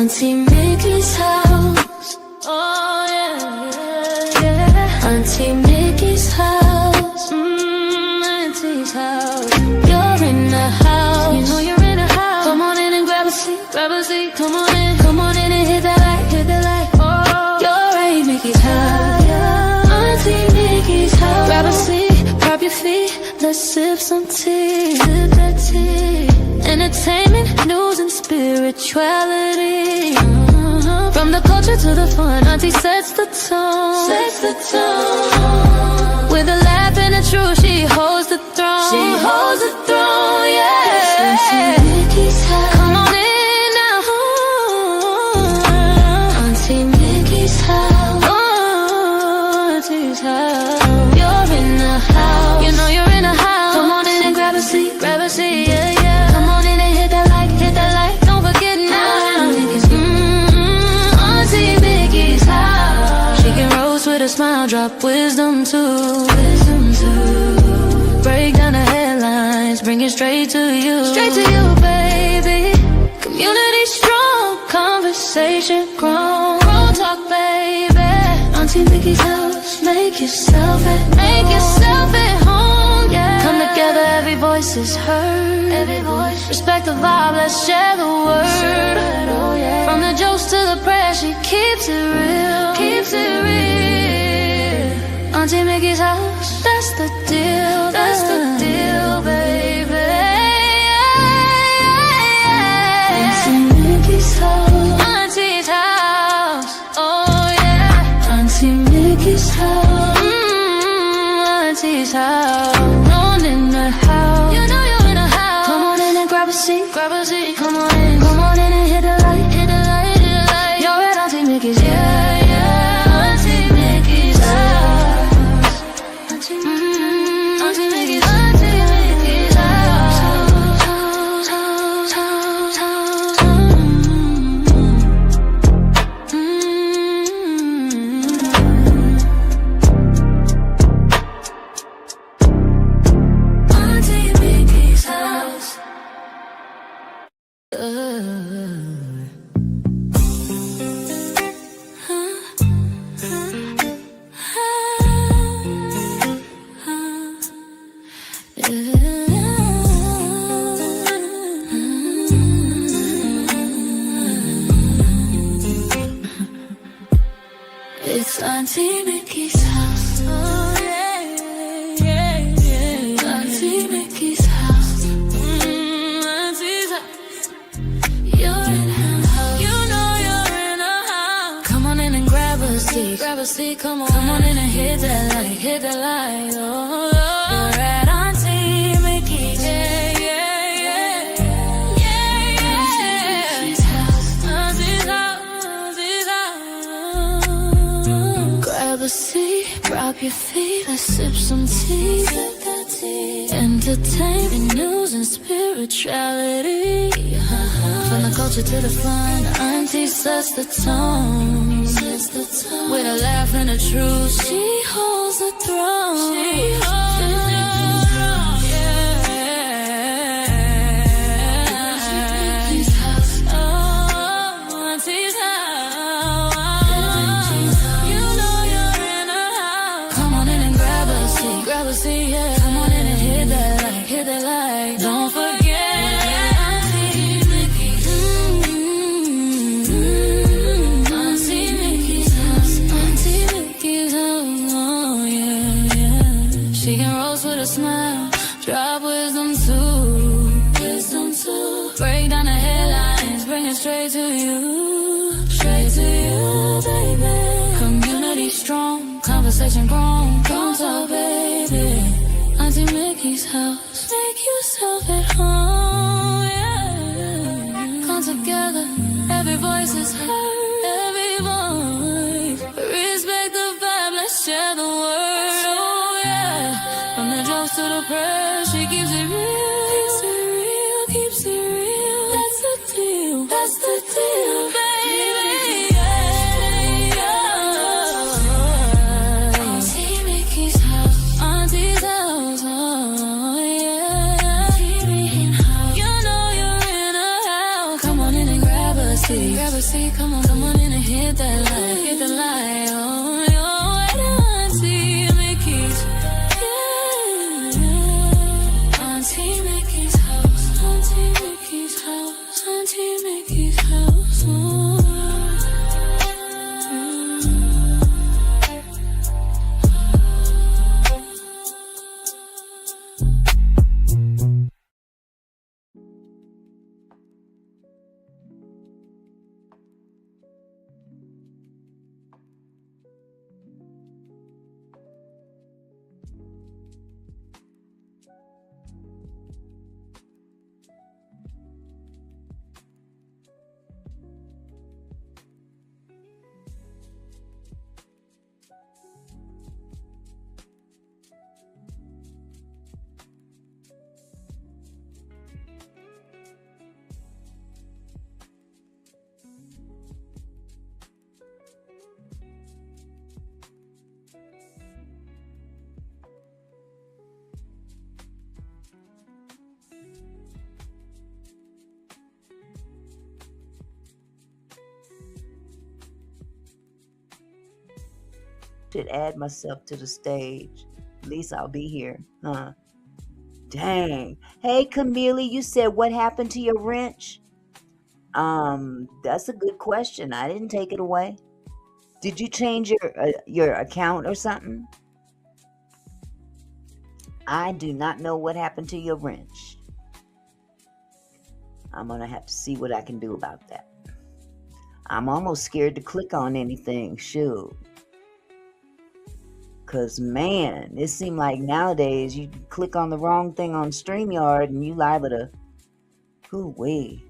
Auntie Mickey's house. Oh yeah, yeah. Auntie Mickey's house. Auntie's house. You're in the house. You know you're in the house. Come on in and grab a seat, grab a seat. Come on in and hit that light, hit that light. Oh, you're at Mickey's house. Auntie Mickey's house. Grab a seat, prop your feet. Let's sip some tea, sip that tea. Entertainment, news, and spirituality. From the culture to the fun, Auntie sets the tone. Sets the tone. With a laugh and a truth, she holds the throne. She holds the throne, yeah. Auntie Mickey's house. Come on in now. Auntie Mickey's house. Oh, Auntie's house. You're in the house. You know you're in the house. Come on in and grab a seat, yeah, yeah. Come on in and hit that light. Don't forget now. Auntie Mickey's house. She can roast with a smile, drop wisdom too. Break down the headlines, bring it straight to you. Straight to you, baby. Community strong, conversation grown. Grown talk, baby. Auntie Mickey's house. Make yourself at home, yeah. Come together, every voice is heard. Every voice. Respect the vibe, let's share the word. Oh, yeah. From the jokes to the prayers, she keeps it real. Keeps it real. Auntie Mickey's house, that's the deal. That's the deal, baby. Auntie Mickey's house. Auntie's house. Oh yeah. Auntie Mickey's house. Auntie's house. Known in the house. You know you're in the house. Come on in and grab a seat, grab a seat. Come on in and hit the light, hit the light, hit the light. You're at Auntie Mickey's, yeah, yeah. Auntie Mickey's house. Auntie Mickey's, Auntie Mickey's house. Auntie Mickey's house. It's Auntie Mickey's house. Oh yeah, yeah, yeah. Auntie Mickey's house. Auntie's house. You're in her house. You know you're in her house. Come on in and grab a seat. Grab a seat, come on in and hit that light. Hit that light. Oh, you're at Auntie Mickey's. Yeah, yeah, yeah. Yeah, yeah. Auntie's house. Auntie's house. Auntie's house. Grab a seat, drop your feet. Let's sip some tea. Sip that tea. Entertainment, news, and spirituality. From the culture to the fun, Auntie sets the tone. With a laugh and a truth, she holds the throne. She holds the throne, yeah. Auntie's house. Oh, Auntie's house. You know you're in her house. Come on in and grab a seat, yeah. Come on in and hit that light. Don't forget. She can roast with a smile, drop wisdom too. Break down the headlines, bring it straight to you. Straight to you, baby. Community strong, conversation grown. Grown talk, baby. Auntie Mickey's house. Make yourself at home, yeah. Come together, every voice is heard. Every voice. Respect the vibe, let's share the word. Oh yeah. From the jokes to the prayers, she keeps it real. Keeps it real. That's the deal. That's the deal, baby. Yeah. Auntie Mickey's house. Auntie's house. Oh yeah. Auntie Mickey's house. You know you're in a house. Come on in and grab a seat. Grab a seat. Auntie, come on in and hit that light. Hit the light on your way to Auntie Mickey's. Yeah. Auntie Mickey's house. Auntie Mickey's house. Auntie Mickey's house. Oh. Should add myself to the stage. At least I'll be here. Huh? Dang. Hey, Camille, you said what happened to your wrench? That's a good question. I didn't take it away. Did you change your account or something? I do not know what happened to your wrench. I'm gonna have to see what I can do about that. I'm almost scared to click on anything. Shoot. Cause man, it seems like nowadays you click on the wrong thing on StreamYard and you liable to whoo-wee.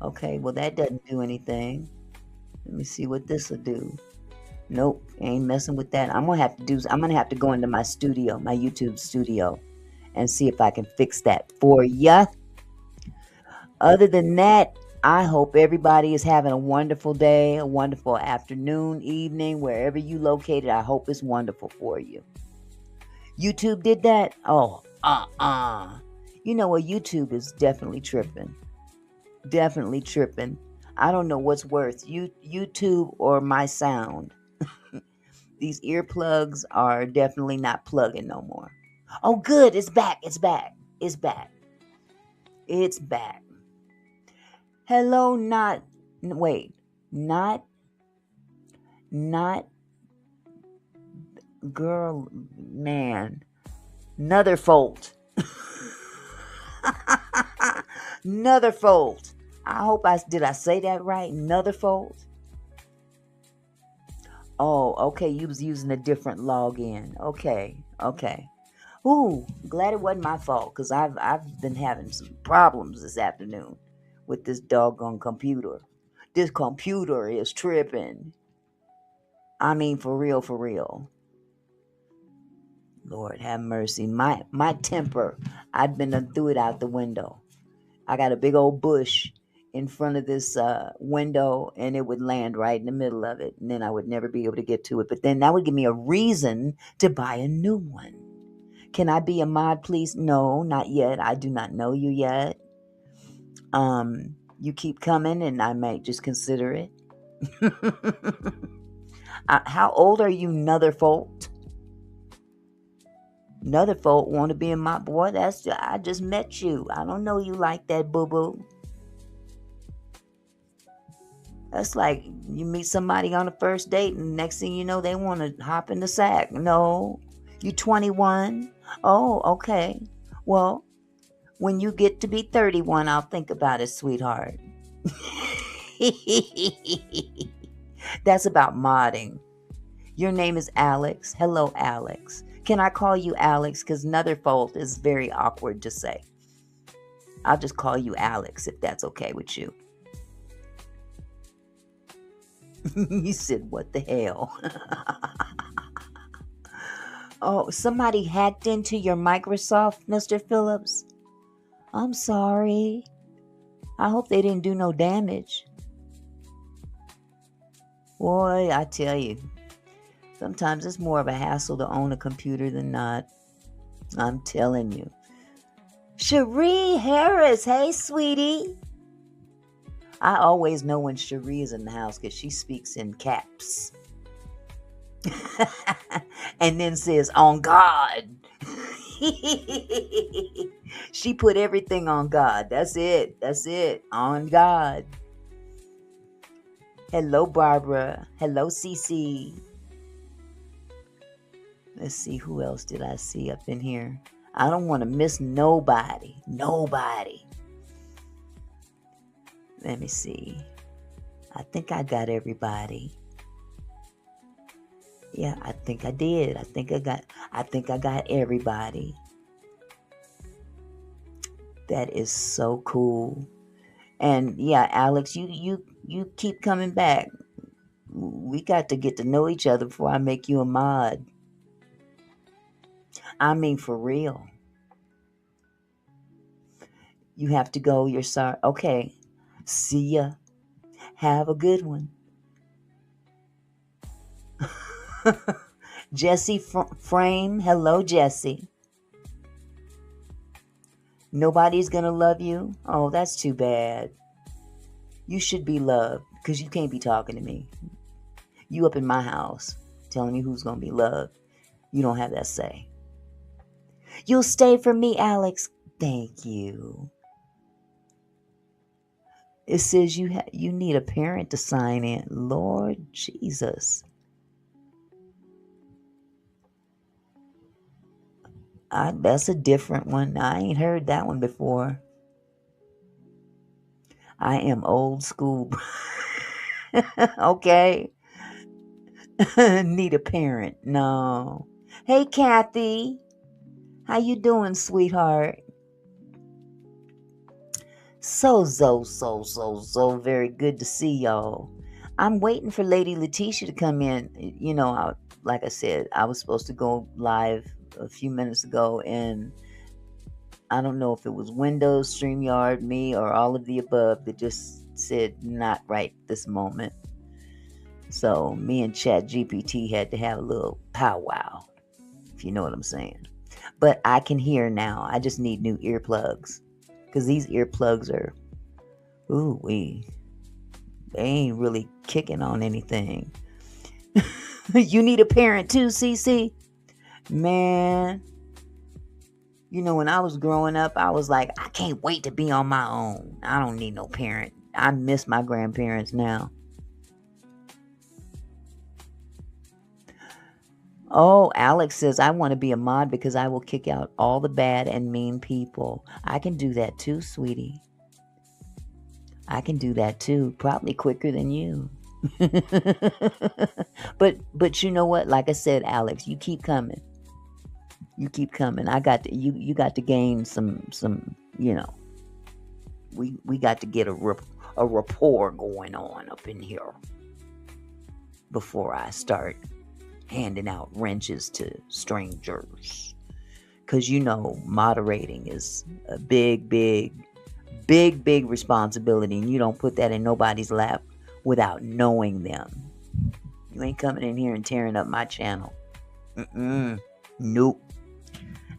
Okay, well that doesn't do anything. Let me see what this will do. Nope, ain't messing with that. I'm gonna have to go into my studio, my YouTube studio, and see if I can fix that for ya. Other than that, I hope everybody is having a wonderful day, a wonderful afternoon, evening, wherever you located. I hope it's wonderful for you. YouTube did that? Oh, You know what? YouTube is definitely tripping. Definitely tripping. I don't know what's worse, YouTube or my sound. These earplugs are definitely not plugging no more. Oh, good. It's back. It's back. It's back. It's back. Hello, not girl, man, Netherfold. Netherfold. Did I say that right? Netherfold. Oh, okay. You was using a different login. Okay. Ooh, glad it wasn't my fault because I've been having some problems this afternoon with this doggone computer. This computer is tripping. I mean, for real. Lord have mercy. My temper, I've been threw it out the window. I got a big old bush in front of this window, and it would land right in the middle of it, and then I would never be able to get to it. But then that would give me a reason to buy a new one. Can I be a mod, please? No, not yet. I do not know you yet. You keep coming, and I might just consider it. How old are you, Netherfold? Netherfold want to be in my boy. I just met you. I don't know you like that, boo boo. That's like you meet somebody on a first date, and next thing you know, they want to hop in the sack. No, you 21. Oh, okay. Well, when you get to be 31, I'll think about it, sweetheart. That's about modding. Your name is Alex. Hello, Alex. Can I call you Alex? Because Netherfold is very awkward to say. I'll just call you Alex if that's okay with you. You said, what the hell? Oh, somebody hacked into your Microsoft, Mr. Phillips? I'm sorry. I hope they didn't do no damage. Boy, I tell you, sometimes it's more of a hassle to own a computer than not. I'm telling you. Cherie Harris, hey, sweetie. I always know when Cherie is in the house because she speaks in caps. And then says, on God. She put everything on God. That's it. That's it. On God. Hello, Barbara. Hello, Cece. Let's see, who else did I see up in here? I don't want to miss nobody. Nobody. Let me see. I think I got everybody. Yeah, I think I did. I think I got everybody. That is so cool. And yeah, Alex, you keep coming back. We got to get to know each other before I make you a mod. I mean, for real. You have to go. You're sorry. Okay. See ya. Have a good one. Jesse Frame. Hello, Jesse. Nobody's going to love you? Oh, that's too bad. You should be loved because you can't be talking to me. You up in my house telling me who's going to be loved. You don't have that say. You'll stay for me, Alex. Thank you. It says you need a parent to sign in. Lord Jesus. That's a different one. I ain't heard that one before. I am old school. Okay. Need a parent. No. Hey, Kathy. How you doing, sweetheart? So very good to see y'all. I'm waiting for Lady Letitia to come in. You know, like I said, I was supposed to go live a few minutes ago, and I don't know if it was Windows, StreamYard, me, or all of the above that just said not right this moment. So me and ChatGPT had to have a little powwow, if you know what I'm saying. But I can hear now. I just need new earplugs. Because these earplugs are, they ain't really kicking on anything. You need a parent too, CC? Man, you know, when I was growing up, I was like, I can't wait to be on my own. I don't need no parent. I miss my grandparents now. Oh, Alex says, I want to be a mod because I will kick out all the bad and mean people. I can do that too, sweetie. I can do that too, probably quicker than you. but you know what? Like I said, Alex, you keep coming. You keep coming. I got to you got to gain some you know. We got to get a rapport going on up in here before I start handing out wrenches to strangers. Cause you know moderating is a big responsibility, and you don't put that in nobody's lap without knowing them. You ain't coming in here and tearing up my channel. Nope.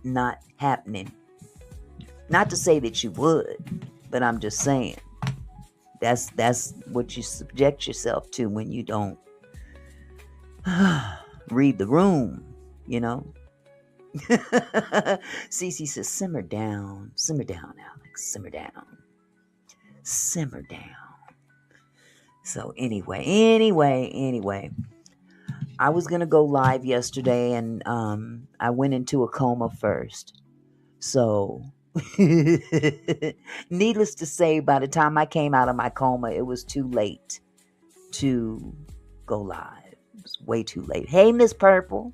Not happening. Not to say that you would, but I'm just saying that's what you subject yourself to when you don't read the room, you know. Cece says, simmer down, Alex, simmer down. So anyway, I was gonna go live yesterday, and I went into a coma first. So, needless to say, by the time I came out of my coma, it was too late to go live. It was way too late. Hey, Miss Purple,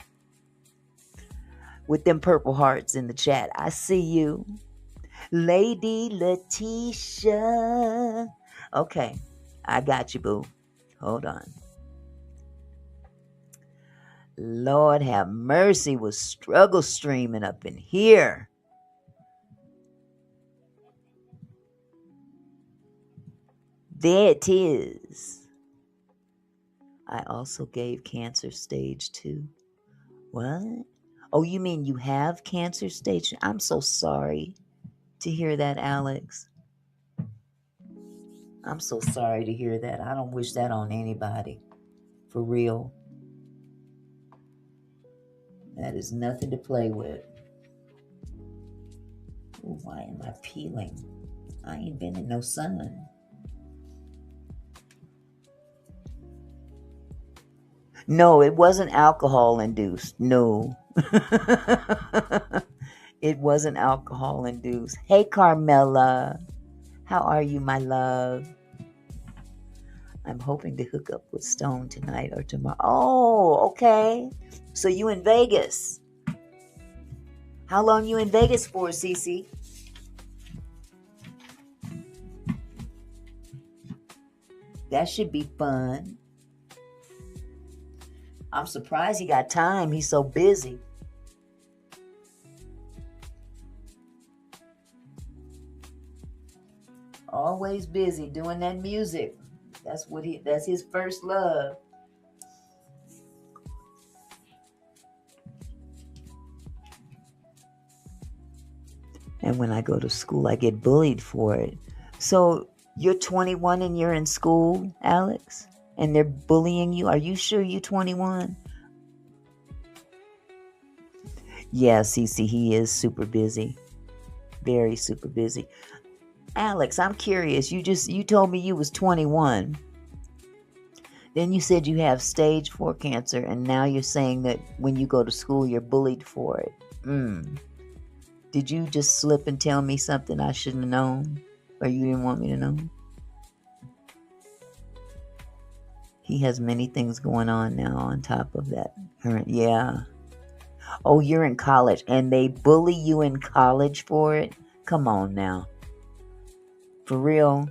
with them purple hearts in the chat, I see you. Lady Letitia. Okay, I got you, boo. Hold on. Lord have mercy, was struggle streaming up in here. There it is. I also gave cancer stage 2. What? Oh, you mean you have cancer stage? I'm so sorry to hear that, Alex. I'm so sorry to hear that. I don't wish that on anybody. For real. That is nothing to play with. Ooh, why am I peeling? I ain't been in no sun. No, it wasn't alcohol induced. No. It wasn't alcohol induced. Hey, Carmela. How are you, my love? I'm hoping to hook up with Stone tonight or tomorrow. Oh, okay. So you in Vegas. How long you in Vegas for, Cece? That should be fun. I'm surprised he got time. He's so busy. Always busy doing that music. That's his first love. And when I go to school, I get bullied for it. So you're 21 and you're in school, Alex? And they're bullying you? Are you sure you're 21? Yeah, Cece, he is super busy. Very super busy. Alex, I'm curious. You told me you was 21. Then you said you have stage 4 cancer, and now you're saying that when you go to school, you're bullied for it. Did you just slip and tell me something I shouldn't have known? Or you didn't want me to know? He has many things going on now on top of that. Yeah. Oh, you're in college, and they bully you in college for it? Come on now. For real?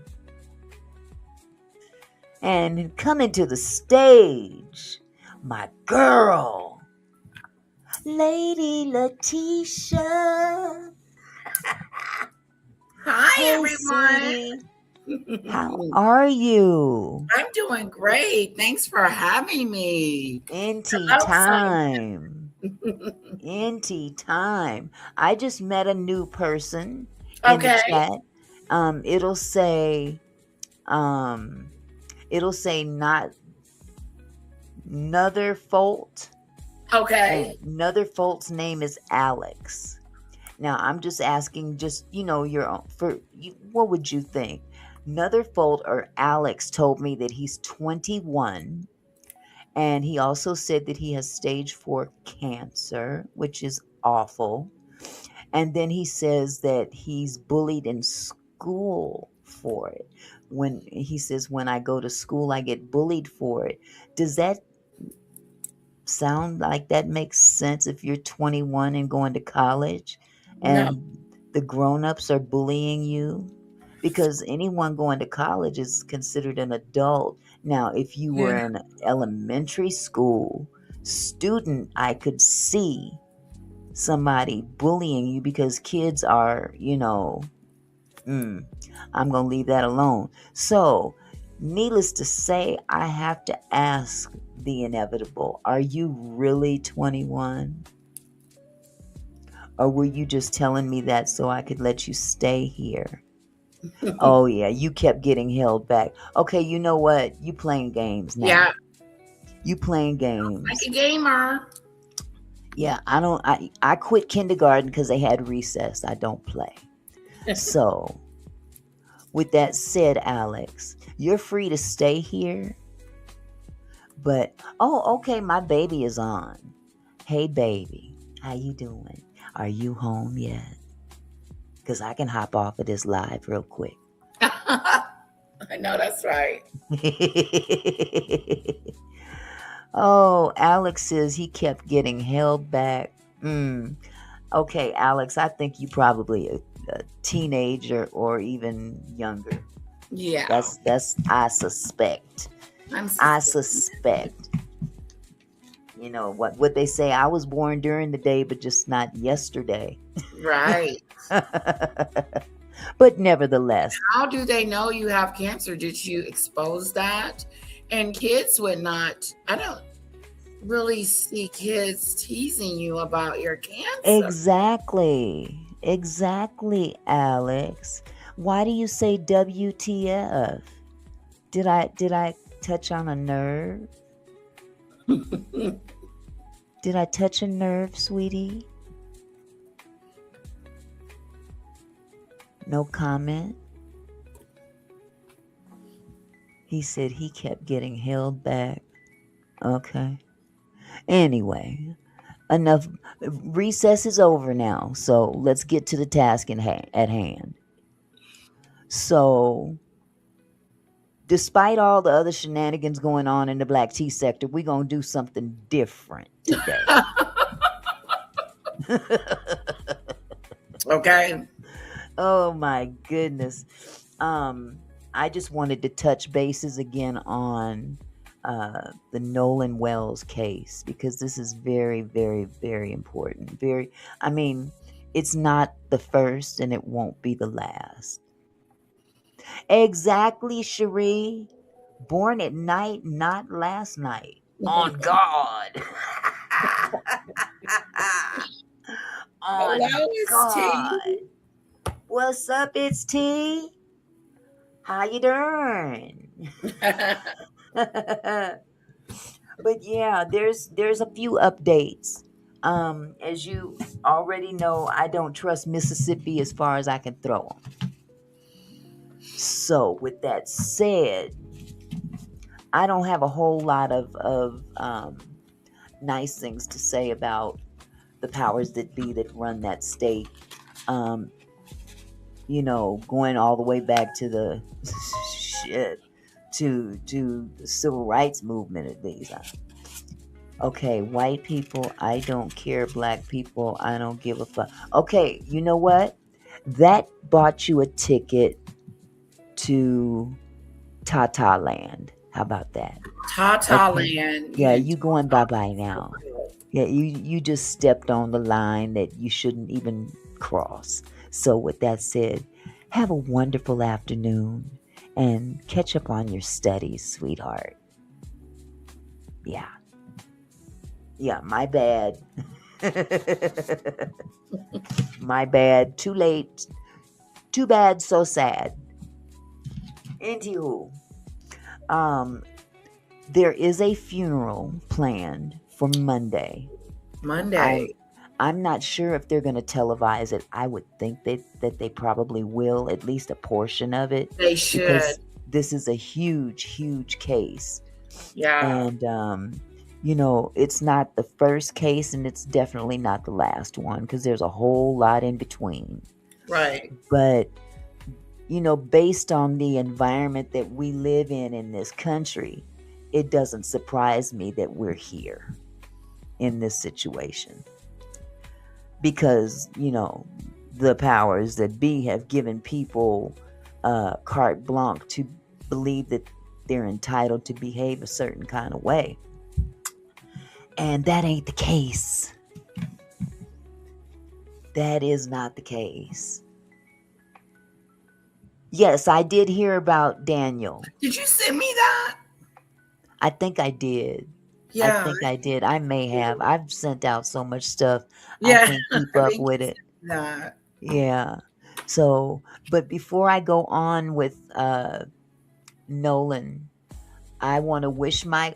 And coming to the stage, my girl, Lady Letitia. Hi, Hey, everyone. sweetie. How are you? I'm doing great. Thanks for having me. NT Hello, time. NT time. I just met a new person in the Okay. chat. It'll say not another fault. Okay. And another fault's name is Alex. Now I'm just asking, your own, what would you think? Another fault or Alex told me that he's 21, and he also said that he has stage 4 cancer, which is awful. And then he says that he's bullied in school for it. When he says, when I go to school, I get bullied for it. Does that sound like that makes sense if you're 21 and going to college No. and the grown-ups are bullying you? Because anyone going to college is considered an adult. Now, if you were Yeah. an elementary school student, I could see somebody bullying you because kids are, I'm going to leave that alone. So, needless to say, I have to ask the inevitable. Are you really 21? Or were you just telling me that so I could let you stay here? Oh, yeah, you kept getting held back. Okay, you know what? You playing games now. Yeah. You playing Like games. a gamer. Yeah, I quit kindergarten because they had recess. I don't play. So, with that said, Alex, you're free to stay here. But, okay, my baby is on. Hey, baby, how you doing? Are you home yet? Because I can hop off of this live real quick. I know that's right. Oh, Alex says he kept getting held back. Okay, Alex, I think you probably a teenager or even younger. Yeah. That's I suspect. I suspect. You know what they say, I was born during the day but just not yesterday. Right. But nevertheless, How do they know you have cancer? Did you expose that? And kids would not, I don't really see kids teasing you about your cancer. exactly, Alex. Why do you say WTF? Did I touch on a nerve? Did I touch a nerve, sweetie? No comment. He said he kept getting held back. Okay. Anyway, enough. Recess is over now, so let's get to the task at hand. So, despite all the other shenanigans going on in the black tea sector, we're going to do something different today. Okay. Oh my goodness. I just wanted to touch bases again on the Nolan Wells case because this is very, very, very important. I mean, it's not the first and it won't be the last. Exactly, Cherie. Born at night, not last night. On God. On Hello, it's God. T. What's up, it's T? How you doing? But yeah, there's a few updates. As you already know, I don't trust Mississippi as far as I can throw them. So with that said, I don't have a whole lot of nice things to say about the powers that be that run that state. Going all the way back to the shit to the civil rights movement at least. Okay, white people, I don't care. Black people, I don't give a fuck. Okay, you know what? That bought you a ticket to Tata Land. How about that? Tata Okay. Land. Yeah, you going bye-bye now. Yeah, you just stepped on the line that you shouldn't even cross. So with that said, have a wonderful afternoon and catch up on your studies, sweetheart. Yeah. Yeah, my bad. My bad. Too late. Too bad, so sad. Anywho, there is a funeral planned for Monday. Monday. I'm not sure if they're going to televise it. I would think that they probably will, at least a portion of it. They should. Because this is a huge, huge case. Yeah. And, it's not the first case and it's definitely not the last one because there's a whole lot in between. Right. But, based on the environment that we live in this country, it doesn't surprise me that we're here in this situation. Because, the powers that be have given people carte blanche to believe that they're entitled to behave a certain kind of way. And that ain't the case. That is not the case. Yes, I did hear about Daniel. Did you send me that? I think I did. Yeah. I think I did. I may have. I've sent out so much stuff. Yeah. I can't keep up with it. That. Yeah. So, but before I go on with Nolan, I want to wish my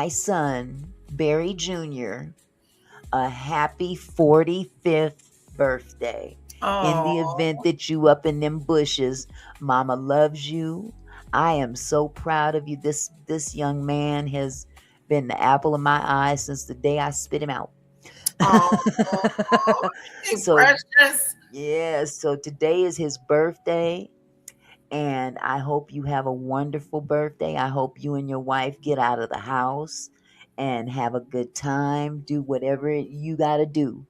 son, Barry Jr., a happy 45th birthday. In the event that you up in them bushes, Mama loves you. I am so proud of you. This young man has been the apple of my eye since the day I spit him out. So, precious. Yeah, so today is his birthday, and I hope you have a wonderful birthday. I hope you and your wife get out of the house and have a good time. Do whatever you got to do,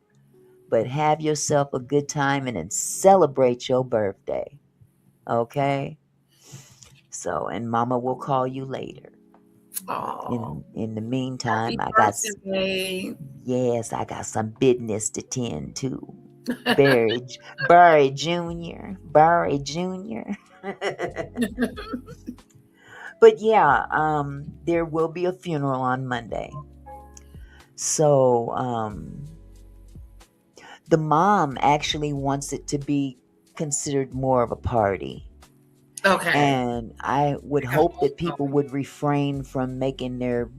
but have yourself a good time and then celebrate your birthday. Okay? So, and Mama will call you later. In the meantime, I got some business to tend to. Barry Jr. But yeah, there will be a funeral on Monday. So, the mom actually wants it to be considered more of a party. Okay. And I would I got hope that both people of 'em. would refrain from making their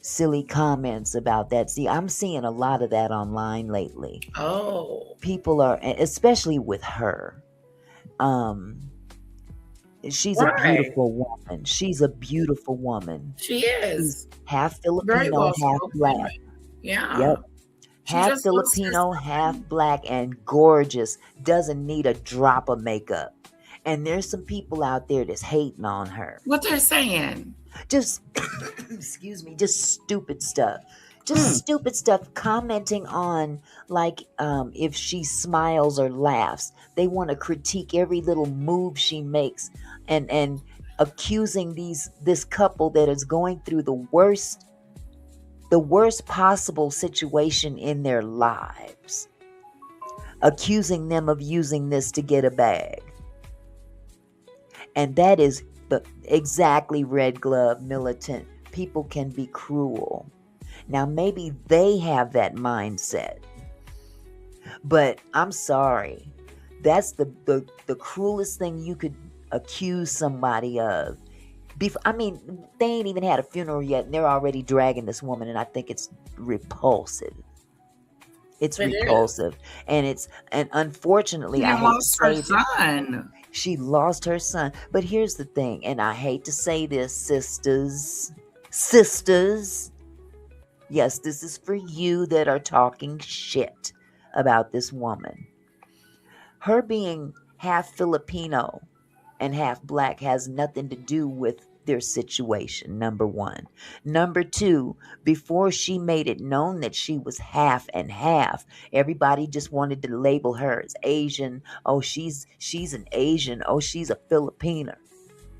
silly comments about that. See, I'm seeing a lot of that online lately. Oh, People are, especially with her. Um, she's a right. beautiful woman. She's a beautiful woman. She She's is half very Filipino, well half spoken. black. Yeah. Yep. She Half just lost her Filipino, half son. black, and gorgeous. Doesn't need a drop of makeup. And there's some people out there that's hating on her. What they're saying. Just, excuse me, just stupid stuff. Just Mm, stupid stuff, commenting on like if she smiles or laughs. They want to critique every little move she makes, and accusing this couple that is going through the worst possible situation in their lives, accusing them of using this to get a bag. And that is the exactly red glove militant. People can be cruel. Now maybe they have that mindset. But I'm sorry. That's the cruelest thing you could accuse somebody of. I mean, they ain't even had a funeral yet, and they're already dragging this woman, and I think it's repulsive. It's it is. repulsive, and unfortunately, She I done hate to lost her say that son. she lost her son. But here's the thing, and I hate to say this, sisters. Yes, this is for you that are talking shit about this woman. Her being half Filipino and half black has nothing to do with their situation, number one. Number two, before she made it known that she was half and half, everybody just wanted to label her as Asian. Oh, she's an Asian. Oh, she's a Filipina.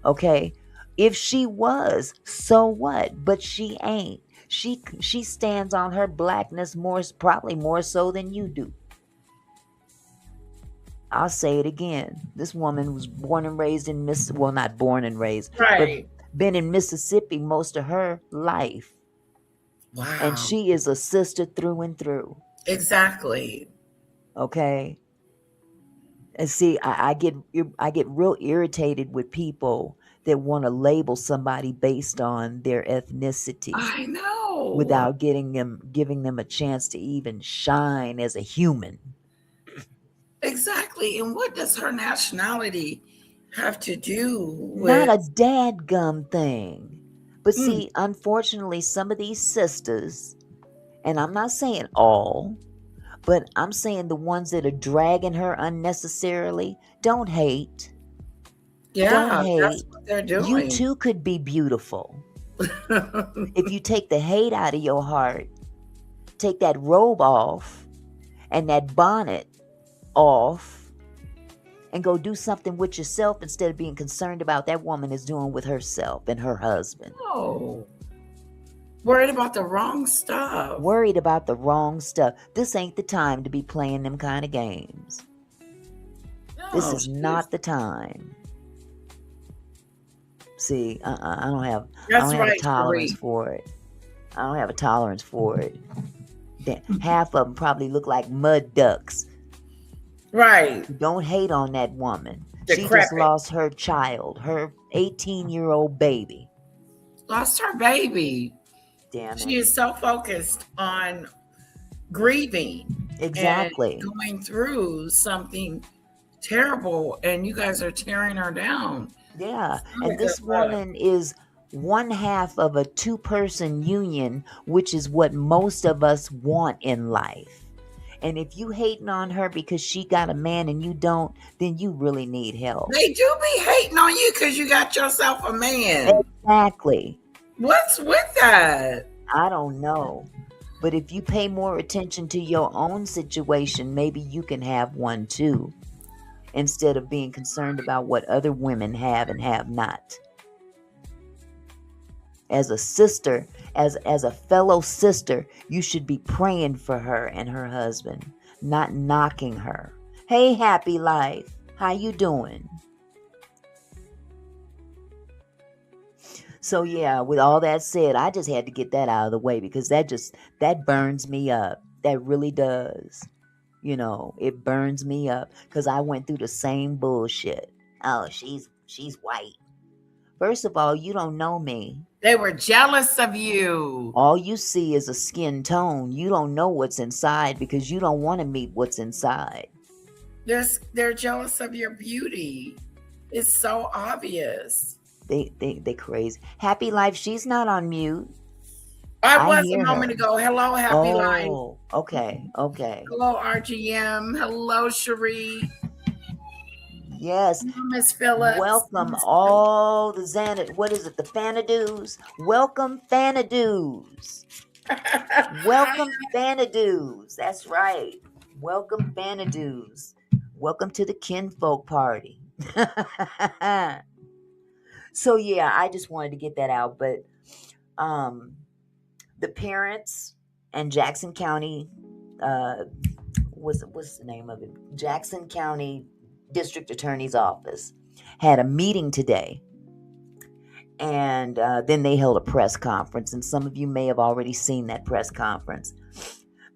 Okay? If she was, so what? But she ain't. She stands on her blackness probably more so than you do. I'll say it again. This woman was born and raised in well, not born and raised, but Right. been in Mississippi most of her life. And Wow. she is a sister through and through. Exactly. Okay? And see, I get real irritated with people that want to label somebody based on their ethnicity I know. without giving them a chance to even shine as a human. Exactly. And what does her nationality have to do Not a with dadgum thing. But mm, see, unfortunately, some of these sisters, and I'm not saying all, but I'm saying the ones that are dragging her unnecessarily, don't hate. Don't yeah, that's hate. what they're You doing. too could be beautiful. If you take the hate out of your heart, take that robe off and that bonnet off, and go do something with yourself instead of being concerned about that woman is doing with herself and her husband. Oh, worried about the wrong stuff. Worried about the wrong stuff. This ain't the time to be playing them kind of games. This No, is not the time. See, I that's don't have a right, tolerance Cherie. for it. I don't have a tolerance for it. Half of them probably look like mud ducks. Right. Don't hate on that woman. She just Decrepit. lost her child, her 18-year-old baby. Lost her baby. Damn She it. is so focused on grieving and Exactly. going through something terrible, and you guys are tearing her down. Yeah. It's not a And good this look. woman is one half of a two-person union, which is what most of us want in life. And if you hating on her because she got a man and you don't, then you really need help. They do be hating on you because you got yourself a man. Exactly. What's with that? I don't know. But if you pay more attention to your own situation, maybe you can have one too, instead of being concerned about what other women have and have not. As a sister, as a fellow sister, you should be praying for her and her husband, not knocking her. Hey, happy life. How you doing? So yeah, with all that said, I just had to get that out of the way because that burns me up. That really does. It burns me up because I went through the same bullshit. Oh, she's She's white. First of all, you don't know me. They were jealous of you. All you see is a skin tone. You don't know what's inside because you don't want to meet what's inside. They're jealous of your beauty. It's so obvious. They crazy. Happy Life, she's not on mute. I was a hear moment her. ago. Hello, Happy Life. Oh, okay. Hello, RGM. Hello, Cherie. Yes. Hello, Miss Phillips. Welcome all the what is it? The Fanadoos. Welcome Fanadoos. Welcome Fanadoos. That's right. Welcome Fanadoos. Welcome to the kinfolk party. So yeah, I just wanted to get that out. But the parents and Jackson County, what's the name of it? Jackson County District Attorney's Office had a meeting today. And then they held a press conference. And some of you may have already seen that press conference.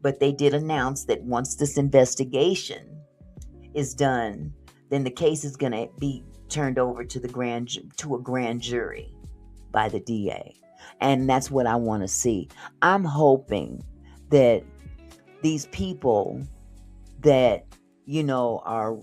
But they did announce that once this investigation is done, then the case is going to be turned over to a grand jury by the DA. And that's what I want to see. I'm hoping that these people that, are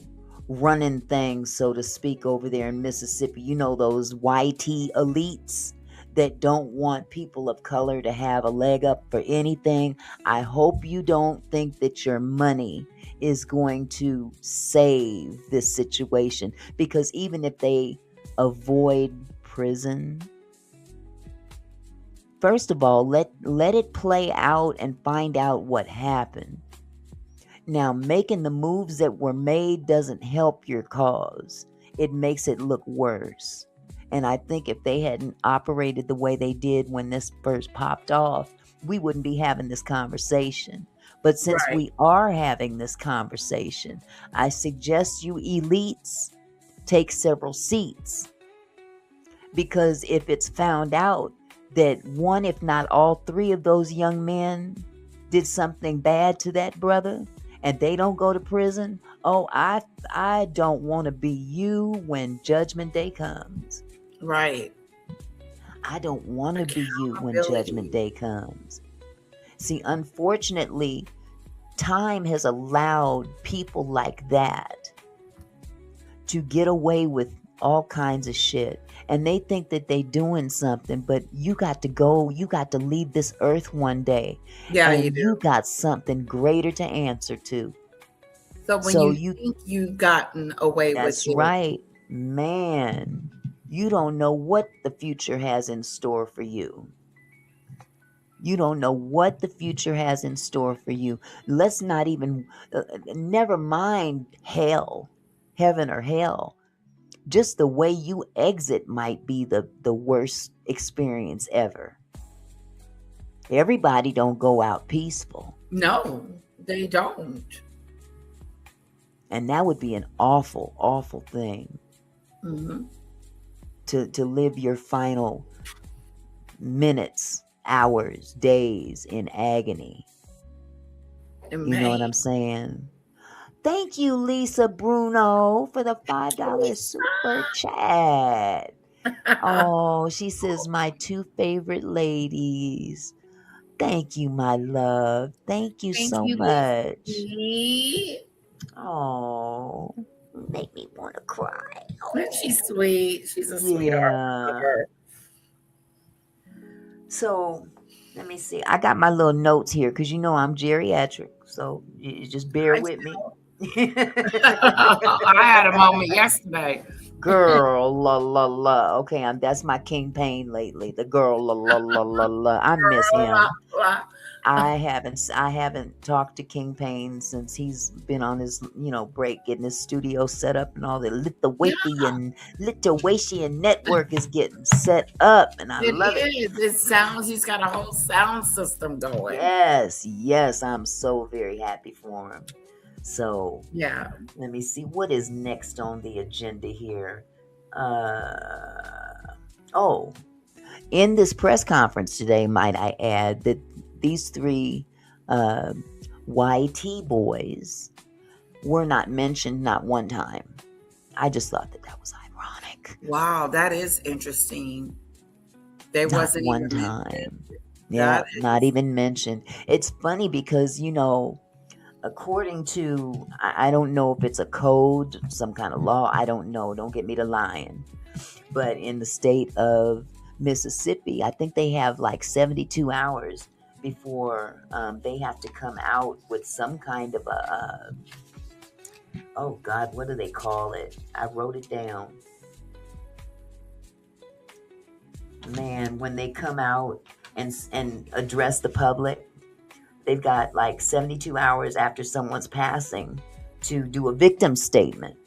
running things, so to speak, over there in Mississippi, those YT elites that don't want people of color to have a leg up for anything. I hope you don't think that your money is going to save this situation, because even if they avoid prison, first of all, let it play out and find out what happened. Now, making the moves that were made doesn't help your cause. It makes it look worse. And I think if they hadn't operated the way they did when this first popped off, we wouldn't be having this conversation. But since we are having this conversation, I suggest you elites take several seats. Because if it's found out that one, if not all three of those young men did something bad to that brother, and they don't go to prison, I don't want to be you when Judgment Day comes. Right. I don't want to be you when Judgment Day comes. See, unfortunately, time has allowed people like that to get away with all kinds of shit. And they think that they're doing something, but you got to go. You got to leave this earth one day. Yeah, and you got something greater to answer to. So you think you've gotten away with it. That's right. Man, you don't know what the future has in store for you. You don't know what the future has in store for you. Let's not even, never mind hell, heaven or hell. Just the way you exit might be the worst experience ever. Everybody don't go out peaceful. No, they don't. And that would be an awful, awful thing. Mm-hmm. To live your final minutes, hours, days in agony. You know what I'm saying? Thank you, Lisa Bruno, for the $5 super chat. Oh, she says, my two favorite ladies. Thank you, my love. Thank you so much. Oh, make me want to cry. Oh. She's sweet. She's a sweetheart. So, let me see. I got my little notes here because I'm geriatric. So, you just bear with me. I had a moment yesterday. Girl, la la la. Okay, that's my King Payne lately. The girl, la la la la la. I miss him. I haven't talked to King Payne since he's been on his break, getting his studio set up and all the Lithuanian network is getting set up, and I love it. It sounds, he's got a whole sound system going. Yes, I'm so very happy for him. So yeah, let me see what is next on the agenda here. In this press conference today, might I add that these three YT boys were not mentioned, not one time. I just thought that was ironic. Wow, that is interesting. They Not wasn't one even mentioned. time. That Yeah, not is even mentioned. It's funny because, according to, I don't know if it's a code, some kind of law, I don't know. Don't get me to lying. But in the state of Mississippi, I think they have like 72 hours before they have to come out with some kind of oh God, what do they call it? I wrote it down. Man, when they come out and address the public, they've got like 72 hours after someone's passing to do a victim statement.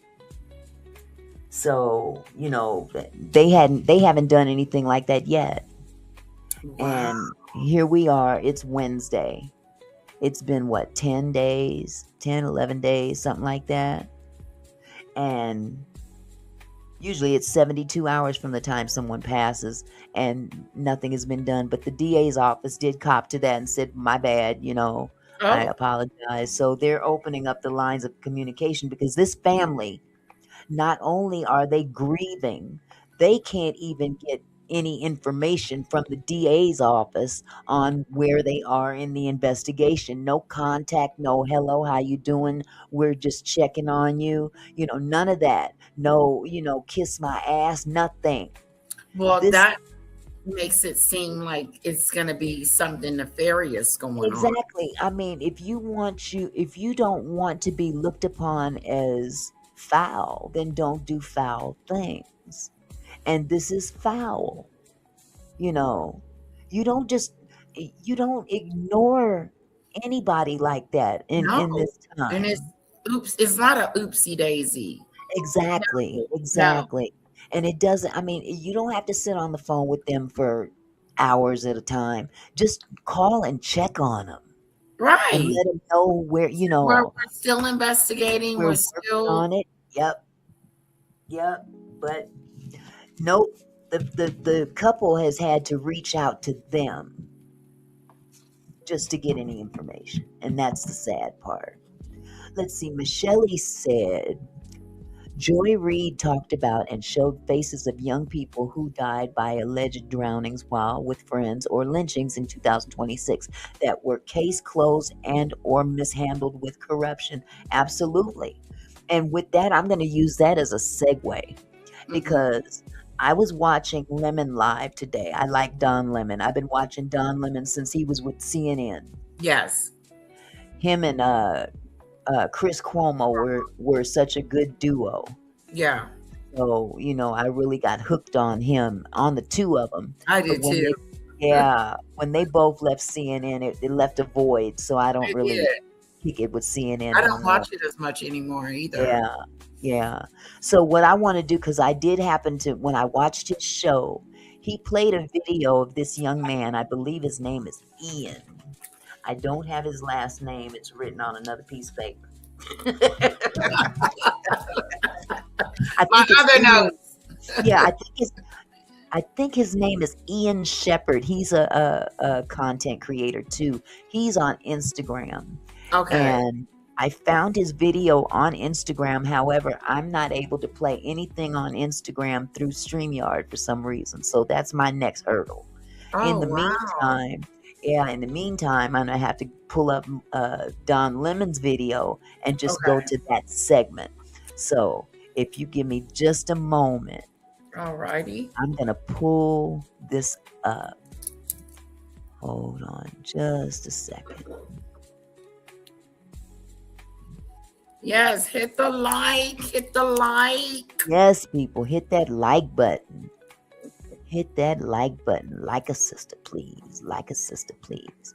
So, they haven't done anything like that yet. wow. And here we are, it's Wednesday. It's been what, 10 days, 10, 11 days, something like that. And usually it's 72 hours from the time someone passes and nothing has been done. But the DA's office did cop to that and said, my bad, I Oh, apologize. So they're opening up the lines of communication because this family, not only are they grieving, they can't even get any information from the DA's office on where they are in the investigation. No contact, no hello, how you doing? We're just checking on you. None of that. No, kiss my ass, nothing. well, This that makes it seem like it's going to be something nefarious going on. exactly. I mean, if you don't want to be looked upon as foul, then don't do foul things. And this is foul. You know, you don't just you don't ignore anybody like that in No. this And time. it's not a oopsie daisy. Exactly, No. exactly. And it doesn't, I mean, you don't have to sit on the phone with them for hours at a time. Just call and check on them and Right. let them know where, We're still investigating. we're We're working still on it. Yep, yep. But nope, the couple has had to reach out to them just to get any information. And that's the sad part. Let's see, Michelle said, Joy Reid talked about and showed faces of young people who died by alleged drownings while with friends or lynchings in 2026 that were case closed and or mishandled with corruption. Absolutely. And with that, I'm going to use that as a segue mhm. because I was watching Lemon Live today. I like Don Lemon. I've been watching Don Lemon since he was with CNN. Yes. Him and Chris Cuomo were such a good duo. Yeah. So, I really got hooked on him, on the two of them. I But did too. when they both left CNN, it left a void. So I don't It did. really kick it with CNN I no don't more. watch it as much anymore either. Yeah, yeah. So what I want to do, because I did happen to, when I watched his show, he played a video of this young man. I believe his name is Ian. I don't have his last name. It's written on another piece of paper. I My think it's other Ian. notes. Yeah, I think his name is Ian Shepherd. He's a content creator too. He's on Instagram. Okay. And I found his video on Instagram. However, I'm not able to play anything on Instagram through StreamYard for some reason. So that's my next hurdle. In Oh, the wow. meantime, yeah, in the meantime, I'm gonna have to pull up Don Lemon's video and just go Okay. to that segment. So if you give me just a moment, All righty. I'm gonna pull this up. Hold on just a second. Yes. Hit the like. Hit the like. Yes, people, hit that like button. Hit that like button. Like a sister, please. Like a sister, please.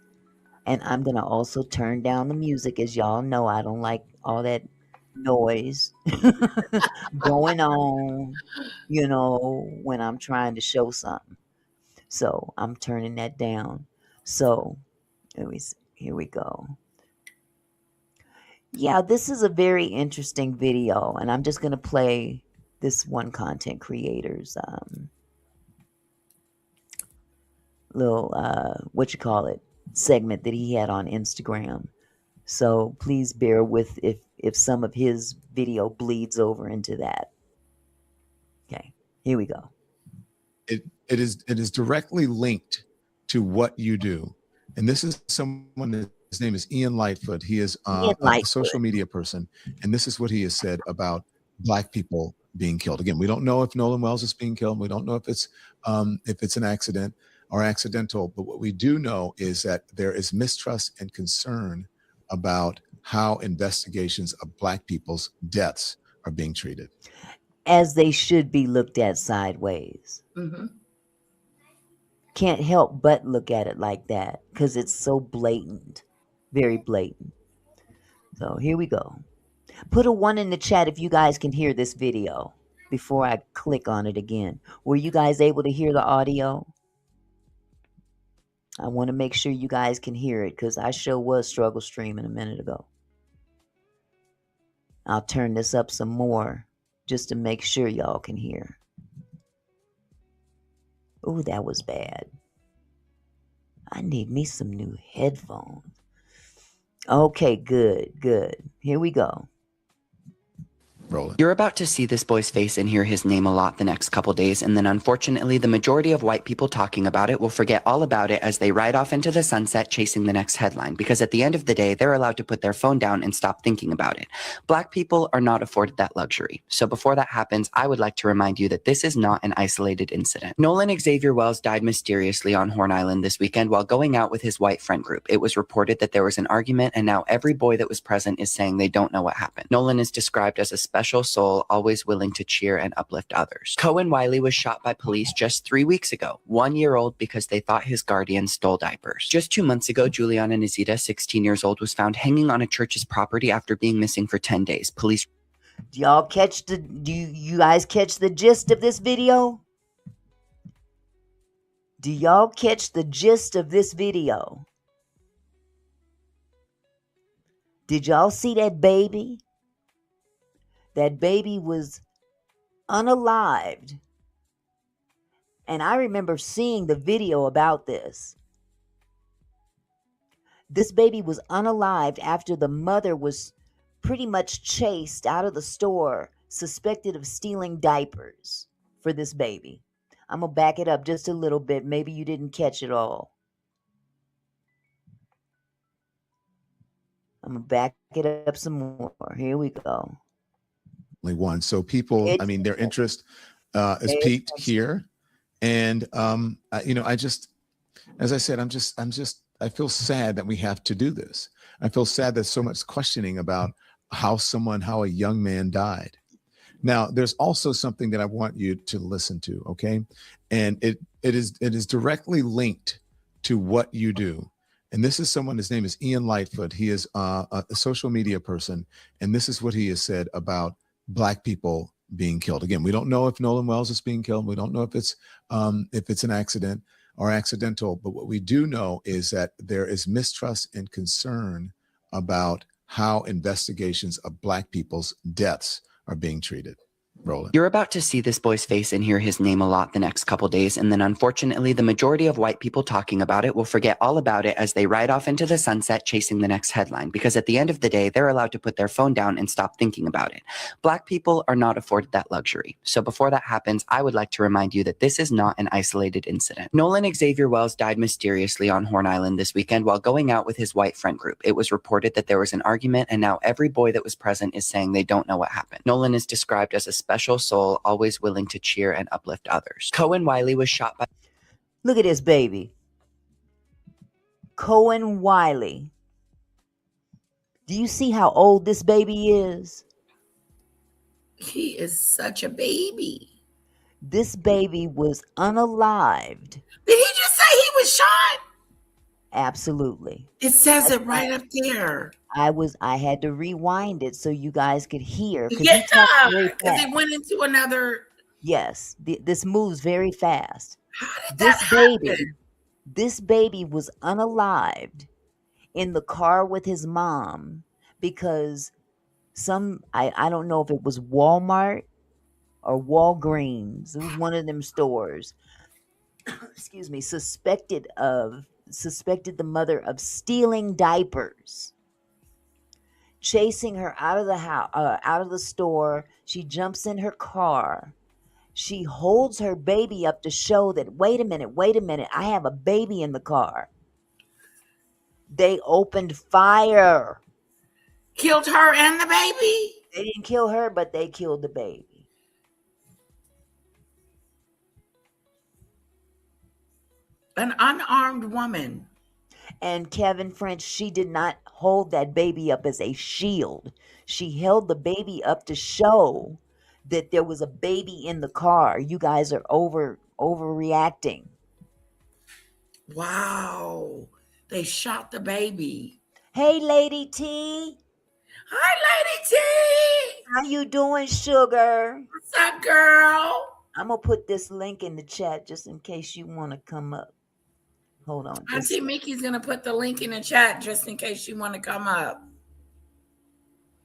And I'm gonna also turn down the music, as y'all know. I don't like all that noise going on, when I'm trying to show something. So I'm turning that down. So let me see. Here we go. Yeah, this is a very interesting video, and I'm just gonna play this one content creator's little what you call it segment that he had on Instagram. So please bear with if some of his video bleeds over into that. Okay. Here we go. It is directly linked to what you do. And this is someone, his name is Ian Lightfoot. He is Ian a social Lightfoot. media person. And this is what he has said about Black people being killed. Again, we don't know if Nolan Wells is being killed. We don't know if it's an accident or accidental. But what we do know is that there is mistrust and concern about how investigations of Black people's deaths are being treated. As they should be looked at sideways. Mm-hmm. Can't help but look at it like that because it's so blatant. Very blatant. So here we go. Put a 1 in the chat if you guys can hear this video before I click on it again. Were you guys able to hear the audio? I want to make sure you guys can hear it because I sure was struggle streaming a minute ago. I'll turn this up some more just to make sure y'all can hear. Ooh, that was bad. I need me some new headphones. Okay, good. Here we go. Roland. You're about to see this boy's face and hear his name a lot the next couple days, and then unfortunately the majority of white people talking about it will forget all about it as they ride off into the sunset chasing the next headline, because at the end of the day, they're allowed to put their phone down and stop thinking about it. Black people are not afforded that luxury. So before that happens, I would like to remind you that this is not an isolated incident. Nolan Xavier Wells died mysteriously on Horn Island this weekend while going out with his white friend group. It was reported that there was an argument, and now every boy that was present is saying they don't know what happened. Nolan is described as a special soul, always willing to cheer and uplift others. Cohen Wiley was shot by police just 3 weeks ago, 1 year old, because they thought his guardian stole diapers. Just 2 months ago, Juliana Nizita, 16 years old, was found hanging on a church's property after being missing for 10 days. Police... Do you guys catch the gist of this video? Do y'all catch the gist of this video? Did y'all see that baby? That baby was unalived. And I remember seeing the video about this. This baby was unalived after the mother was pretty much chased out of the store, suspected of stealing diapers for this baby. I'm going to back it up just a little bit. Maybe you didn't catch it all. I'm going to back it up some more. Here we go. One. So people, I mean, their interest is peaked here. And, I just, as I said, I feel sad that we have to do this. I feel sad there's so much questioning about how a young man died. Now, there's also something that I want you to listen to, okay? And it is directly linked to what you do. And this is someone, his name is Ian Lightfoot. He is a social media person. And this is what he has said about Black people being killed. Again, we don't know if Nolan Wells is being killed. We don't know if it's an accident or accidental. But what we do know is that there is mistrust and concern about how investigations of Black people's deaths are being treated. Roland. You're about to see this boy's face and hear his name a lot the next couple days, and then unfortunately the majority of white people talking about it will forget all about it as they ride off into the sunset chasing the next headline, because at the end of the day, they're allowed to put their phone down and stop thinking about it. Black people are not afforded that luxury. So before that happens, I would like to remind you that this is not an isolated incident. Nolan Xavier Wells died mysteriously on Horn Island this weekend while going out with his white friend group. It was reported that there was an argument, and now every boy that was present is saying they don't know what happened. Nolan is described as a special soul, always willing to cheer and uplift others. Cohen Wiley was shot by... Look at this baby. Cohen Wiley. Do you see how old this baby is? He is such a baby. This baby was unalived. Did he just say he was shot? Absolutely. It says it right up there. I had to rewind it so you guys could hear. Yeah, because he went into another. Yes, this moves very fast. How did that happen? This baby was unalived in the car with his mom because I don't know if it was Walmart or Walgreens. It was one of them stores. Excuse me. Suspected the mother of stealing diapers. Chasing her out of the house, out of the store. She jumps in her car She holds her baby up to show that, wait a minute, I have a baby in the car. They opened fire. Killed her and the baby? They didn't kill her, but they killed the baby. An unarmed woman. And Kevin French, she did not hold that baby up as a shield. She held the baby up to show that there was a baby in the car. You guys are overreacting. Wow. They shot the baby. Hey, Lady T. Hi, Lady T. How you doing, sugar? What's up, girl? I'm going to put this link in the chat just in case you want to come up. Hold on. Auntie Mickey's going to put the link in the chat just in case you want to come up.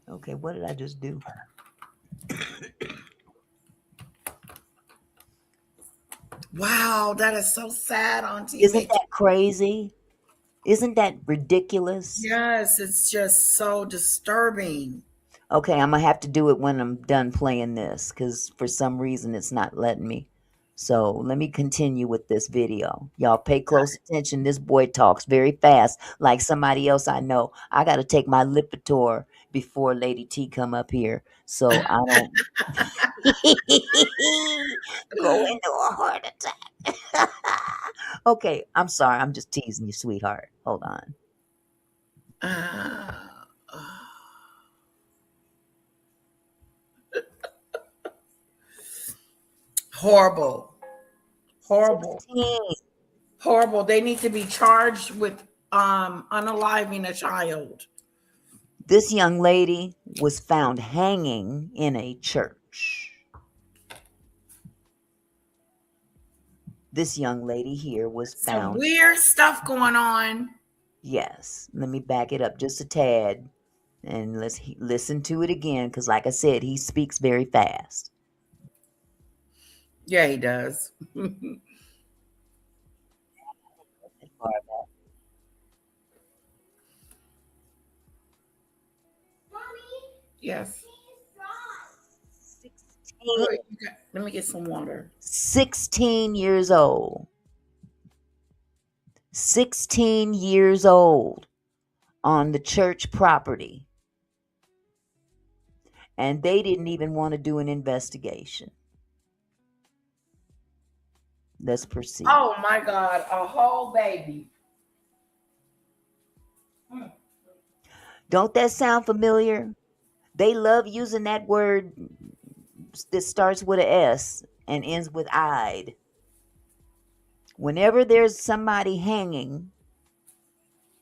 Okay, what did I just do? Wow, that is so sad, Auntie Isn't Mickey. that crazy? Isn't that ridiculous? Yes, it's just so disturbing. Okay, I'm going to have to do it when I'm done playing this because for some reason it's not letting me. So let me continue with this video. Y'all pay close attention. This boy talks very fast like somebody else I know. I got to take my Lipitor before Lady T come up here so I don't go into a heart attack. Okay, I'm sorry. I'm just teasing you, sweetheart. Hold on. Horrible. Horrible. 16. Horrible. They need to be charged with unaliving a child. This young lady was found hanging in a church. This young lady here was found. Some weird stuff going on. Yes. Let me back it up just a tad. And let's listen to it again. Because like I said, he speaks very fast. Yeah, he does. Yes. 16, Let me get some water. 16 years old. 16 years old on the church property. And they didn't even want to do an investigation. Let's proceed. Oh my God, a whole baby. Don't that sound familiar? They love using that word that starts with an S and ends with "ide." Whenever there's somebody hanging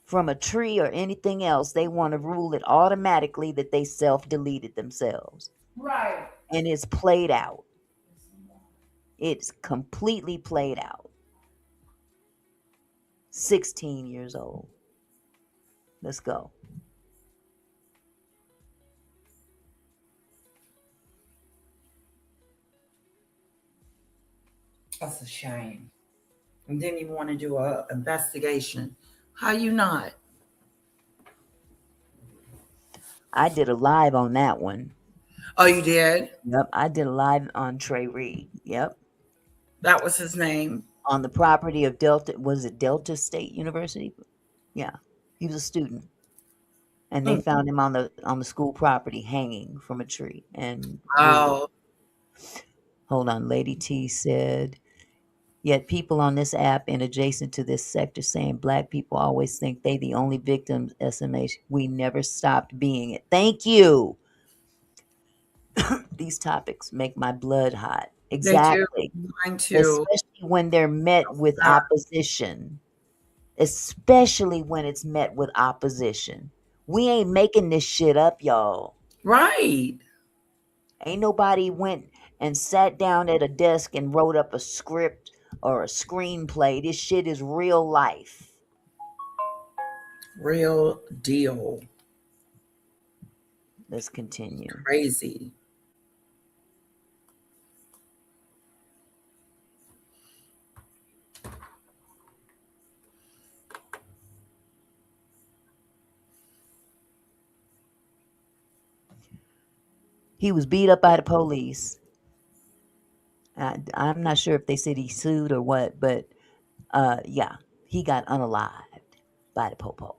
from a tree or anything else, they want to rule it automatically that they self-deleted themselves. Right. And it's played out. It's completely played out. 16 years old. Let's go. That's a shame. And then you want to do an investigation. How you not? I did a live on that one. Oh, you did? Yep, I did a live on Trey Reed. Yep. That was his name. On the property of Delta, was it Delta State University? Yeah. He was a student. And they found him on the school property hanging from a tree. And Oh. Hold on, Lady T said, yet people on this app and adjacent to this sector saying black people always think they the only victims, SMH. We never stopped being it. Thank you. These topics make my blood hot. Exactly. Mine too. Especially when they're met with opposition. Especially when it's met with opposition. We ain't making this shit up, y'all. Right. Ain't nobody went and sat down at a desk and wrote up a script or a screenplay. This shit is real life. Real deal. Let's continue. Crazy. He was beat up by the police. I'm not sure if they said he sued or what, but yeah, he got unalived by the popo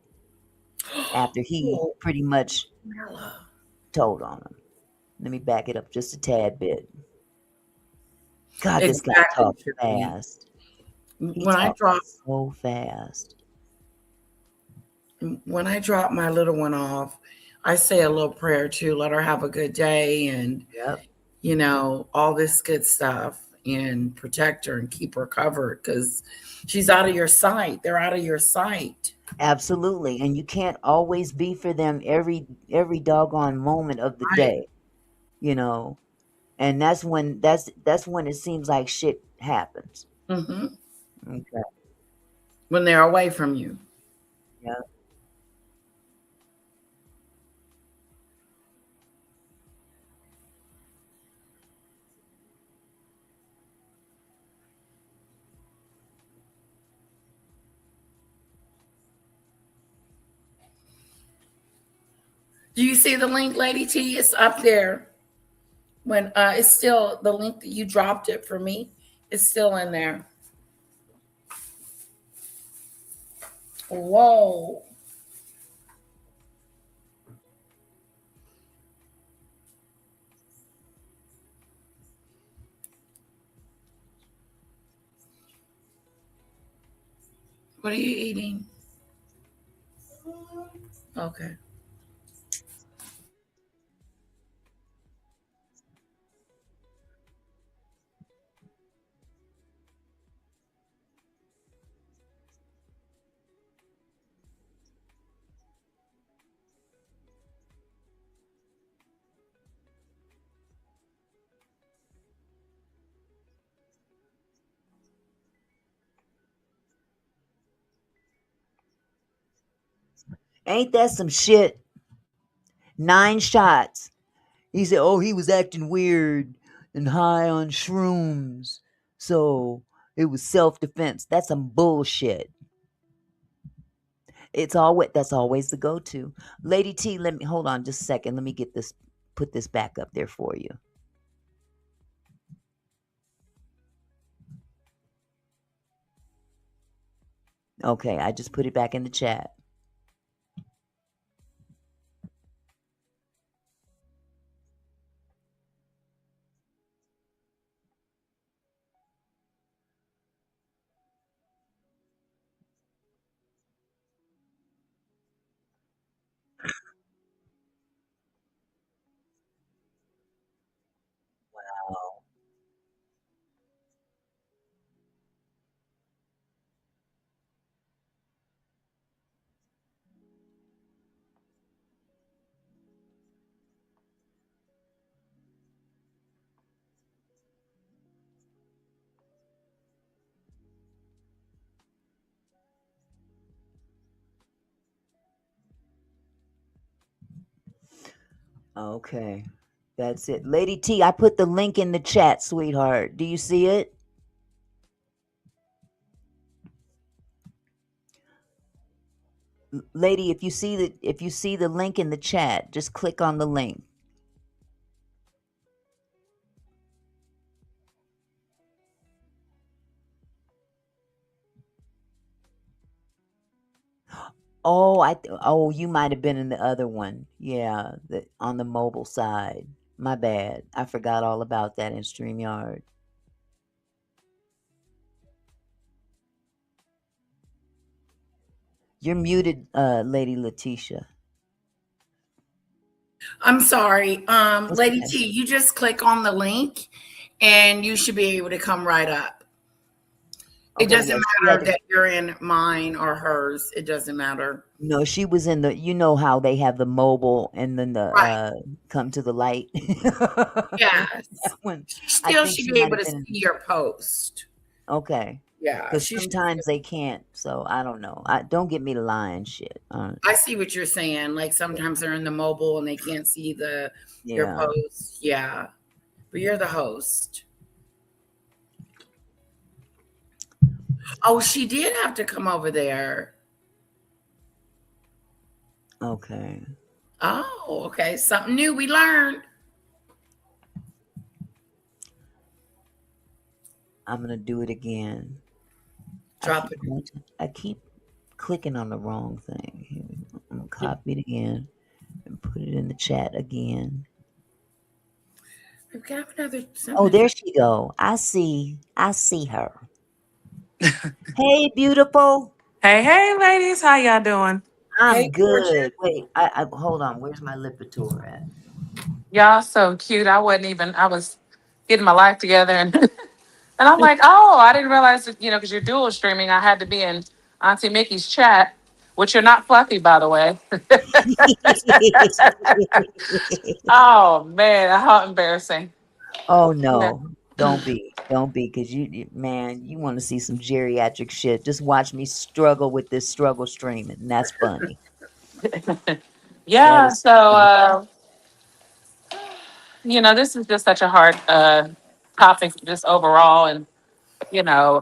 after he Oh, pretty much Carla. told on him. Let me back it up just a tad bit. God, this guy Exactly, talks Tiffany. fast. He When I drop talks so fast. when I drop my little one off, I say a little prayer too, let her have a good day and Yep, all this good stuff and protect her and keep her covered because she's out of your sight. They're out of your sight. absolutely. And you can't always be for them every doggone moment of the Right. day, you know. And that's when it seems like shit happens. Hmm. Okay. When they're away from you. Yeah. Do you see the link, Lady T? It's up there. When it's still the link that you dropped it for me, it's still in there. Whoa. What are you eating? Okay. Ain't that some shit? 9 shots. He said, "Oh, he was acting weird and high on shrooms, so it was self-defense." That's some bullshit. That's always the go-to. Lady T, let me hold on just a second. Let me put this back up there for you. Okay, I just put it back in the chat. Oh, okay. That's it. Lady T, I put the link in the chat, sweetheart. Do you see it? Lady, if you see the link in the chat, just click on the link. Oh, you might have been in the other one. Yeah, on the mobile side. My bad. I forgot all about that in StreamYard. You're muted, Lady Letitia. I'm sorry. That's Lady okay. T, you just click on the link and you should be able to come right up. It Okay, doesn't yeah, she had matter to. that you're in mine or hers. It doesn't matter. No, she was in the. You know how they have the mobile and then the Right. come to the light. Yes. That one. She I still think should she be might able have to see been. your post. Okay, Yeah. because She should. sometimes they can't. So I don't know. I don't get me to lying shit. I see what you're saying. Like sometimes they're in the mobile and they can't see your Yeah. post. Yeah. But you're the host. Oh, she did have to come over there. Okay. Oh, okay. Something new we learned. I'm gonna do it again. Drop it. I keep clicking on the wrong thing. I'm gonna copy it again and put it in the chat again. We've got another Oh, something. there she go. I see her. Hey, beautiful. Hey, hey, ladies, how y'all doing? Hey, I'm gorgeous. good. Wait, I hold on. Where's my Lipitor at? Y'all so cute. I was getting my life together and and I'm like, oh, I didn't realize that, because you're dual streaming. I had to be in Auntie Mickey's chat, which you're not fluffy, by the way. Oh man, how embarrassing. Oh Yeah. no, don't be, because man, you want to see some geriatric shit. Just watch me struggle with this struggle streaming, and that's funny. That Yeah, is so funny. this is just such a hard topic just overall. And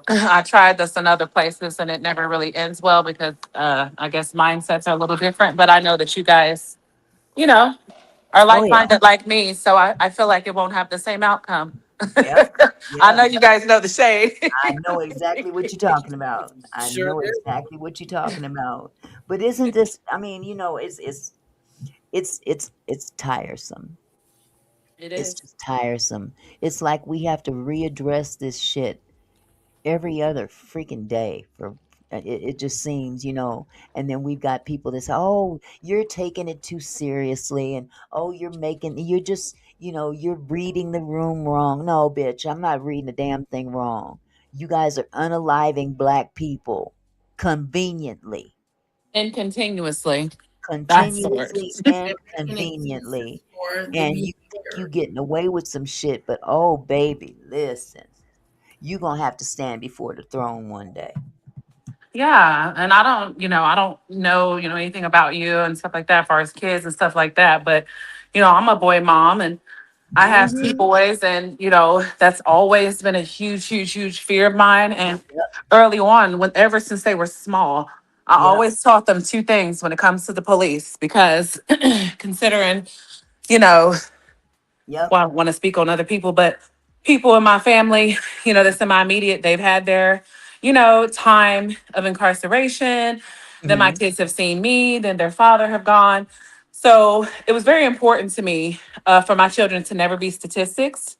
I tried this in other places and it never really ends well because I guess mindsets are a little different. But I know that you guys, you know, are Oh like yeah, minded like me. So I feel like it won't have the same outcome. yep, I know yep. you guys know the shade. I know exactly what you're talking about. I Sure know do. exactly what you're talking about. But isn't this? I mean, it's tiresome. It It's is. just tiresome. It's like we have to readdress this shit every other freaking day for it just seems, and then we've got people that say, oh, you're taking it too seriously, and oh, you're just, you're reading the room wrong. No, bitch, I'm not reading a damn thing wrong. You guys are unaliving black people conveniently, And continuously. That's the word. continuously And and making excuses conveniently, for the and you think you behavior. getting away with some shit, but oh baby, listen, you gonna have to stand before the throne one day. Yeah. And I don't know, anything about you and stuff like that, as far as kids and stuff like that. But, I'm a boy mom and I have two Mhm. boys, and that's always been a huge, huge, huge fear of mine. And Yep, early on, ever since they were small, I yep, always taught them two things when it comes to the police, because considering, you know, yep. well, I want to speak on other people, but people in my family, that's in my immediate, they've had their, time of incarceration. Then my Mhm. kids have seen me, then their father have gone. So it was very important to me for my children to never be statistics.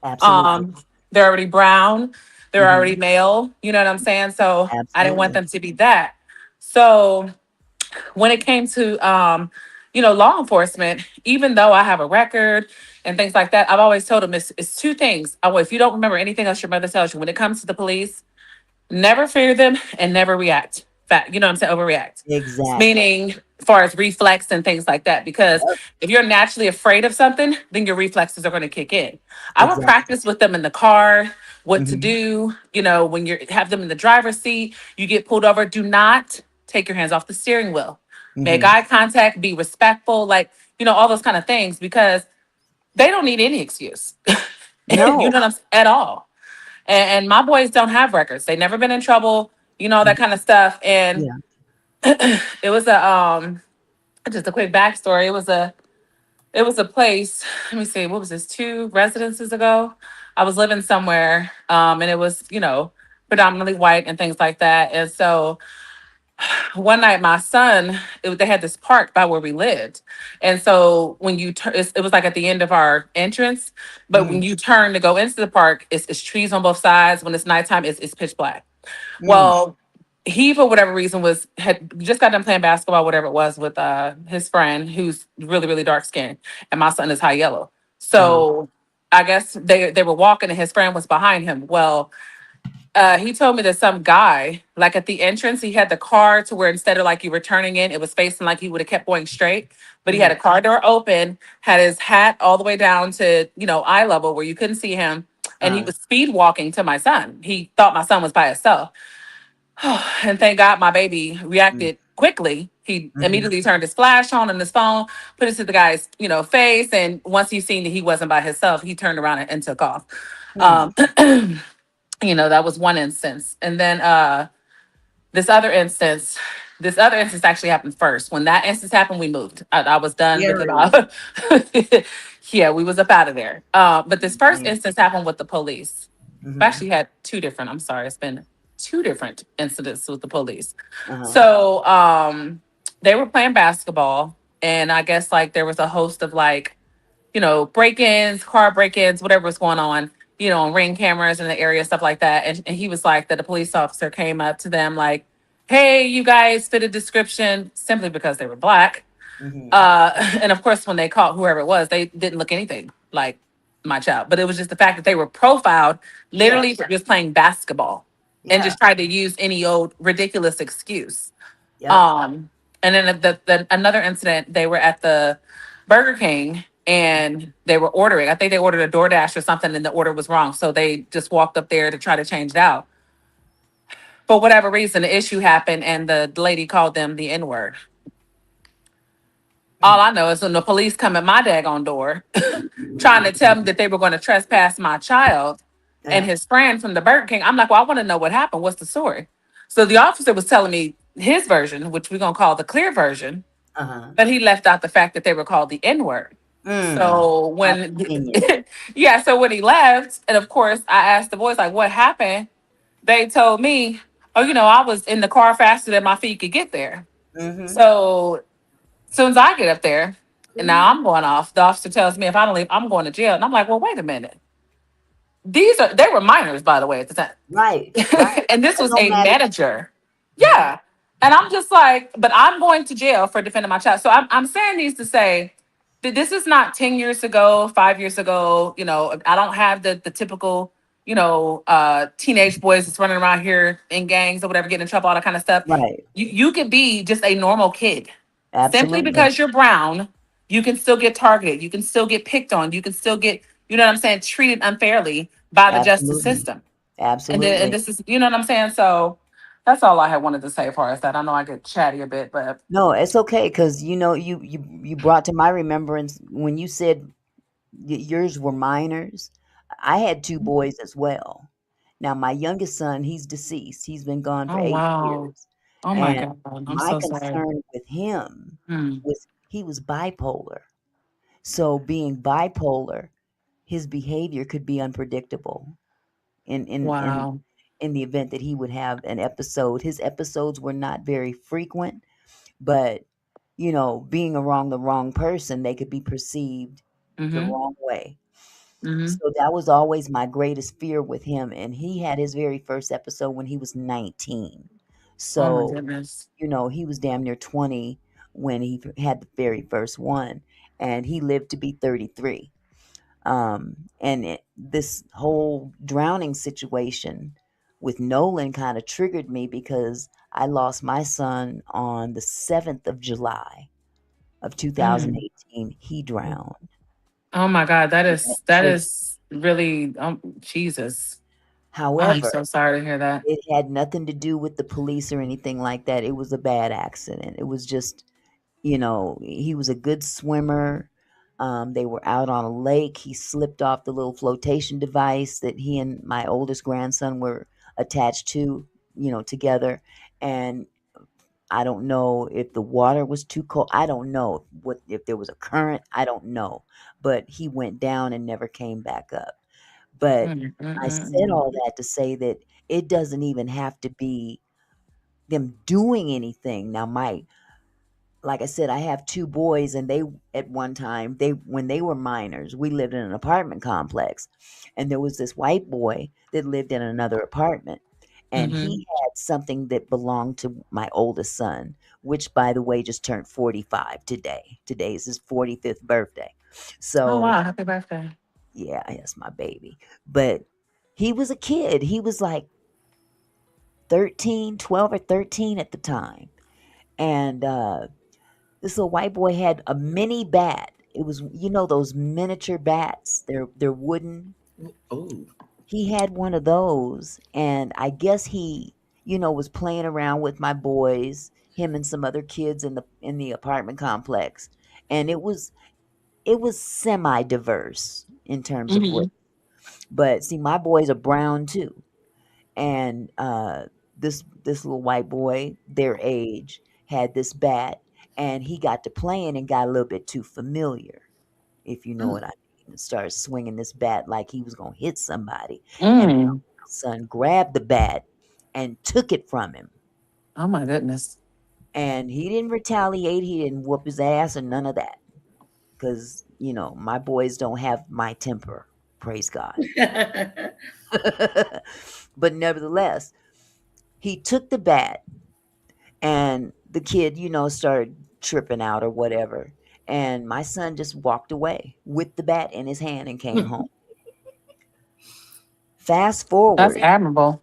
Absolutely. um, they're already brown, they're already Mhm. male, you know what I'm saying? So I didn't want Absolutely. them to be that. So when it came to law enforcement, even though I have a record and things like that, I've always told them it's two things. If you don't remember anything else your mother tells you, when it comes to the police, never fear them and never react. Fact, you know what I'm saying? Overreact. Exactly. Meaning, as far as reflex and things like that. Because Yep. if you're naturally afraid of something, then your reflexes are going to kick in. I would Exactly. practice with them in the car, what to Mhm. do. When you have them in the driver's seat, you get pulled over. Do not take your hands off the steering wheel. Make Mhm. eye contact. Be respectful. Like all those kind of things, because they don't need any excuse. You No. know what I'm saying? At all. And my boys don't have records. They never been in trouble, all that Mhm. kind of stuff. And Yeah. it was just a quick backstory. It was a place. Let me see, what was this? Two residences ago. I was living somewhere, and it was, predominantly white and things like that. And so one night, my son, they had this park by where we lived, and so when you turn, it was like at the end of our entrance. But when Mhm. you turn to go into the park, it's trees on both sides. When it's nighttime, it's pitch black. Mm. Well, he, for whatever reason, had just got done playing basketball, whatever it was, with his friend who's really, really dark skinned, and my son is high yellow. Uh-huh. So I guess they were walking, and his friend was behind him. Well, he told me that some guy, like at the entrance, he had the car to where instead of like you were turning in, it was facing like he would have kept going straight. But he had Mhm. a car door open, had his hat all the way down to eye level where you couldn't see him, and he Uh. was speed walking to my son. He thought my son was by himself. And thank God my baby Mm. reacted quickly. He Mhm. immediately turned his flash on his phone, put it to the guy's, face. And once he seen that he wasn't by himself, he turned around and took off. Hmm. Um, that was one instance. And then this other instance, this other instance actually happened first. When that instance happened, we moved. I was done with it all. Scary. Yeah, we was up out of there. But this first Man. instance happened with the police. I've Mhm. actually had two different, I'm sorry, it's been two different incidents with the police. Uh-huh. So they were playing basketball, and I guess like there was a host of like, break-ins, car break-ins, whatever was going on, ring cameras in the area, stuff like that. And he was like that the police officer came up to them like, hey, you guys fit a description, simply because they were black. Mhm. And of course, when they caught whoever it was, they didn't look anything like my child. But it was just the fact that they were profiled Yeah. literally for just playing basketball and Yeah. just tried to use any old ridiculous excuse. Yep. Um, and then another incident, they were at the Burger King and they were ordering. I think they ordered a DoorDash or something, and the order was wrong. So they just walked up there to try to change it out. For whatever reason, the issue happened, and the lady called them the N word. All Mm. I know is when the police come at my daggone door, trying to tell me that they were going to trespass my child and Yeah. his friend from the Burger King. I'm like, well, I want to know what happened. What's the story? So the officer was telling me his version, which we're going to call the clear version, Uh-huh. but he left out the fact that they were called the N word. Mm. So How when, convenient. yeah, so when he left, and of course, I asked the boys, like, what happened? They told me, oh, I was in the car faster than my feet could get there. Mhm. So as soon as I get up there, and now I'm going off, the officer tells me if I don't leave, I'm going to jail. And I'm like, well, wait a minute. They were minors, by the way, at the Right. Right. time. And this That was don't a matter. manager. Mhm. Yeah. And I'm just like, but I'm going to jail for defending my child. So I'm saying these to say that this is not 10 years ago, 5 years ago. I don't have the typical, teenage boys that's running around here in gangs or whatever, getting in trouble, all that kind of stuff. Right. You could be just a normal kid. Simply Absolutely. because you're brown, you can still get targeted. You can still get picked on. You can still get, what I'm saying, treated unfairly by the justice Absolutely. system. And Absolutely. this is, what I'm saying. So that's all I had wanted to say as far as that. I know I get chatty a bit, but No, it's okay because you brought to my remembrance when you said yours were minors. I had two boys as well. Now my youngest son, he's deceased. He's been gone for oh 8 years, wow, oh my and god, I'm my so sorry. concern with him Hmm. was he was bipolar. So being bipolar, his behavior could be unpredictable in in in Wow. in the event that he would have an episode. His episodes were not very frequent, but being around the wrong person, they could be perceived the Mm-hmm. wrong way. Mm-hmm. So that was always my greatest fear with him. And he had his very first episode when he was 19. Oh my So, goodness. he was damn near 20 when he had the very first one, and he lived to be 33. This whole drowning situation with Nolan kind of triggered me because I lost my son on the 7th of July of Mm. 2018. He drowned. Oh my god, that And that is that triggered. is really Jesus. I'm However, so sorry to hear that. it had nothing to do with the police or anything like that. It was a bad accident. It was just, he was a good swimmer. They were out on a lake. He slipped off the little flotation device that he and my oldest grandson were attached to, together. And I don't know if the water was too cold. I don't know what if there was a current. I don't know. But he went down and never came back up. But Mm, mm, I mm, said mm. all that to say that it doesn't even have to be them doing anything. Now, like I said, I have two boys, and they at one time when they were minors, we lived in an apartment complex, and there was this white boy that lived in another apartment, and Mhm. he had something that belonged to my oldest son, which, by the way, just turned 45 today. Today is his 45th birthday. Oh So wow, happy birthday. yeah, that's my baby. But he was a kid. He was like 13, 12 or 13 at the time. And this little white boy had a mini bat. It was, those miniature bats. They're wooden. Oh, He had one of those, and I guess he, was playing around with my boys, him and some other kids in the apartment complex, and it was semi diverse in terms of race. Mhm. But see, my boys are brown too, and this little white boy, their age, had this bat, and he got to playing and got a little bit too familiar, if you know mm. what I mean. and started swinging this bat like he was gonna hit somebody. And my Mm. son grabbed the bat and took it from him. Oh my goodness. And he didn't retaliate. He didn't whoop his ass or none of that. Because, my boys don't have my temper. Praise God. But nevertheless, he took the bat and the kid, started tripping out or whatever. And my son just walked away with the bat in his hand and came home. Fast That's forward, admirable.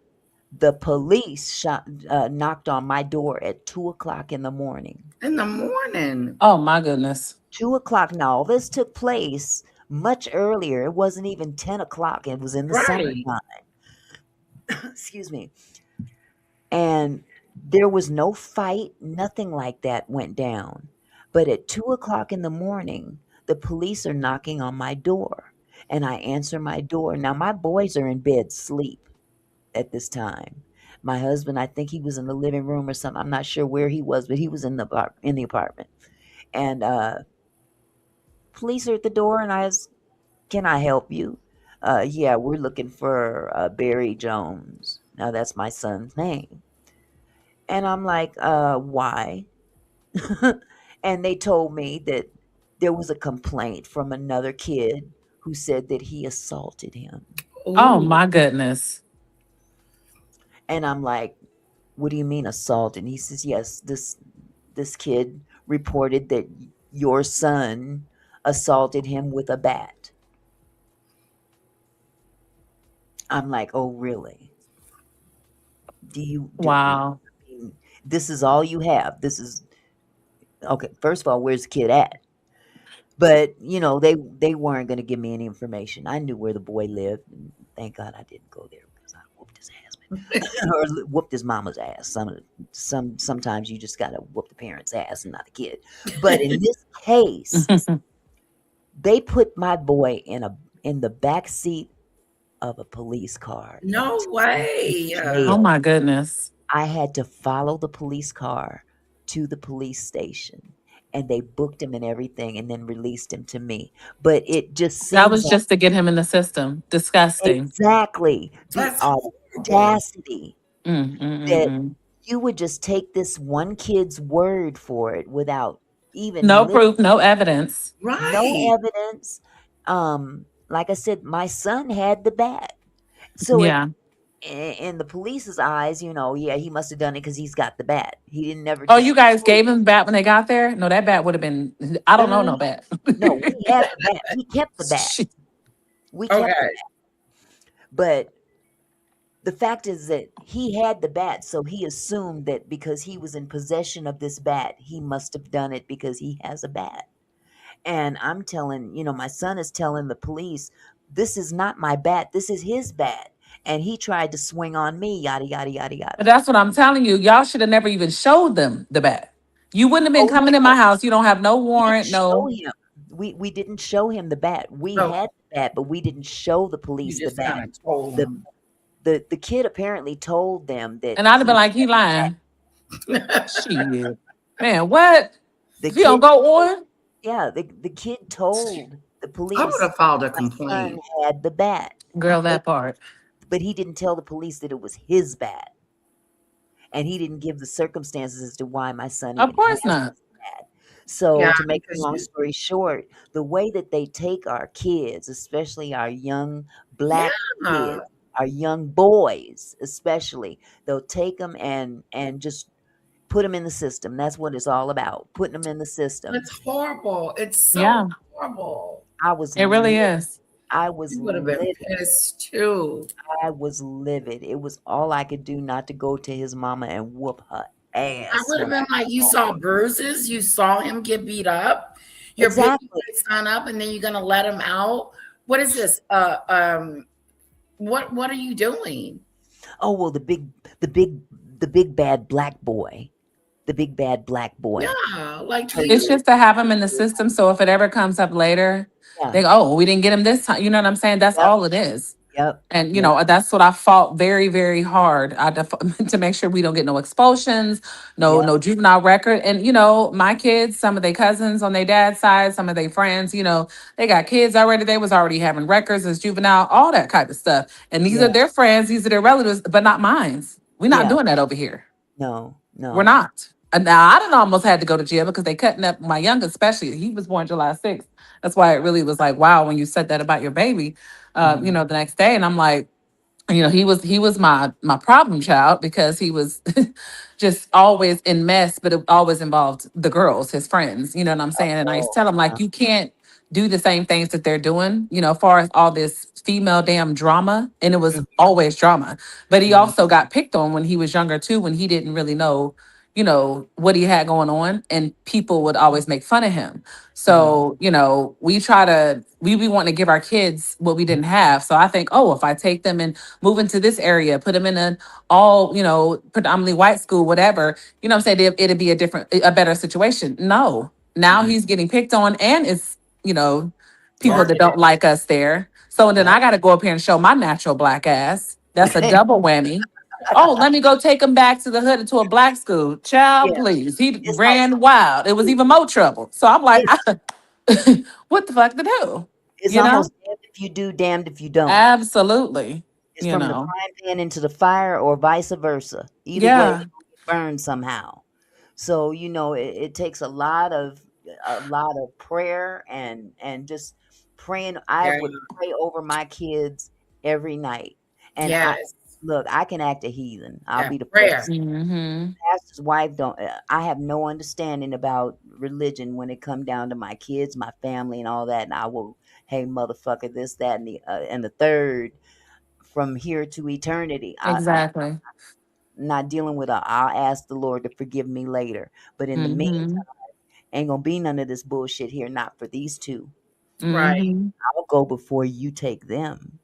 the police knocked on my door at 2 o'clock in the morning. In the morning. Oh my goodness. 2 o'clock. Now, all this took place much earlier. It wasn't even 10 o'clock. It was in the Right. summertime. Excuse me. And there was no fight, nothing like that went down. But at 2 o'clock in the morning, the police are knocking on my door. And I answer my door. Now, my boys are in bed sleep at this time. My husband, I think he was in the living room or something. I'm not sure where he was, but he was in the apartment. And police are at the door, and I was, can I help you? Yeah, we're looking for Barry Jones. Now, that's my son's name. And I'm like, why? And they told me that there was a complaint from another kid who said that he assaulted him. Oh Ooh. my goodness. And I'm like, what do you mean assault? And he says, yes, this kid reported that your son assaulted him with a bat. I'm like, oh, really? Wow. This is all you have? This is okay. First of all, where's the kid at? But they weren't going to give me any information. I knew where the boy lived, and thank God I didn't go there because I whooped his ass, or whooped his mama's ass. Sometimes you just got to whoop the parents' ass and not the kid. But in this case, they put my boy in the back seat of a police car. No way. Oh my goodness. I had to follow the police car to the police station, and they booked him and everything and then released him to me. But it just seems That was just to get him in the system. Disgusting. exactly the That's horrible. audacity Mm, mm, mm, that mm. you would just take this one kid's word for it without even No proof, no evidence. no Right. evidence. Like I said, my son had the bat. So Yeah. in the police's eyes, yeah, he must have done it because he's got the bat. He didn't never Oh, you guys disclose. gave him the bat when they got there? No, that bat would have been, I No, don't no, know no, no bat. no. We had the bat. We kept the bat. Shit. We kept the Okay. bat. But the fact is that he had the bat, so he assumed that because he was in possession of this bat, he must have done it because he has a bat. And I'm telling, my son is telling the police, this is not my bat. This is his bat. And he tried to swing on me, yada, yada, yada, But yada. that's what I'm telling you. Y'all should have never even showed them the bat. You wouldn't have been Oh, coming in no. my house. You don't have no We didn't warrant, show no. him. We didn't show him the bat. We So had the bat, but we didn't show the you police the just bat. kind of told The him. the kid apparently told them that And I'd have been he like, he had lying. I Shit. Man, what? the He don't kid. go on? Yeah, the kid told the would police have filed a my son complaint. had the bat, Girl, but that part. he didn't tell the police that it was his bat, and he didn't give the circumstances as to why my son Of even has course not. this bat. So Yeah, to make a because long you, story short, the way that they take our kids, especially our young black yeah, kids, our young boys especially, they'll take them and just put them in the system. That's what it's all about, putting them in the system. it's horrible. It's so Yeah, horrible. I was it really livid. is. I was You would have been livid. pissed too. I was livid. It was all I could do not to go to his mama and whoop her I ass would have when I been like, you got saw home. bruises, you saw him get beat up, you're picking Exactly. my son up, and then you're gonna let him out. What is this? What are you doing? Oh well, the big bad black boy, the big bad black boy. Yeah, like Told It's he just to have him in the system. So if it ever comes up later, yeah, they go, oh, we didn't get him this time. You know what I'm saying? That's yep, all it is. Yep. And Yep. that's what I fought very, very hard to make sure we don't get no expulsions, no Yep. juvenile record. And my kids, some of their cousins on their dad's side, some of their friends, they got kids already. They was already having records as juvenile, all that kind of stuff. And these Yeah. are their friends, these are their relatives, but not mine. We're not Yeah. doing that over here. No. We're No. not. And now I done almost had to go to jail because they cutting up my youngest, especially. He was born July 6th. That's why it really was like, wow, when you said that about your baby, Mhm. the next day. And I'm like, he was my problem child because he was just always in mess, but it always involved the girls, his friends. You know what I'm saying? And I used to Oh. tell him like, you can't do the same things that they're doing. As far as all this female damn drama, and it was Mhm. always drama. But he Mhm. also got picked on when he was younger too, when he didn't really know. What he had going on, and people would always make fun of him. Mhm. So, we be wanting to give our kids what we didn't have. So I think, oh, if I take them and move into this area, put them in an all, predominantly white school, whatever, what I'm saying, it'd be a better situation. No, now Mhm. he's getting picked on, and it's, you know, people that Targeted. don't like us there. So then Yep. I got to go up here and show my natural black ass. That's a double whammy. Oh, let me go take him back to the hood to a black school. Child, Yeah. please. He It's like ran wild. It was even more trouble. So I'm like, it, what the fuck to do? it's You know? almost damned if you do, damned if you don't. Absolutely. It's You from the know. frying pan into the fire or vice versa. Either way, Yeah. you're gonna get burned somehow. So, it takes a lot of prayer and just praying. I Yeah. would pray over my kids every night. And Yes. I can act a heathen. I'll Yeah. be the Prayer. first. Mm-hmm. Pastor's wife don't. I have no understanding about religion when it come down to my kids, my family, and all that. And I will, hey, motherfucker, this, that, and the third, from here to eternity. I'm Exactly. not dealing with a, I'll ask the Lord to forgive me later. But in the Mm-hmm. meantime, ain't gonna be none of this bullshit here. Not for these two. Right. Mm-hmm. I'll go before you take them.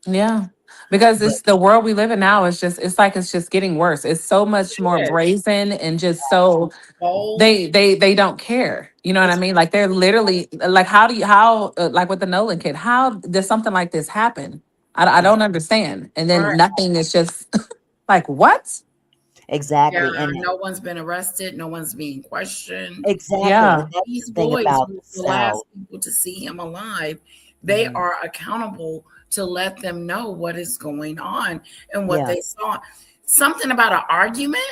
Yeah. Because But it's the world we live in now, it's just getting worse. It's so much more It is. brazen and just so Bold. they don't care. You know what I it's mean? Like they're literally like, how like with the Nolan kid, how does something like this happen? I ex- don't understand. And then Right. nothing is just like, what? Yeah. exactly, and No one's been arrested. No one's being questioned. exactly, and Yeah. that's These the thing boys about were the the last South. people to see him alive. They Mhm. are accountable to let them know what is going on and what Yeah, they saw. Something about an argument.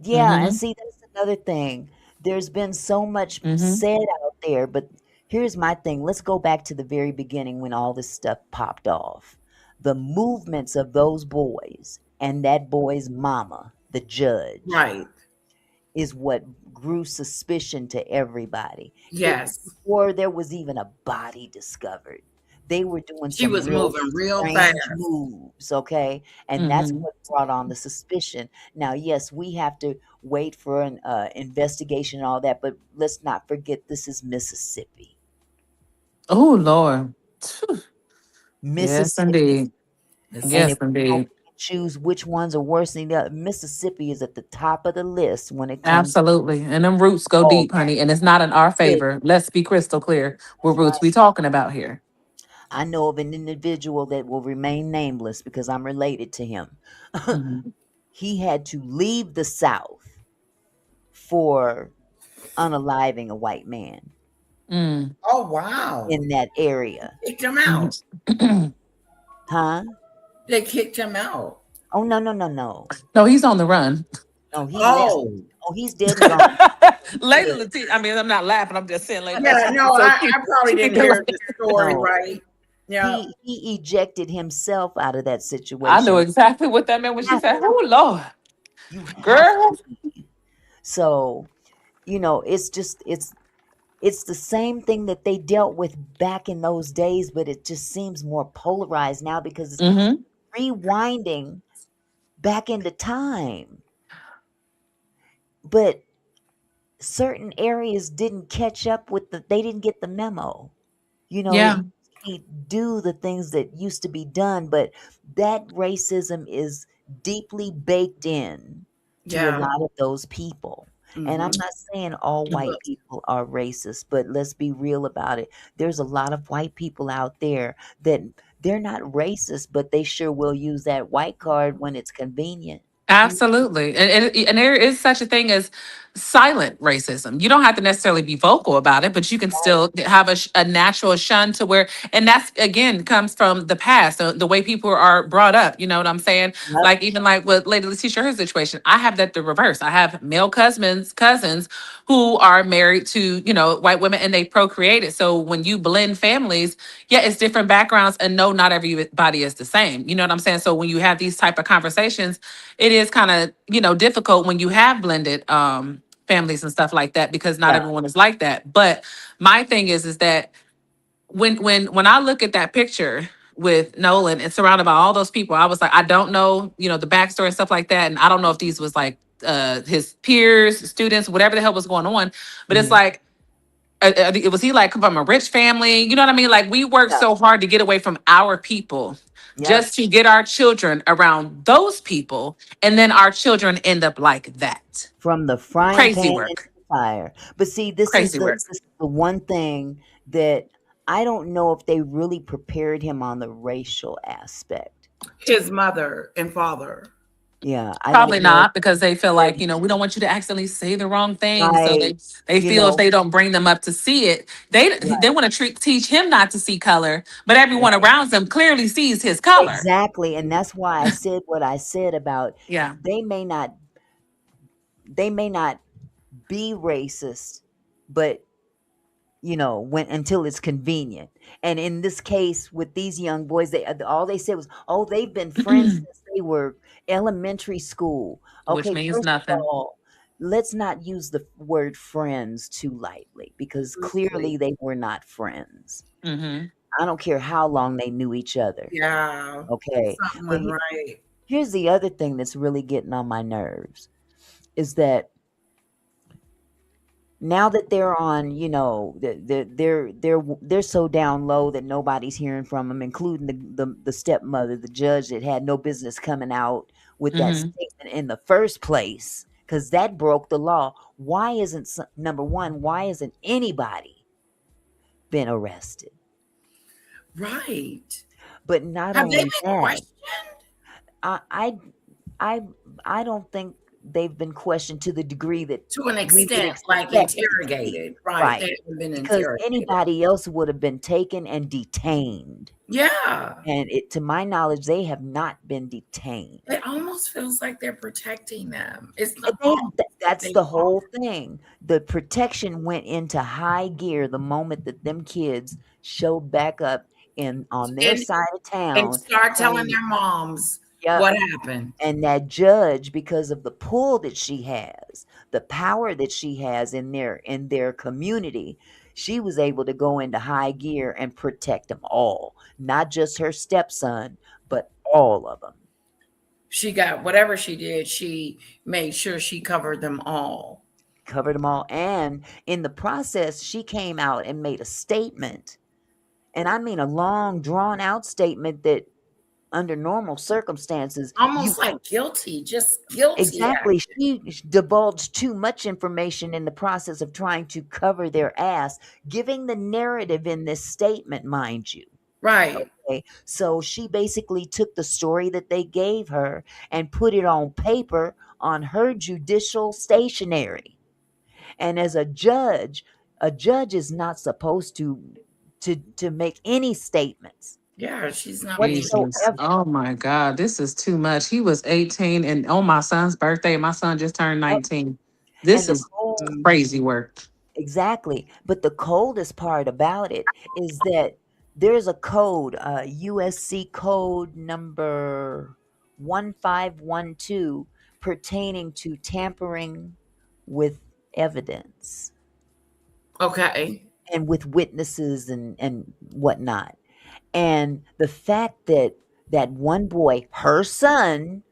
yeah, and Mm-hmm. see, that's another thing. There's been so much Mm-hmm. said out there, but here's my thing. Let's go back to the very beginning when all this stuff popped off. The movements of those boys and that boy's mama, the judge, Right. is what grew suspicion to everybody. It was Yes. before there was even a body discovered. They were doing She some was real moving real strange fast. moves, okay? And that's Mm-hmm. what brought on the suspicion. Now, yes, we have to wait for an investigation and all that, but let's not forget this is Mississippi. Oh Lord. Yes, Mississippi. indeed. And Yes, if Mississippi. we don't indeed. pick and choose which ones are worse than the other, Mississippi is at the top of the list when it comes to Absolutely. And them roots go all deep, honey. And it's not in our good. favor. Let's be crystal clear. What That's roots right. we talking about here? I know of an individual that will remain nameless because I'm related to him. Mm-hmm. He had to leave the South for unaliving a white man Mm. Oh wow. in that area. Kicked him out. Huh? They kicked him out. Oh, no, no, no, no. No, he's on the run. No, he left. Oh. Oh, he's dead and gone. Layla Good. Latif, I mean, I'm not laughing. I'm just saying, Layla Yeah, Latif no, is so I cute. probably She didn't be hear like, the story No, right. Yeah. he ejected himself out of that I know situation. exactly what that meant when she Have said, to. "Oh Lord, You have girl." to leave. So, it's the same thing that they dealt with back in those days, but it just seems more polarized now because it's Mm-hmm. rewinding back into time. But certain areas didn't catch up with they didn't get the memo. They Yeah. usually do the things that used to be done, but that racism is deeply baked in to a Yeah. lot of those people. And I'm Hmm. not saying all white people are racist, but let's be real about it. There's a lot of white people out there that they're not racist, but they sure will use that white card when it's convenient. Absolutely. And there is such a thing as silent racism. You don't have to necessarily be vocal about it, but you can Right. still have a natural shun to where, and that's again comes from the past, the way people are brought up. You know what I'm saying? Yep. Like even like with Lady Letitia, her situation, I have that the reverse. I have male cousins who are married to, white women and they procreated. So when you blend families, yeah, it's different backgrounds and no, not everybody is the same. You know what I'm saying? So when you have these type of conversations, it is kind of, difficult when you have blended families and stuff like that because not Yeah. everyone is like that. But my thing is that when I look at that picture with Nolan and surrounded by all those people, I was like, I don't know, the backstory and stuff like that. And I don't know if these was like his peers, students, whatever the hell was going on. But it's Mhm. like, was he like from a rich family? You know what I mean? Like we worked Yeah. so hard to get away from our people Yep. just to get our children around those people. And then our children end up like that. From the frying Crazy pan into work. the fire. But see, this is Crazy the work. this is the one thing that I don't know if they really prepared him on the racial aspect. His mother and father. Yeah, I Probably don't know not because they feel if like, we don't want you to accidentally say the wrong thing. So right, they you feel if know, they don't bring them up to see it, they right, want to teach him not to see color, but everyone right. around them clearly sees his color. Exactly, and that's why I said what I said about Yeah. they may not they may not be racist, but when until it's convenient. And in this case with these young boys, they all they said was, "Oh, they've been friends since they were elementary school." Which Okay, means first of nothing. all, let's not use the word friends too lightly because clearly they were not friends. Hmm. I don't care how long they knew each other. Yeah. Okay, Something but went right. here's the other thing that's really getting on my nerves is that now that they're on, they're so down low that nobody's hearing from them, including the stepmother, the judge that had no business coming out with that Hmm. statement in the first place, because that broke the law. Why isn't number one? Why isn't anybody been arrested? Right. But not Have they only been that, questioned I I I, I don't think they've been questioned to the degree that to an we would extent, like expect to be, interrogated? Right. right? They haven't been Because interrogated. anybody else would have been taken and detained. Yeah. And to my knowledge, they have not been detained. It almost feels like they're protecting them. It's And not almost, that's they the are. whole thing. The protection went into high gear the moment that them kids showed back up in on their And side of and town start telling saying, their moms "Yep." what happened. And that judge, because of the pull that she has, the power that she has in their community, she was able to go into high gear and protect them all, not just her stepson, but all of them. She got whatever she did, she made sure she covered them all. Covered them all. And in the process, she came out and made a statement. And I mean a long, drawn out statement that under normal circumstances, you Almost like guilty, just guilty exactly. act. She divulged too much information in the process of trying to cover their ass, giving the narrative in this statement, mind you. Right. Okay. So she basically took the story that they gave her and put it on paper on her judicial stationery. And as a judge is not supposed to make any statements Yeah, she's not making Jesus. whatsoever. Oh my God. This is too much. He was 18 and on my son's birthday, my son just turned Yep. 19. And This the is cold crazy work. Exactly. But the coldest part about it is that there's a code, USC code number 1512 pertaining to tampering with evidence okay. and with witnesses and whatnot. And the fact that that one boy, her son,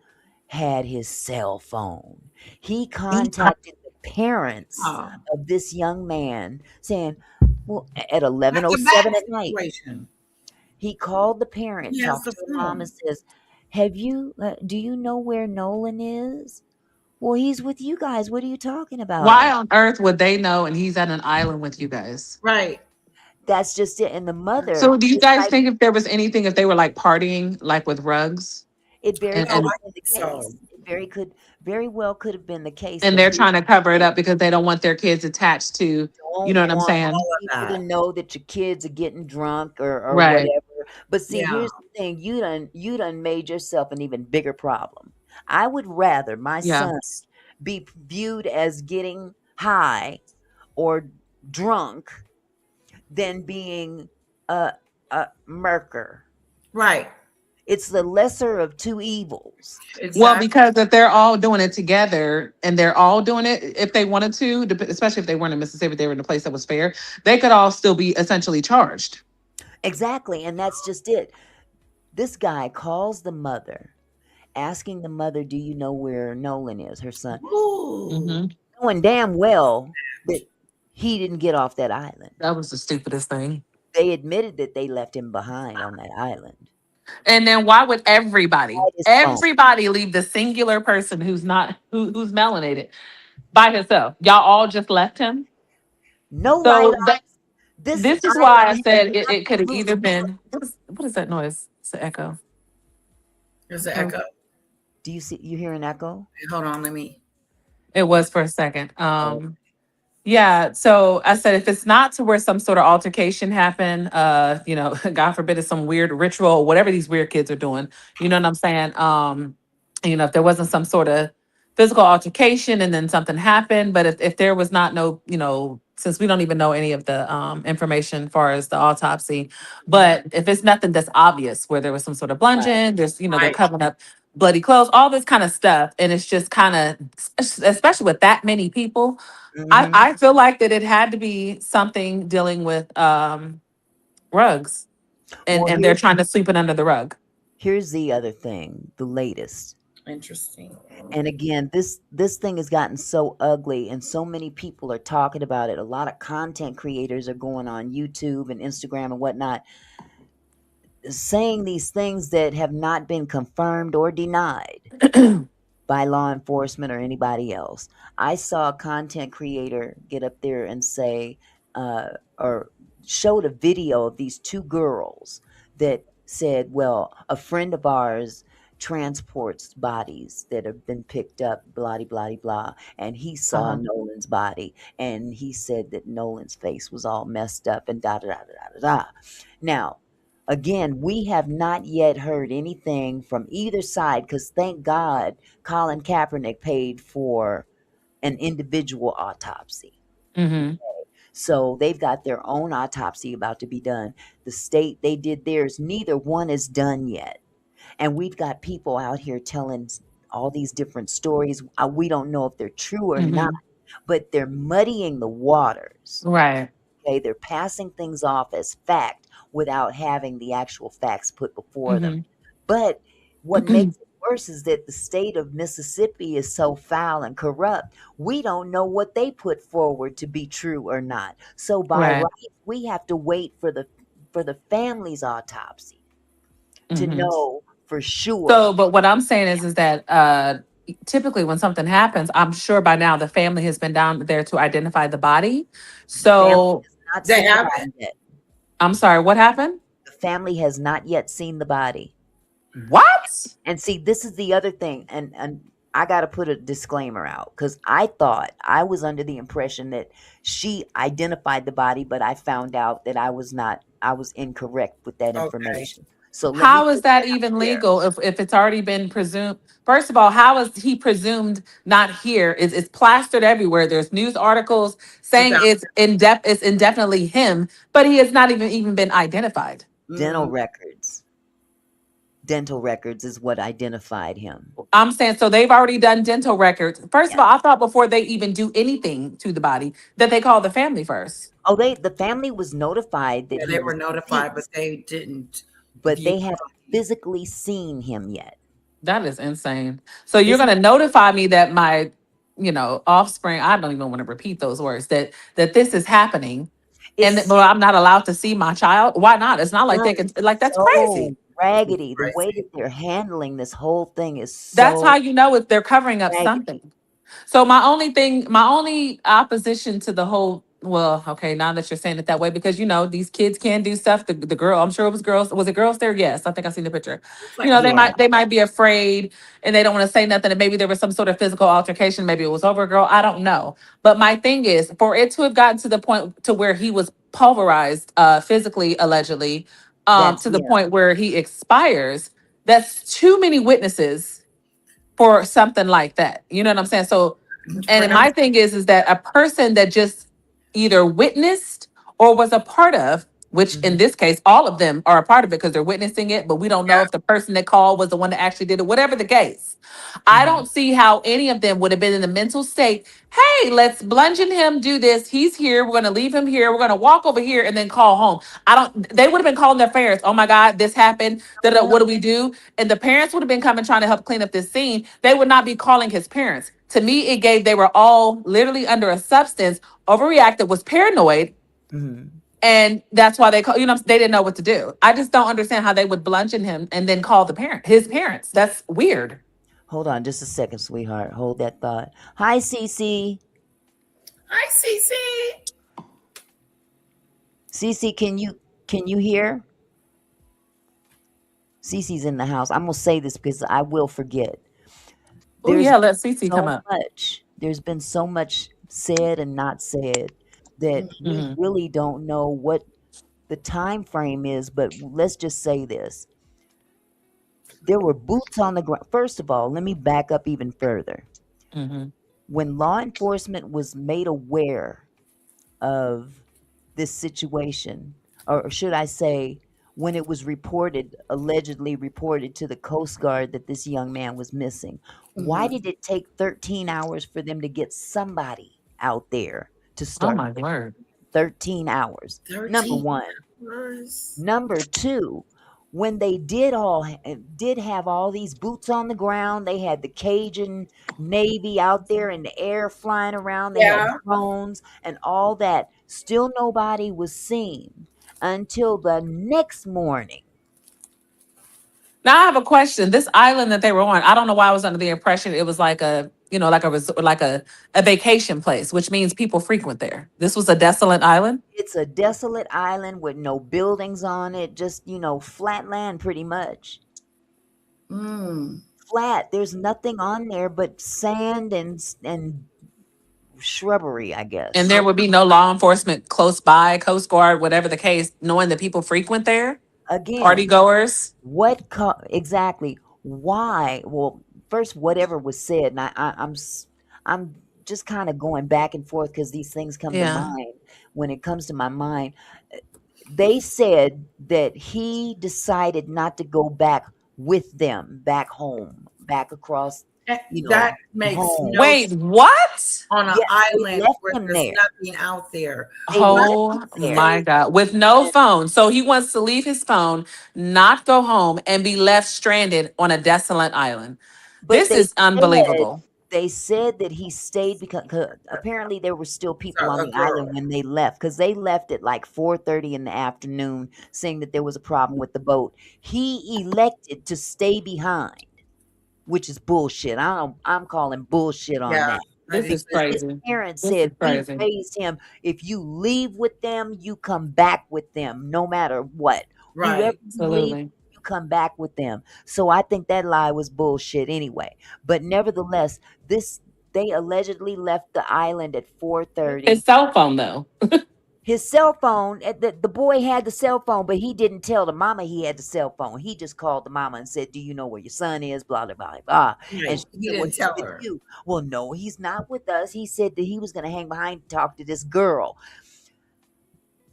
had his cell phone. He contacted the parents Oh, of this young man saying, well, at that's a bad 11:07 at night, situation. he called the parent, He has talked the to the mom, and phone. says, do you know where Nolan is? Well, he's with you guys. What are you talking about? Why on earth would they know and he's at an island with you guys? Right. That's just it. And the mother, So do you just guys like think if there was anything, if they were like partying, like with rugs, it very and could Oh, and, have I been think the so. case. It very well could have been the case. and But they're here's trying to the cover it thing. up because they don't want their kids attached to, you Don't know what I'm want saying? All of people to that. know that your kids are getting drunk or Right. whatever. But see, Yeah. here's the thing, you done made yourself an even bigger problem. I would rather my Yeah. son be viewed as getting high or drunk than being a a murker. Right. It's the lesser of two evils. Well, Exactly. because if they're all doing it together and they're all doing it, if they wanted to, especially if they weren't in Mississippi, they were in a place that was fair, they could all still be essentially charged. Exactly, and that's just it. This guy calls the mother, asking the mother, "Do you know where Nolan is, her son?" Ooh. Hmm. Knowing damn well that he didn't get off that island. That was the stupidest thing. They admitted that they left him behind on that island. And then why would everybody, At his phone. everybody leave the singular person who's not who's melanated by himself? Y'all all just left him. No light. So that This this is why I island has said it could have either absolutely. been what is that noise? It's the echo. There's an Oh, echo. Do you see? You hear an echo? Hold on, let me. it was for a second. Oh, Yeah, so I said if it's not to where some sort of altercation happened, God forbid it's some weird ritual, whatever these weird kids are doing, you know what I'm saying? If there wasn't some sort of physical altercation and then something happened, but if there was not no, since we don't even know any of the information as far as the autopsy, but if it's nothing that's obvious where there was some sort of right. bludgeon, they're Right. covering up bloody clothes, all this kind of stuff, and it's just kind of, especially with that many people, I, Hmm. I feel like that it had to be something dealing with rugs, and Well, and they're trying to sweep it under the rug. here's the other thing, the latest. Interesting. And again, this thing has gotten so ugly, and so many people are talking about it. A lot of content creators are going on YouTube and Instagram and whatnot, saying these things that have not been confirmed or denied by law enforcement or anybody else. I saw a content creator get up there and say, or showed a video of these two girls that said, well, a friend of ours transports bodies that have been picked up, blah, blah, blah. And he saw Uh-huh. Nolan's body, and he said that Nolan's face was all messed up and da da da da da da. Now, again, we have not yet heard anything from either side because thank God Colin Kaepernick paid for an individual autopsy. Mm-hmm. So they've got their own autopsy about to be done. The state, they did theirs. Neither one is done yet. And we've got people out here telling all these different stories. We don't know if they're true or not, Mm-hmm. but they're muddying the waters. Right. Okay, they're passing things off as fact without having the actual facts put before them. Mm-hmm. But what makes it worse is that the state of Mississippi is so foul and corrupt. We don't know what they put forward to be true or not. So by Right. right, we have to wait for the family's autopsy to Mm-hmm. know for sure. So, but what I'm saying is that typically when something happens, I'm sure by now the family has been down there to identify the body. The family So, has not They seen the have it. body yet. I'm sorry, what happened? The family has not yet seen the body. What? And see, this is the other thing, and I got to put a disclaimer out because I thought I was under the impression that she identified the body, but I found out that I was not. I was incorrect with that Okay. information. So let me How is put that that out even there. legal if it's already been presumed? First of all, how is he presumed not here? It's plastered everywhere. There's news articles saying Without. it's indefinitely him, but he has not even been identified. Dental Mm, records. Dental records is what identified him. I'm saying so they've already done dental records. First of Yeah. all, I thought before they even do anything to the body that they call the family first. Oh, the family was notified that yeah, he they were was notified, but deceased, they didn't but view they the haven't body. physically seen him yet. That is insane. So you're Isn't going to notify me that my, offspring, I don't even want to repeat those words, that this is happening and that, it's well, I'm not allowed to see my child. Why not? It's not like they done can, like, that's so crazy. raggedy. The way Crazy. that they're handling this whole thing is That's so how you know if they're covering up raggedy. something. So my only opposition to the whole well, okay, now that you're saying it that way, because these kids can do stuff. The girl, I'm sure it was girls. Was it girls there? Yes, I think I seen the picture. It's like They Yeah, might be afraid and they don't want to say nothing. And maybe there was some sort of physical altercation. Maybe it was over a girl. I don't know. But my thing is, for it to have gotten to the point to where he was pulverized, physically, allegedly, that's to the yeah, point where he expires. That's too many witnesses for something like that. You know what I'm saying? So, for and them. my thing is that a person that just either witnessed or was a part of, which in mhm, this case, all of them are a part of it because they're witnessing it, but we don't know Yeah. if the person that called was the one that actually did it, whatever the case. I mhm. don't see how any of them would have been in the mental state. Hey, let's bludgeon him, do this. He's here. We're going to leave him here. We're going to walk over here and then call home. They would have been calling their parents. Oh my God, this happened. Well, What do we do? And the parents would have been coming trying to help clean up this scene. They would not be calling his parents. To me, they were all literally under a substance, overreacted, was paranoid, mhm. and that's why they call, they didn't know what to do. I just don't understand how they would bludgeon him and then call his parents. That's weird. Hold on just a second, sweetheart. Hold that thought. Hi, Cece. Hi, Cece. Cece, can you hear? Cece's in the house. I'm gonna say this because I will forget. Oh There's yeah, been let Cece come so up. much. There's been so much said and not said that we Hmm. really don't know what the time frame is. But let's just say this: there were boots on the ground. First of all, let me back up even further. Hmm. When law enforcement was made aware of this situation, or should I say, when it was allegedly reported to the Coast Guard that this young man was missing, why Mhm. did it take 13 hours for them to get somebody out there to Oh start my looking? word. 13 hours. Number 13 one. hours. Number two, when they did have all these boots on the ground, they had the Cajun Navy out there in the air flying around, they had Yeah. drones and all that. Still nobody was seen until the next morning. Now I have a question. This island that they were on, I don't know why I was under the impression it was like like a a vacation place, which means people frequent there. This was a desolate island. It's a desolate island with no buildings on it, just, flat land pretty much. Mm. Flat. There's nothing on there but sand and shrubbery, I And guess. there would be no law enforcement close by, Coast Guard, whatever the case, knowing that people frequent there, party Again, goers. exactly why? Well, first, whatever was said, and I'm just kind of going back and forth because these things come to Yeah. mind. When it comes to my mind, they said that he decided not to go back with them back home, back across, That makes home. no Wait, sense what? on an Yeah, they island left where him there's there. nothing out there. They Why left Oh him did you there. my say God. With no that? phone. So he wants to leave his phone, not go home, and be left stranded on a desolate island. But This is said unbelievable. they said that he stayed because apparently there were still people on A the island girl. when they left because they left at like 4:30 in the afternoon, saying that there was a problem with the boat. He elected to stay behind, which is bullshit. I'm calling bullshit on Yeah, that I This do is because too. his crazy. parents This is said we crazy. raised him. If you leave with them, you come back with them, no matter what. Whoever Right. you leave, Absolutely. you come back with them. So I think that lie was bullshit anyway. But nevertheless, this they allegedly left the island at His 4:30. cell phone, though. His cell phone, the boy had the cell phone, but he didn't tell the mama he had the cell phone. He just called the mama and said, "Do you know where your son is?" Blah blah blah blah. And Right. she He said, "Well, didn't he's tell with her. you." Well, no, he's not with us. He said that he was going to hang behind and talk to this girl,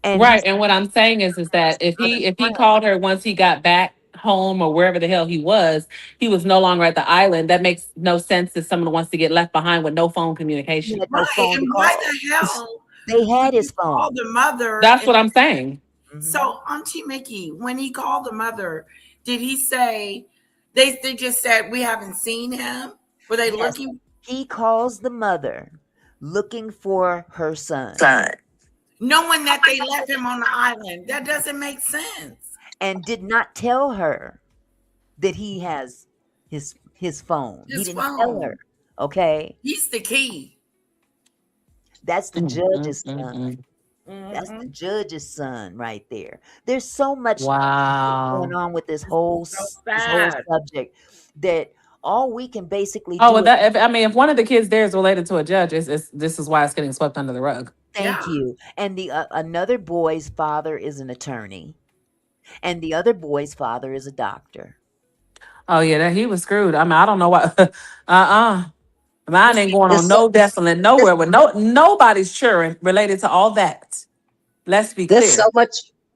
and Right. he's And what I'm saying is that other if he friend. called her once he got back home or wherever the hell he was no longer at the island. That makes no sense if someone wants to get left behind with no phone He communication. had no Right. phone to And why call. the hell They would had his you call phone. the mother? That's And what I'm saying. Hmm. so, Auntie Mickey, when he called the mother, did he say they just said we haven't seen him? Were they Yes, looking, he calls the mother looking for her son Son. knowing that they left him on the island? That doesn't make sense. and did not tell her that he has his phone. He His didn't tell her. phone. Okay. He's the key. That's the Mm, mm, judge's mm, son. mm. That's the Mhm. judge's son right there. There's so much going Wow. on with this It's whole so this whole sad. subject that all we can basically Oh, do well, is I mean, if one of the kids there is related to a judge, this is why it's getting swept under the rug. thank Yeah. you. And the another boy's father is an attorney, and the other boy's father is a doctor. Oh yeah, that he was screwed. I mean, I don't know why. Mine This ain't going on This no desolate this nowhere with nobody's children related to all that. Let's be this so clear. much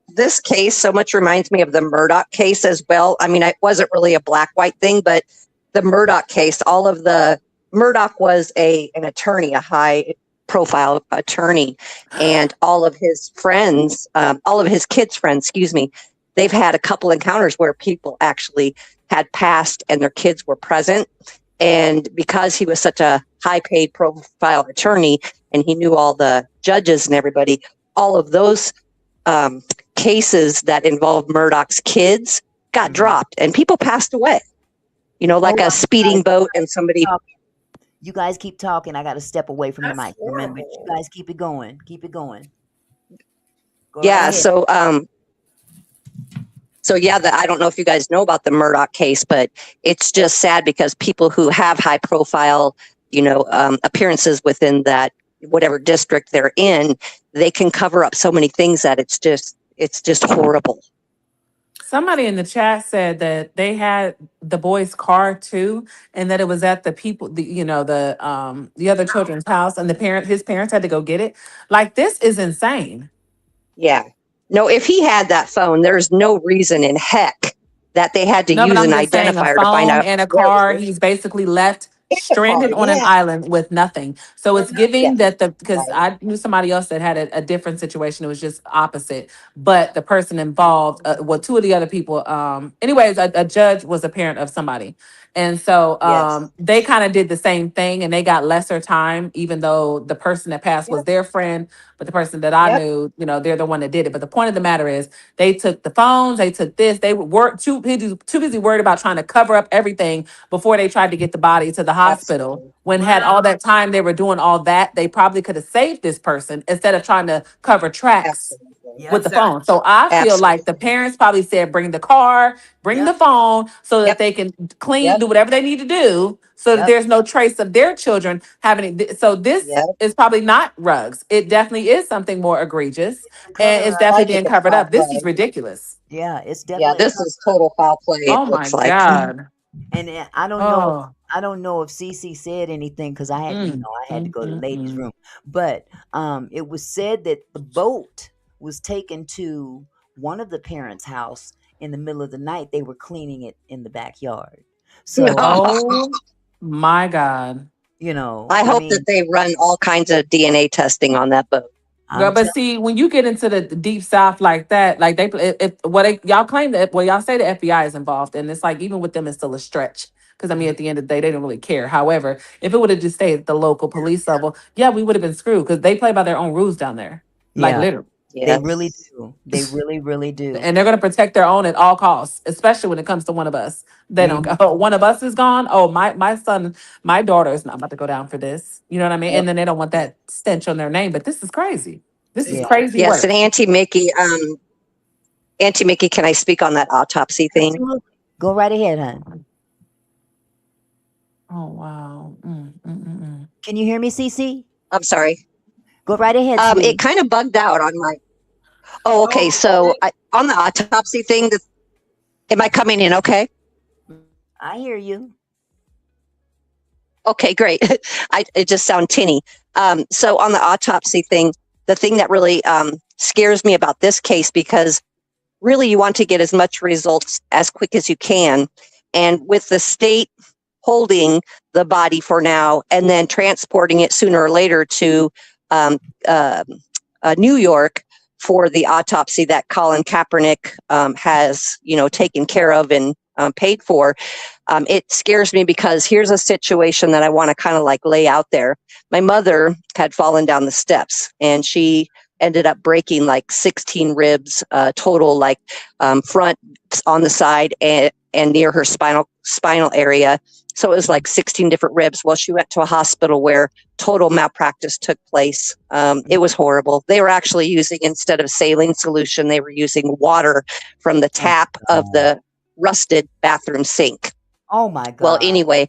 this case so much reminds me of the Murdoch case as well. I mean, it wasn't really a black white thing, but the Murdoch case, all of the Murdoch was an attorney, a high profile attorney, and all of his friends, all of his kids' friends, excuse me, they've had a couple encounters where people actually had passed and their kids were present. And because he was such a high paid profile attorney and he knew all the judges and everybody, all of those um, cases that involved Murdoch's kids got Mhm. dropped and people passed away. You know, like Hold a on, you speeding guys. boat and somebody. You guys keep talking. I got to step away from the That's mic. Remember, you horrible. guys keep it going. Keep it going. Go right Yeah. ahead. So yeah, I don't know if you guys know about the Murdoch case, but it's just sad because people who have high profile, appearances within that whatever district they're in, they can cover up so many things that it's just horrible. Somebody in the chat said that they had the boy's car too, and that it was at the people, the other children's house, and his parents had to go get it. Like this is insane. Yeah. No, if he had that phone, there's no reason in heck that they had to No, but use I'm an just saying a identifier to find phone out and a where he car, was. he's basically left And a car, stranded on an yeah. island with nothing. So With it's nothing. giving Yes. that because Right. I knew somebody else that had a different situation. It was just opposite. But the person involved, well, two of the other people, anyways, a judge was a parent of somebody. And so Yes. they kind of did the same thing and they got lesser time, even though the person that passed was Yep. their friend. But the person that I Yep. knew, they're the one that did it. But the point of the matter is, they took the phones, they took this, they were too busy worried about trying to cover up everything before they tried to get the body to the hospital. Absolutely. When had all Wow. that time they were doing all that, they probably could have saved this person instead of trying to cover tracks Absolutely. with Yep. the Exactly. phone. So I feel like the Absolutely. parents probably said, bring the car, bring the Yep. phone so that Yep. they can clean, Yep. do whatever they need to do so that Yep. there's no trace of their children having it. So this Yep. is probably not rugs. It definitely is something more egregious A and cover it's up. definitely Like it's being a covered foul up. This is play. ridiculous. Yeah, it's Yeah, definitely a this cover. is total foul play, it Oh my looks like. God. And I don't know. Oh. I don't know if Cece said anything because Mm, I had to mm, go to the mm, ladies' mm. room. But it was said that the boat was taken to one of the parents' house in the middle of the night. They were cleaning it in the backyard. So Oh my God. I I hope that mean, they run all kinds of DNA testing on that boat. Girl, I'm but telling. see, when you get into the deep south like that, like y'all claim that, well, y'all say the FBI is involved, and it's like even with them, it's still a stretch. Because I mean, Mhm. at the end of the day, they didn't really care. However, if it would have just stayed at the local police level, yeah, we would have been screwed because they play by their own rules down there, like Yeah, literally, they really Yes. do. They really, really do. and they're gonna protect their own at all costs, especially when it comes to one of us. They don't. Mhm. Oh, one of us is gone. Oh, my son, my daughter is not about to go down for this. You know what I mean? Yep. And then they don't want that stench on their name. But this is crazy. This is Yeah, crazy Yes, and work. Auntie Mickey, can I speak on that autopsy thing? absolutely. Go right ahead, hon. Oh wow. Can you hear me, Cece? I'm sorry. Go right ahead, It sweetie. kind of bugged out on my. Oh, okay. Oh, So okay. on the autopsy thing, am I coming in okay? I hear you. Okay, great. It just sound tinny. So on the autopsy thing, the thing that really scares me about this case, because really you want to get as much results as quick as you can. And with the state holding the body for now and then transporting it sooner or later to um, uh, New York for the autopsy that Colin Kaepernick has, taken care of and paid for. It scares me because here's a situation that I want to kind of like lay out there. My mother had fallen down the steps and she ended up breaking like 16 ribs total, like front, on the side, and and near her spinal area. So it was like 16 different ribs. Well, she went to a hospital where total malpractice took place. It was horrible. They were actually using, instead of saline solution, they were using water from the tap of the rusted bathroom sink. Oh my God. Well, anyway,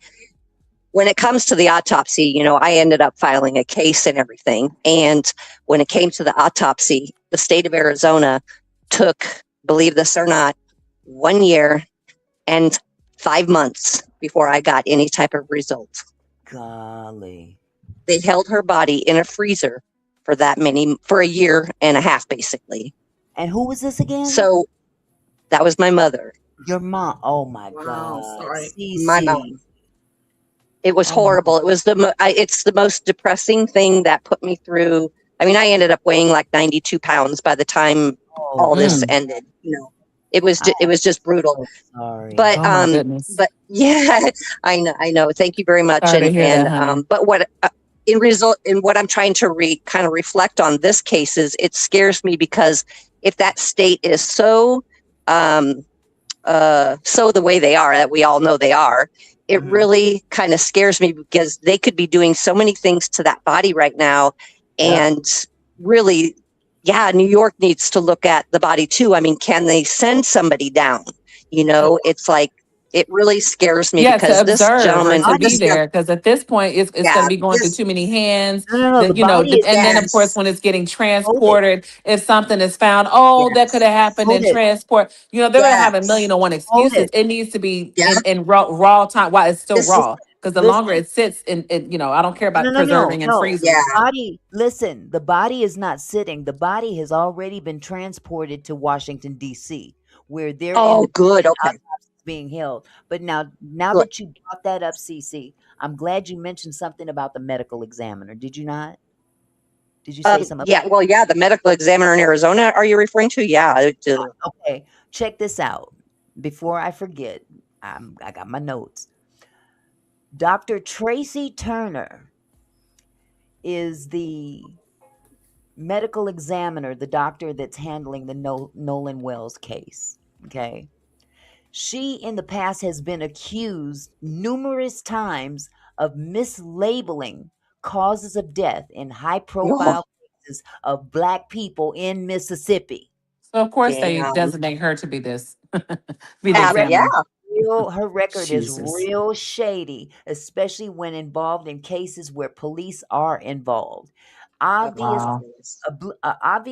when it comes to the autopsy, you know, I ended up filing a case and everything. And when it came to the autopsy, the state of Arizona took, believe this or not, 1 year and 5 months before I got any type of result. Golly. They held her body in a freezer for a year and a half, basically. And who was this again? So that was my mother. Your mom. Oh my Wow, God. sorry. My mom. It was horrible. It was it's the most depressing thing that put me through. I mean, I ended up weighing like 92 pounds by the time all this ended. You know, it was just brutal. So sorry. But Oh my goodness. but yeah, I know. Thank you very much. Sorry to hear that, honey. But what in what I'm trying to kind of reflect on this case is, it scares me because if that state is so the way they are, that we all know they are, it really kind of scares me, because they could be doing so many things to that body right now. And really, yeah, New York needs to look at the body too. I mean, can they send somebody down? You know, it's like, it really scares me, because to this observe gentleman, to be there, because at this point it's going to be going through too many hands. No, the You know, body is and then of course when it's getting transported, if something is found, that could have happened in transport. You know, they're going to have a million and one excuses. It needs to be in raw time while it's still raw. Because the longer it sits in, you know, I don't care about preserving and freezing. The body, listen, the body is not sitting. The body has already been transported to Washington, D.C., where they're good. Okay. being held. But now that you brought that up, Cece, I'm glad you mentioned something about the medical examiner. Did you not? Did you say something? Yeah, well, yeah, the medical examiner in Arizona, are you referring to? Yeah. Okay, check this out. Before I forget, I got my notes. Dr. Tracy Turner is the medical examiner, the doctor that's handling the Nolan Wells case. Okay. She in the past has been accused numerous times of mislabeling causes of death in high profile cases of Black people in Mississippi. So of course they designate her to be this. Be the examiner. Her record is real shady, especially when involved in cases where police are involved. Obvious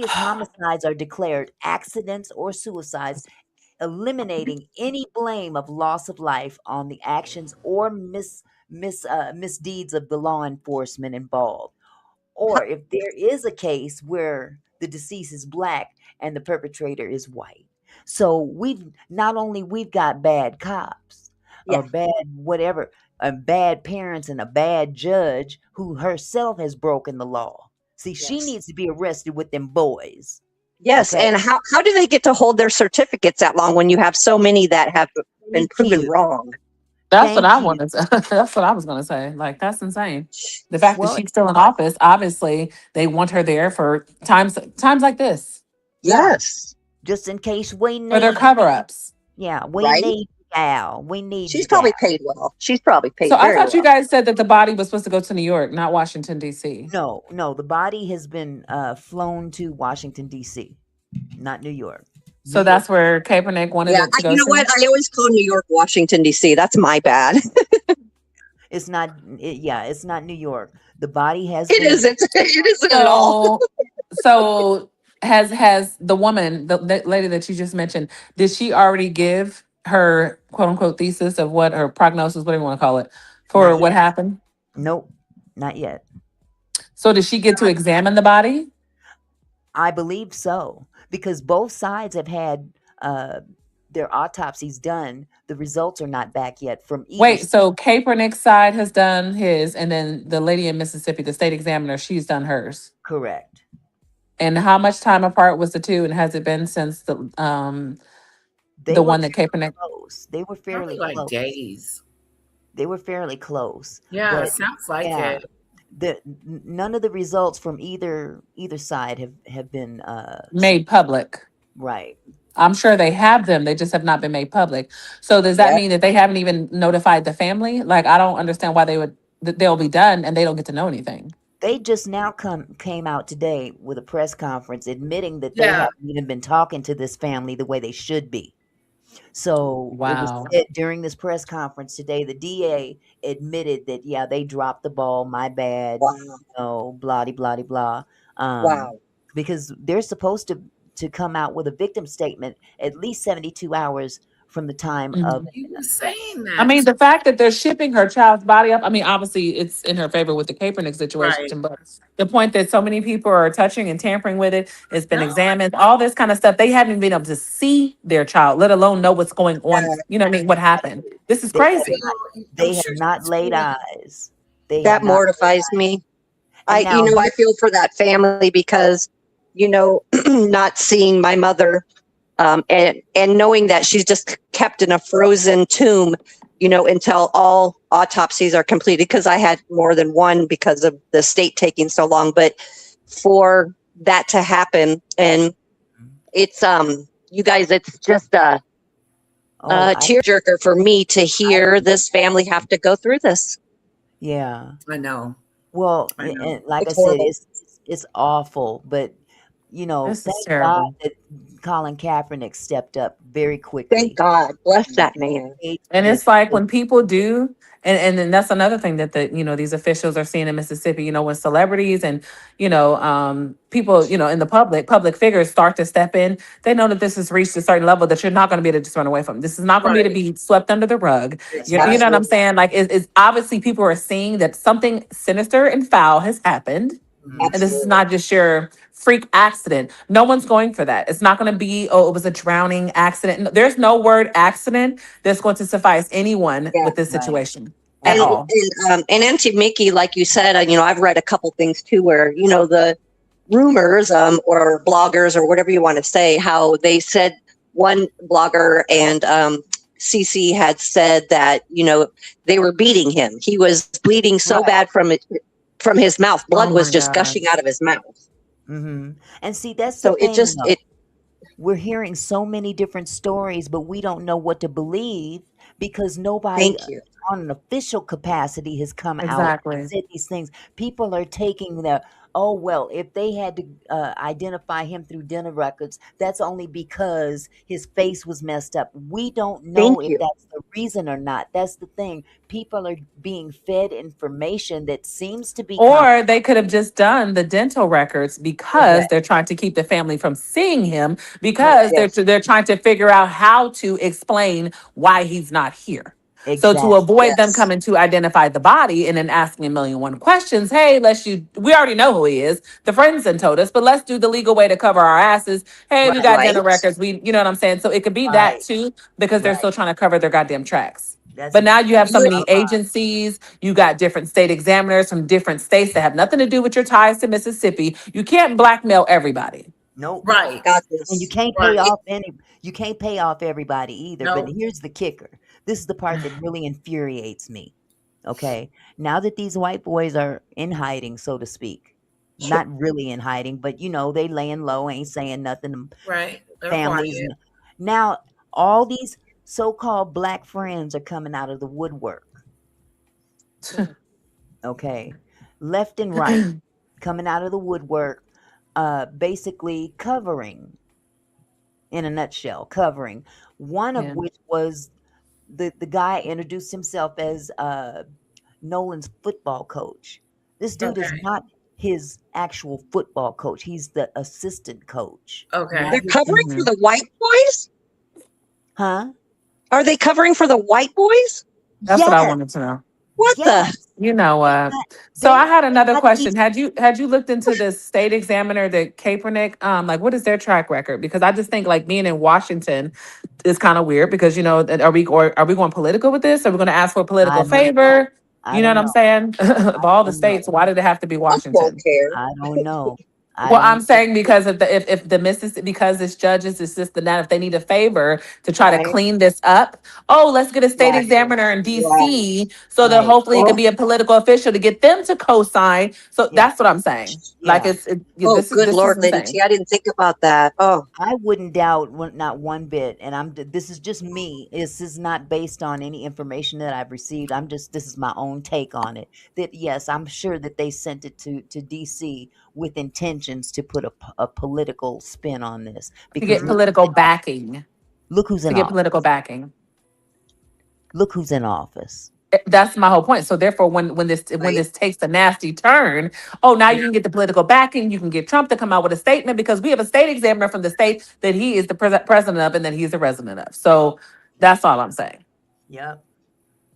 homicides are declared accidents or suicides, eliminating any blame of loss of life on the actions or misdeeds of the law enforcement involved. Or if there is a case where the deceased is Black and the perpetrator is white. So we've got bad cops or bad whatever, bad parents and a bad judge who herself has broken the law. See, she needs to be arrested with them boys. Yes, and how do they get to hold their certificates that long when you have so many that have been proven wrong? That's what I wanted to. That's what I was going to say. Like, that's insane. The fact that she's still in office, obviously, they want her there for times like this. Yes, just in case we need. For their cover-ups. Yeah, we need Al. We need. She's probably paid well. She's probably paid. So I thought you well. guys said that the body was supposed to go to New York, not Washington D.C. No, the body has been flown to Washington D.C., not New York. So that's where Kaepernick wanted it to go. You know what? I always call New York Washington D.C. That's my bad. It's not. It's not New York. The body has. It isn't. It isn't at all. So has the woman, the lady that you just mentioned, did she already give her quote unquote thesis of what her prognosis, whatever you want to call it, for what happened? Nope, not yet. So did she get to examine the body? I believe so, because both sides have had their autopsies done. The results are not back yet from either. Wait, so Kaepernick's side has done his, and then the lady in Mississippi, the state examiner, she's done hers. Correct. And how much time apart was the two, and has it been since the one that Kaepernick? Close. They were fairly like close. Days. They were fairly close. Yeah, it sounds like it. None of the results from either side have been made public. Right. I'm sure they have them. They just have not been made public. So does that Yep. mean that they haven't even notified the family? Like, I don't understand why they would, that they'll be done and they don't get to know anything. They just now came out today with a press conference admitting that they Yeah. haven't even been talking to this family the way they should be. So it was Wow. said during this press conference today, the DA admitted that, yeah, they dropped the ball, my bad, Wow. blah, de, blah, de, blah. Wow. Because they're supposed to come out with a victim statement at least 72 hours from the time of. Mhm. He was saying I that. mean, the fact that they're shipping her child's body up, I mean, obviously it's in her favor with the Kaepernick situation, Right. but the point that so many people are touching and tampering with it, it's been No. examined, all this kind of stuff, they haven't even been able to see their child, let alone know what's going on. You know what I mean? What happened? This is They have crazy. not, I'm they have sure not she's laid feeling. eyes. They have That not. mortifies me. And now I feel for that family because, not seeing my mother, and knowing that she's just kept in a frozen tomb, until all autopsies are completed. Because I had more than one because of the state taking so long. But for that to happen, and it's you guys, it's just a oh, tearjerker for me to hear this family have to go through this. yeah. I know. Well, I know. and like I It's said, horrible. it's awful, but This is thank God terrible. that Colin Kaepernick stepped up very Thank quickly. God. Bless that man. And That it's like when people do, and then that's another thing that these officials are seeing in Mississippi, when celebrities and, people, in the public figures start to step in, they know that this has reached a certain level that you're not going to be able to just run away from. This is not going to be able Right. to be swept under the rug. That's You right. know what I'm saying? Like, it's obviously people are seeing that something sinister and foul has happened. Mhm. And this is Absolutely. not just your freak accident. No one's going for that. It's not going to be, oh, it was a drowning accident. No, there's no word accident that's going to suffice anyone Yeah. with this Right. situation at And Right. all. and Auntie Mickey, like you said, I've read a couple things too, where the rumors, or bloggers or whatever you want to say, how they said one blogger and CC had said that they were beating him. He was bleeding so Right. bad from his mouth. Blood Oh was my just God. gushing out of his mouth. Hmm. And see, that's the So it thing, just though. We're hearing so many different stories, but we don't know what to believe because nobody thank you. on an official capacity has come out and Exactly. said these things. People are taking the, oh, well, if they had to identify him through dinner records, that's only because his face was messed up. We don't know Thank if you. that's the reason or not. That's the thing. People are being fed information that seems to be Or they could have just done the dental records because correct. they're trying to keep the family from seeing him because Correct. Yes. they're trying to figure out how to explain why he's not here. So to Exactly. avoid them Yes. coming to identify the body and then asking a million one questions, hey, we already know who he is. The friends then told us, but let's do the legal way to cover our asses. Hey, we Right. got dental Right. records. You know what I'm saying? So it could be that Right. too, because they're Right. still trying to cover their goddamn tracks. That's But now you have so exactly You many a lot. agencies, you got different state examiners from different states that have nothing to do with your ties to Mississippi. You can't blackmail everybody. Nope. Right. got And you this. can't Right. pay off you can't pay off everybody either. But No. here's the kicker. This is the part that really infuriates me. Okay. Now that these white boys are in hiding, so to speak. Not really in hiding, but they laying low, ain't saying nothing to Right. They're families. quiet. Now all these so-called black friends are coming out of the woodwork. Okay. Left and right. Coming out of the woodwork, basically covering, in a nutshell, covering. One of Yeah. which was the guy introduced himself as Nolan's football coach. This dude is Okay. not his actual football coach. He's the assistant coach. Okay. They're covering for Mhm. the white boys? Huh? Are they covering for the white boys? That's what I Yes, wanted to know. What the? yes. You know They're what? not, So they I had they're another not these. question. Had you looked into the state examiner, the Kaepernick? Like, what is their track record? Because I just think like being in Washington is kind of weird. Because that are we going political with this? Are we going to ask for a I political don't know. favor? I You know don't what I'm know. saying? I Of all the don't know. states, why did it have to be Trump won't Washington? care. I don't know. I Well, I'm don't think saying because if the Mississippi, because this judges, it's this and that, if they need a favor to try to Right. clean this up, oh, let's get a state Right. examiner in Right. DC so that right. hopefully it Oh, can be a political official to get them to co-sign. So Yeah, that's what I'm saying. Like yeah. oh, good this is Lord, Lady insane. T. I didn't think about that. Oh, I wouldn't doubt not one bit, and this is just me. This is not based on any information that I've received. This is my own take on it. That yes, I'm sure that they sent it to DC with intentions to put a political spin on this To because get Mhm. political backing. look who's To in get office. political backing. Look who's in office. That's my whole point. So therefore, when right. this takes a nasty turn, oh, now Yeah. you can get the political backing. You can get Trump to come out with a statement because we have a state examiner from the state that he is the president of and that he's a resident of. So that's all I'm saying. Yep,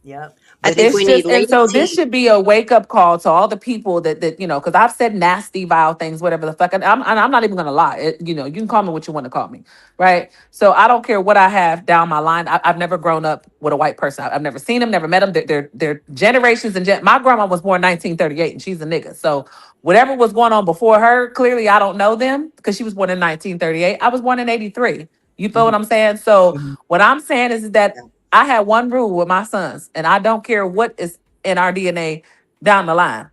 yep. I But think it's It's we just, need and Lady so this T. should be a wake up call to all the people that because I've said nasty, vile things, whatever the fuck, and I'm not even gonna lie. You can call me what you want to call me, right? So I don't care what I have down my line. I've never grown up with a white person. I've never seen them, never met them. They're generations and my grandma was born 1938, and she's a nigga. So whatever was going on before her, clearly I don't know them because she was born in 1938. I was born in 83. You feel mhm, what I'm saying? So mhm, what I'm saying is that Yeah. I had one rule with my sons, and I don't care what is in our DNA down the line.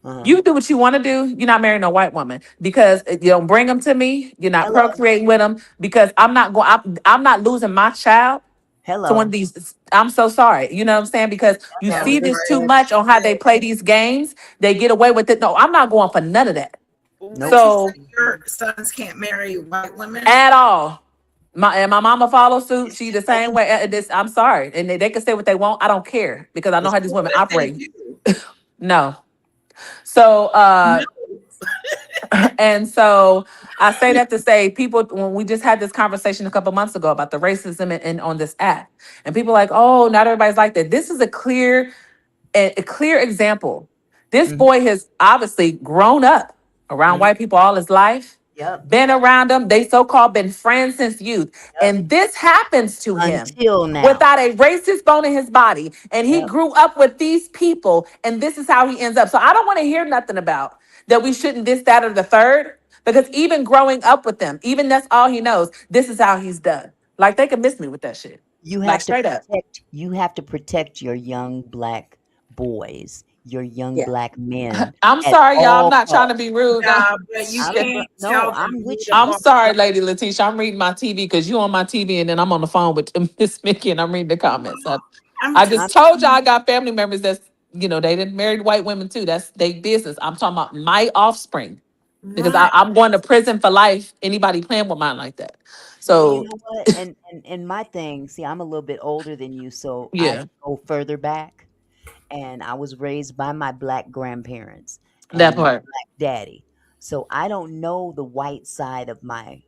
uh-huh. You do what you want to do. You're not marrying a white woman because you don't bring them to me. You're not Hello, procreating with them because I'm not going. I'm not losing my child to one of hello, these. I'm so sorry. You know what I'm saying? Because you Yeah, see hello. this too right. much on how they play these games. They get away with it. No, I'm not going for none of that. Nope. What you So say? Your sons can't marry white women? at all. My mama follows suit. She the same way. I'm sorry, and they can say what they want. I don't care because I know how these Well, women if they operate. do, No. So no. and so I say that to say people when we just had this conversation a couple months ago about the racism in on this app, and people like, oh, not everybody's like that. This is a clear example. This Mhm, boy has obviously grown up around mhm. white people all his life, Yep, been around them. They so-called been friends since youth. yep. And this happens to him Until now. without a racist bone in his body. And he Yep. grew up with these people, and this is how he ends up. So I don't want to hear nothing about that we shouldn't this, that, or the third. Because even growing up with them, even that's all he knows, this is how he's done. Like they can miss me with that shit. Like straight up. You have to protect your young black boys, your young Yeah. black men I'm at sorry, y'all. I'm all not trying to costs. be rude. Yeah, but you can't No, tell them I'm who with to you. I'm fall. sorry, Lady Letitia. I'm reading my TV because you on my TV and then I'm on the phone with Miss Mickey and I'm reading the comments. I'm I just I'm just told y'all I got family members they didn't marry white women too. That's their business. I'm talking about my offspring because right. I'm going to prison for life. Anybody playing with mine like that. well, you So know what? And my thing, see, I'm a little bit older than you, so I yeah, go further back. And I was raised by my black grandparents that and my part. black daddy. So I don't know the white side of my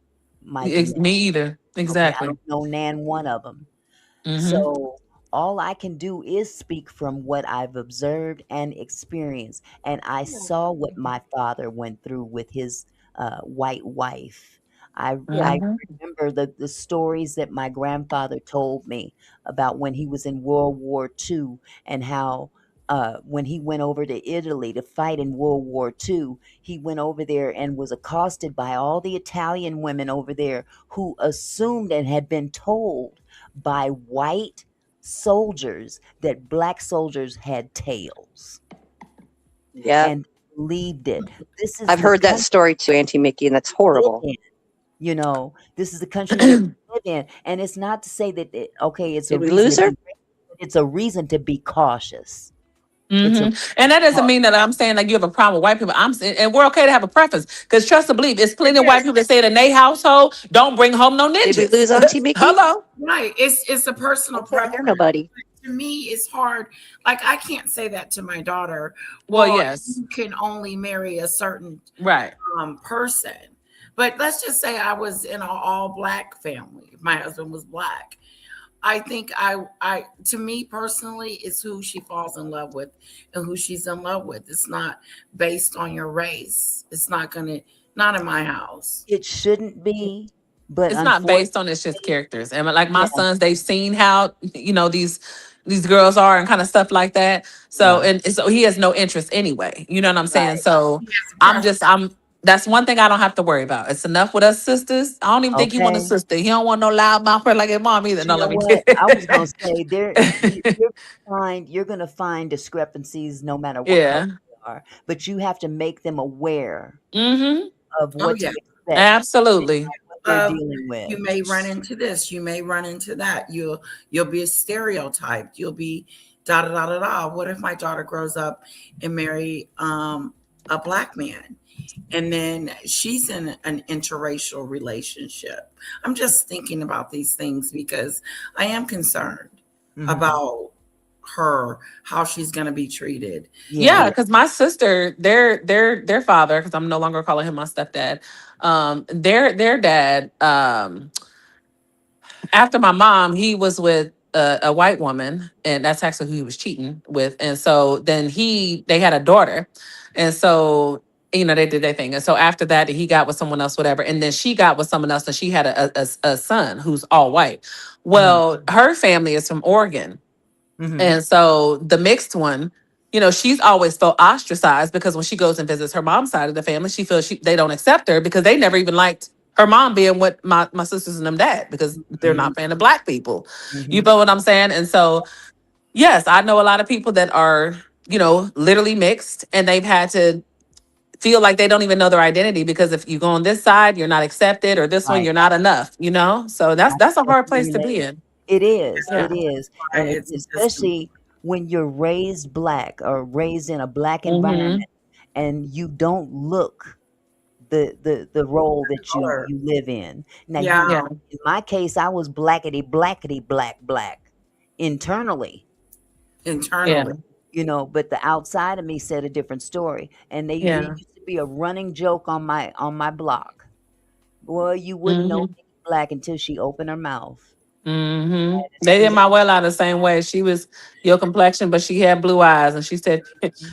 DNA. Me either. Okay, I Exactly. don't know nan one of them. Mm-hmm. So all I can do is speak from what I've observed and experienced. And I saw what my father went through with his white wife. Yeah. I Mm-hmm. remember the stories that my grandfather told me about when he was in World War II and how when he went over to Italy to fight in World War II, he went over there and was accosted by all the Italian women over there who assumed and had been told by white soldiers that black soldiers had tails Yeah. and believed it. This is I've the heard that country story too, Auntie Mickey, and that's we live horrible. in. This is the country that we live in. And it's not to say that, okay, it's a Did we reason to lose her? be racist, but it's a reason to be cautious. It's a And that doesn't cau- mean that I'm saying like you have a problem with white people. And we're okay to have a preference because trust and believe, it's plenty of white people that say it in their household, don't bring home no Did we ninjas. lose Auntie Mickey? Hello. Right. It's a I personal can't hear preference. nobody. To me, it's hard. Like I can't say that to my daughter. Well, Well, yes. you can only marry a certain Right. person. But let's just say I was in an all black family. My husband was black. I think I to me personally, it's who she falls in love with and who she's in love with. It's not based on your race. It's not in my house. it shouldn't be, but It's not based on, it's just unfortunately, characters. And like my yeah, sons, they've seen how, these girls are and kind of stuff like that. So, yeah, and so he has no interest anyway. You know what I'm saying? right. So He has a I'm just, I'm, preference. That's one thing I don't have to worry about. It's enough with us sisters. I don't even think he want a Okay. sister. He don't want no loud mouth like his mom either. But you No, know let me what? kid. I was gonna say you're gonna find discrepancies no matter what color Yeah. they are, but you have to make them aware Mm-hmm. of Oh what to yeah. expect and Absolutely. what they're Of dealing with. you may run into this, you may run into that. You'll be stereotyped. You'll be da da da da da. What if my daughter grows up and marry a black man, and then she's in an interracial relationship? I'm just thinking about these things because I am concerned Mhm. about her, how she's going to be treated. Yeah, Yeah. because my sister, their father, because I'm no longer calling him my stepdad. Their dad, after my mom, he was with a white woman, and that's actually who he was cheating with. And so then they had a daughter, and so they did their thing. And so after that, he got with someone else, whatever. And then she got with someone else, and she had a son who's all white. Mhm. Well, her family is from Oregon. Mhm. And so the mixed one, she's always felt ostracized because when she goes and visits her mom's side of the family, she feels they don't accept her because they never even liked her mom being with my sisters and them dad because they're Mhm. not fan of black people. You Mhm. feel what I'm saying? And so, yes, I know a lot of people that are, literally mixed and they've had to feel like they don't even know their identity because if you go on this side, you're not accepted or this one, Right. you're not enough. So I that's a can hard place definitely to be relate. in. It is. Yeah. It is. Why And it's just especially when you're raised black or raised in a black Mm-hmm. environment and you don't look the role that color. you live in. Now Yeah, you Yeah. in my case I was blackety black internally, Yeah. internally. but the outside of me said a different story. And it Yeah. used to be a running joke on my block. Boy, you wouldn't know Mm-hmm. Nikki Black until she opened her mouth. Mm-hmm. That is They did true. my well out the same way. She was your complexion, but she had blue eyes. And she said,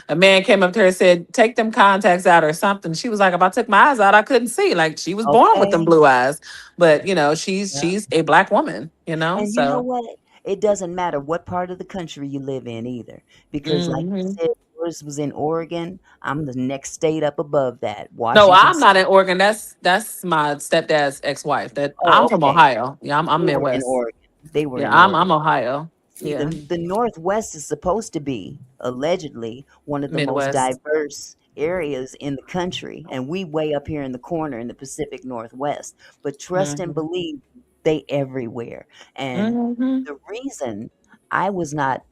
a man came up to her and said, take them contacts out or something. She was like, if I took my eyes out, I couldn't see. Like she was born with them Okay. blue eyes. But she's Yeah. she's a black woman. And you know So what? It doesn't matter what part of the country you live in either. Because like you hmm said, yours was in Oregon. I'm the next state up above that, no, Washington I'm not State. in Oregon. That's my stepdad's ex-wife. That I'm Oh, from okay. Ohio. Yeah, I'm They were in Midwest. Oregon. They were Yeah, in I'm Oregon. Ohio. See, Yeah. the Northwest is supposed to be allegedly one of the most Midwest. diverse areas in the country, and we way up here in the corner in the Pacific Northwest. But trust and Mm-hmm. believe, they everywhere. And Mm-hmm. the reason I was not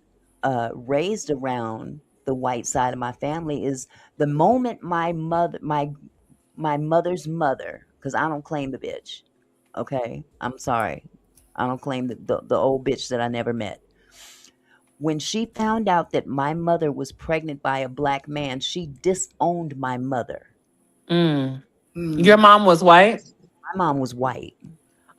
raised around the white side of my family is the moment my mother's mother, because I don't claim the bitch. Okay, I'm sorry, I don't claim the old bitch that I never met. When she found out that my mother was pregnant by a black man, she disowned my mother. Mm. Your Mm. mom was white? My mom was white.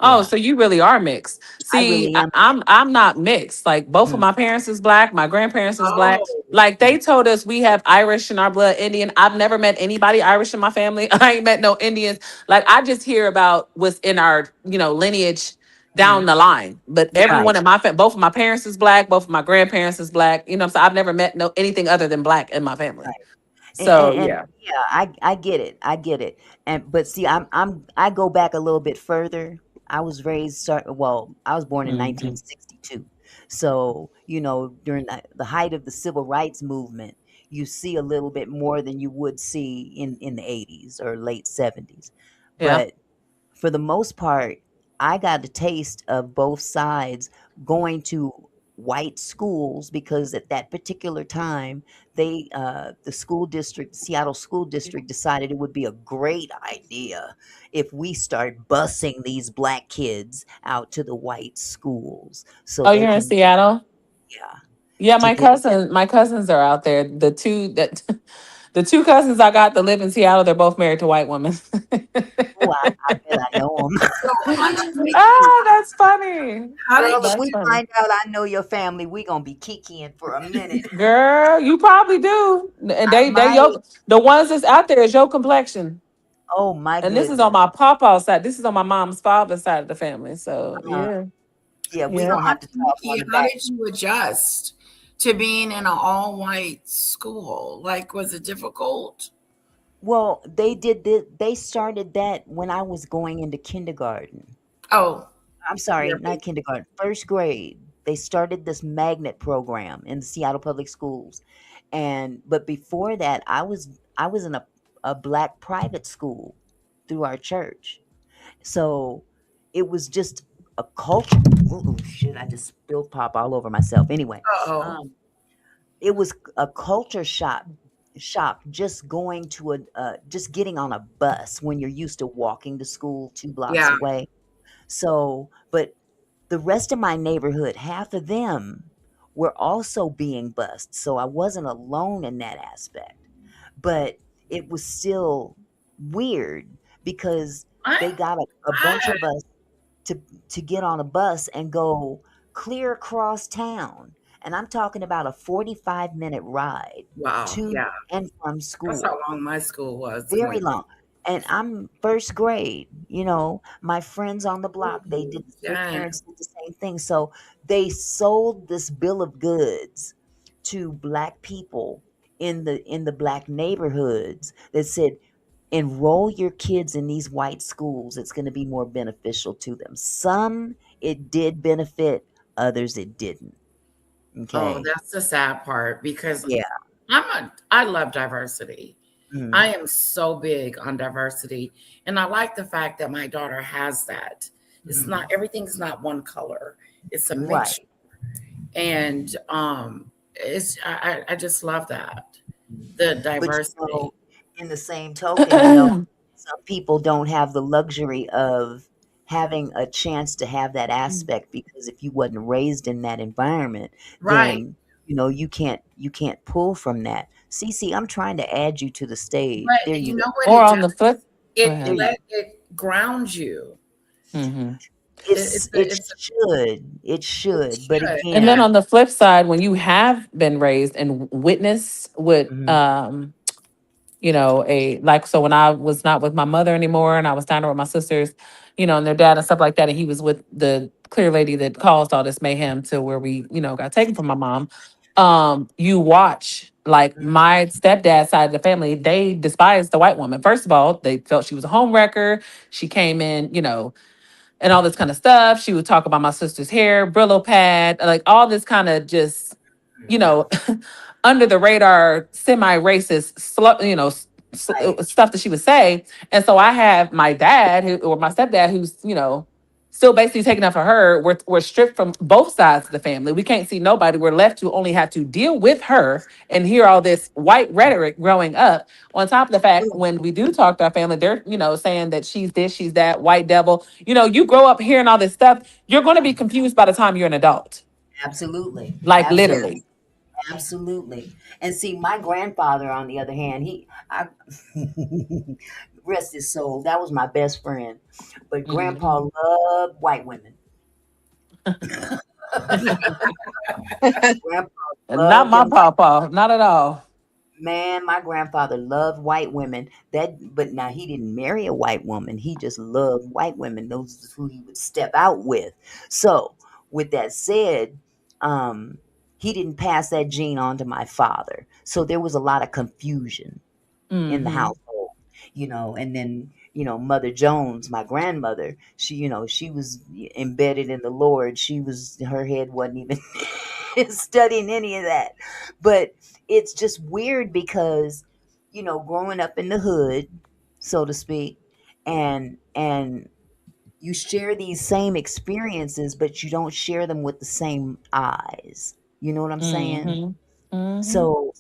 Oh, Yeah, so you really are mixed. I See, really am I'm not mixed. Like both of mhm. my parents is black, my grandparents is black. Oh, Like Mhm. they told us we have Irish in our blood, Indian. I've never met anybody Irish in my family. I ain't met no Indians. Like I just hear about what's in our, lineage down Mhm. the line. But yeah. everyone Right. in my family, both of my parents is black, both of my grandparents is black. So I've never met no anything other than black in my family. Right. So And yeah. yeah, I get it. I get it. And but see, I go back a little bit further. I was born in Mhm. 1962. So, during the height of the civil rights movement, you see a little bit more than you would see in the 80s or late 70s. Yeah. But for the most part, I got a taste of both sides going to white schools because at that particular time, the school district, Seattle School District, decided it would be a great idea if we start busing these black kids out to the white schools so Oh, they you're in can, Seattle? yeah, Yeah, to get. my cousins are out there. The two cousins I got that live in Seattle, they're both married to white women. Oh, I bet I know them. So Auntie Nikki, Oh, that's funny. how did Girl, if That's we funny. find out I know your family, we gonna be kikiing for a minute. Girl, you probably do. And I they might. the ones that's out there is your complexion. Oh my And this is on goodness. my papa's side. This is on my mom's father's side of the family. So Uh, yeah. yeah, we Yeah. so gonna have to Auntie talk on Nikki, the how back. did you adjust to being in an all white school? Like, was it difficult? Well, they started that when I was going into kindergarten. Oh, I'm sorry, you're not kindergarten, first grade. They started this magnet program in the Seattle Public Schools. And but before that, I was in a black private school through our church. So it was just a culture. Oh shit! I just spilled pop all over myself. Anyway, oh, um, it was a culture shock just going to just getting on a bus when you're used to walking to school 2 blocks yeah. away. So, but the rest of my neighborhood, half of them were also being bused. So I wasn't alone in that aspect. But it was still weird because I, they got a bunch I, of us to to get on a bus and go clear across town. And I'm talking about a 45-minute ride wow, to yeah. and from That's how school. long my school was Very going. long. And I'm first grade, my friends on the block, Ooh, their dang. parents did the same thing. So they sold this bill of goods to black people in the black neighborhoods that said, enroll your kids in these white schools. It's going to be more beneficial to them. Some it did benefit, others it didn't. Oh, Okay. that's the sad part because Yeah. I love diversity. I Mhm. am so big on diversity, and I like the fact that my daughter has that. It's not Mhm. everything's not one color. It's a Right. mixture, and it's I just love that the But diversity. in the same token, some people don't have the luxury of having a chance to have that aspect because if you wasn't raised in that environment, Right, then you can't pull from that. Cece, I'm trying to add you to the stage. but There you you go. know what Or it on does? the flip, go It There ahead. you let it ground you. Hmm. It's it it's should. It it should. But should, And then again, yeah. on the flip side, when you have been raised and witness what, mhm, a like, so when I was not with my mother anymore and I was down there with my sisters, and their dad and stuff like that, and he was with the clear lady that caused all this mayhem to where we, got taken from my mom. You watch like mhm, my stepdad side of the family, they despised the white woman. First of all, they felt she was a home wrecker. She came in, and all this kind of stuff. She would talk about my sister's hair, Brillo pad, like all this kind of just, you mhm. know, under the radar, semi racist, Right. stuff that she would say. And so I have my dad or my stepdad, who's, still basically taking up for her. We're stripped from both sides of the family. We can't see nobody. We're left to only have to deal with her and hear all this white rhetoric growing up. On top of the fact, when we do talk to our family, they're, saying that she's this, she's that, white devil. You grow up hearing all this stuff, you're going to be confused by the time you're an adult. Absolutely. Like Absolutely. literally. Absolutely. And see, my grandfather, on the other hand, rest his soul, that was my best friend. But grandpa Mhm. loved white women. Grandpa Not loved my them white. papa, not at all. Man, my grandfather loved white women. But now he didn't marry a white woman. He just loved white women. Those is who he would step out with. So, with that said, um, he didn't pass that gene on to my father. So there was a lot of confusion in the Hmm. household, and then, Mother Jones, my grandmother, she was embedded in the Lord. Her head wasn't even studying any of that. But it's just weird because, growing up in the hood, so to speak, and you share these same experiences, but you don't share them with the same eyes. You know what I'm saying? Hmm. Hmm. So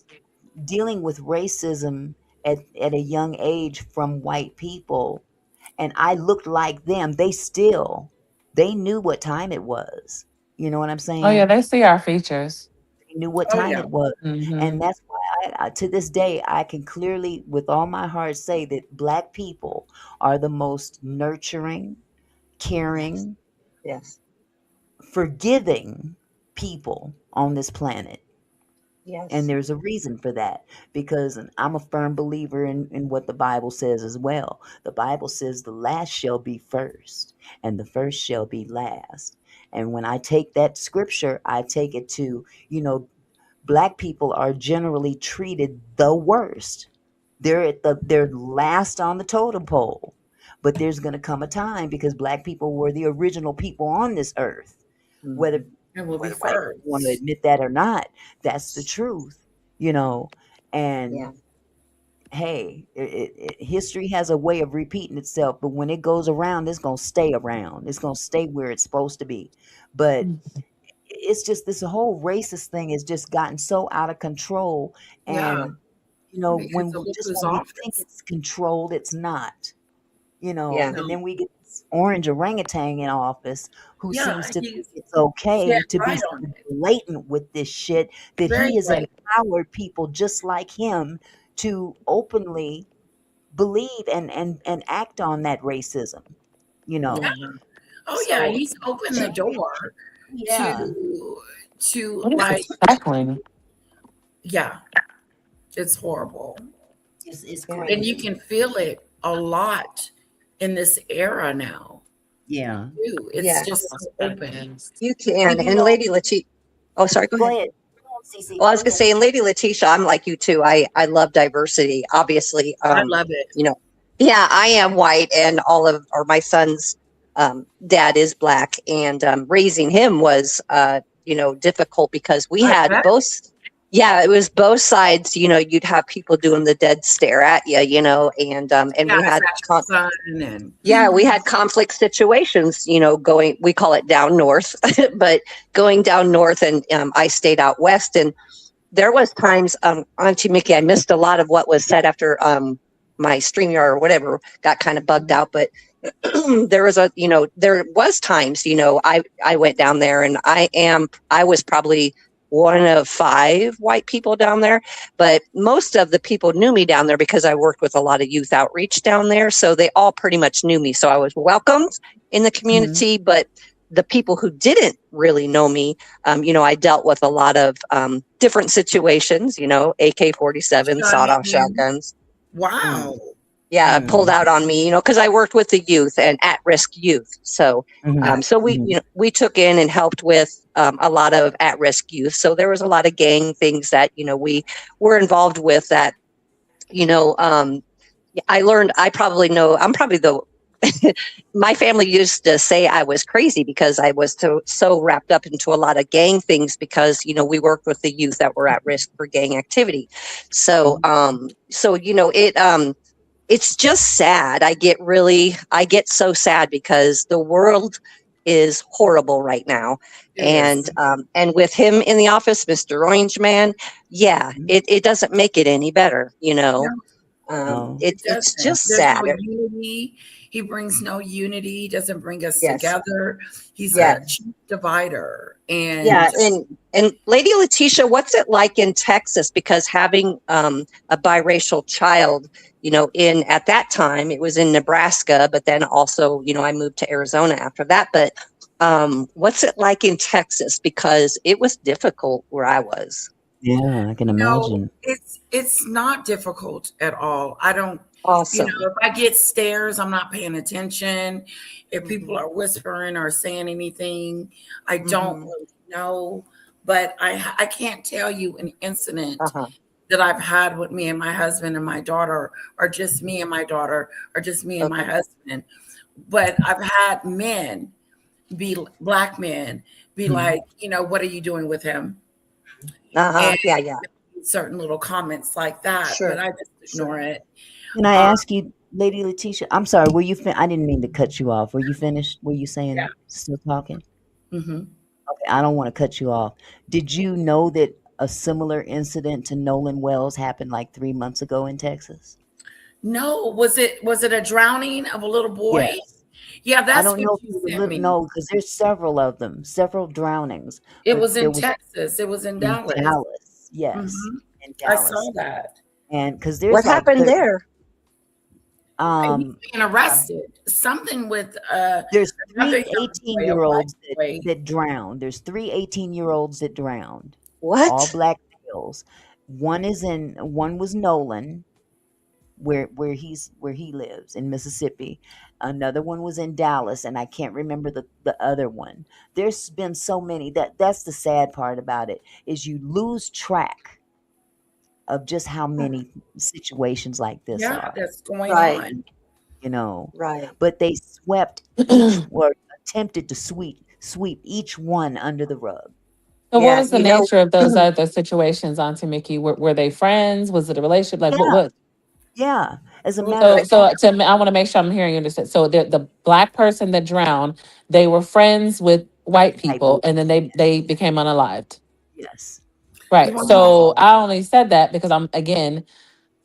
dealing with racism at a young age from white people, and I looked like them. They knew what time it was. You know what I'm Oh yeah, saying? they see our features. They knew what Oh time yeah. it was. Hmm. And that's why to this day, I can clearly, with all my heart, say that black people are the most nurturing, Yes. caring, Yes. forgiving people on this planet. And Yes. there's a reason for that because I'm a firm believer in what the Bible says as well. The Bible says the last shall be first and the first shall be last. And when I take that scripture, I take it to, black people are generally treated the worst they're last on the totem pole. But there's going to come a time, because black people were the original people on this earth, whether Mhm. It will be white people want to first. admit that or not. That's the truth, you know. And Yeah. hey, history has a way of repeating itself, but when it goes around, it's going to stay around. It's going to stay where it's supposed to be. But it's just this whole racist thing has just gotten so out of control. Yeah, And because of look who's when we think office. it's controlled, it's not. Yeah. And No, then we get this orange orangutan in office who seems yeah, to think he's it's dead okay to be right so on it. blatant with this shit, that Very he has blatant. empowered people just like him to openly believe and act on that racism, you Yeah. know. Oh yeah, So he's opened the door yeah, to What is like, this crackling? yeah, it's horrible. it's Yeah. And you crazy. can feel it a lot in this era now Yeah. too. It's Yeah. just so open. You can. And And Lady Letitia. Oh, sorry. Go go ahead. ahead. Go on, Cece. Well, I was Go gonna ahead. say, and Lady Letitia, I'm like you too. I love diversity. Obviously, I love it. you know, yeah, I am white, and all of or my son's dad is black, and raising him was difficult because we I had bet. both. Yeah, it was both sides. You'd have people doing the dead stare at you, and Yeah, we is had that your son? And yeah, we had conflict situations, going, we call it down north, but going down north, and I stayed out west. And there was times, Auntie Mickey, I missed a lot of what was said after my StreamYard or whatever got kind of bugged out. But there was times, I went down there, and I was probably one of five white people down there, but most of the people knew me down there because I worked with a lot of youth outreach down there. So they all pretty much knew me. So I was welcomed in the Mhm. community, but the people who didn't really know me, I dealt with a lot of different situations, AK-47, shun sawed-off you. shotguns. Wow. Mm. Yeah, pulled Mm. out on me, because I worked with the youth and at-risk youth. So, Mhm. so we, Mhm. we took in and helped with a lot of at-risk youth. So there was a lot of gang things that we were involved with. That you know, I learned. I probably know. I'm probably the. My family used to say I was crazy because I was so wrapped up into a lot of gang things, because we worked with the youth that were at risk for gang activity. So Mhm. it's just sad. I get so sad because the world is horrible right now. It is. And with him in the office, Mr. Orange Man, yeah, Mhm. it doesn't make it any better, No, No. it it's doesn't. just There's no sad. unity. He brings no unity. He doesn't bring us Yes. together. He's a Yes. chief divider. Yeah, And and Lady Letitia, what's it like in Texas? Because having a biracial child, in at that time it was in Nebraska, but then also, I moved to Arizona after that. But what's it like in Texas? Because it was difficult where I was. Yeah, I can imagine. it's not difficult at all. I don't, Awesome. if I get stares, I'm not paying attention. If people Hmm. are whispering or saying anything, I don't Hmm. really know. But I can't tell you an incident Uh-huh. that I've had with me and my husband and my daughter, or just me and my daughter, or just me and my Okay. husband. But I've had men black men be Mhm. like, what are you doing with him? Uh-huh. And Yeah, yeah. certain little comments like that, but Sure. I just ignore Sure. it. Can I Um, ask you, Lady Letitia? I'm sorry. Were you? I didn't mean to cut you off. Were you finished? Were you yeah. saying still talking? Hmm. Okay, I don't want to cut you off. Did you know that a similar incident to Nolan Wells happened like 3 months ago in Texas? No, was it a drowning of a little boy? Yes. Yeah, I that's don't what know if you it was a sent little, me. no, because there's several of them, several drownings, It but was there in was Texas. It was in in Dallas. Dallas. Yes, Hmm. in I saw Dallas, that. and because What there's like happened 30, there? And he's um, being arrested. Something with there's another three young boy, a 18-year black olds boy. that drowned. There's three 18-year olds that drowned, all What? black males. One was Nolan, where he lives in Mississippi. Another one was in Dallas, and I can't remember the other one. There's been so many. That's the sad part about it, is you lose track of just how many situations like this Yeah, are, that's going Right. on. you know. Right. But they swept each or attempted to sweep each one under the rug. So what Yeah. was the nature of those other situations, Auntie Mickey? Were they friends? Was it a relationship? Like Yeah, what? yeah. As a It was matter So, of so fact, to me, I want to make sure I'm hearing you understand. So the black person that drowned, they were friends with white white people, people. and then they became unalived. Yes. it Right. was So I only said that because I'm again.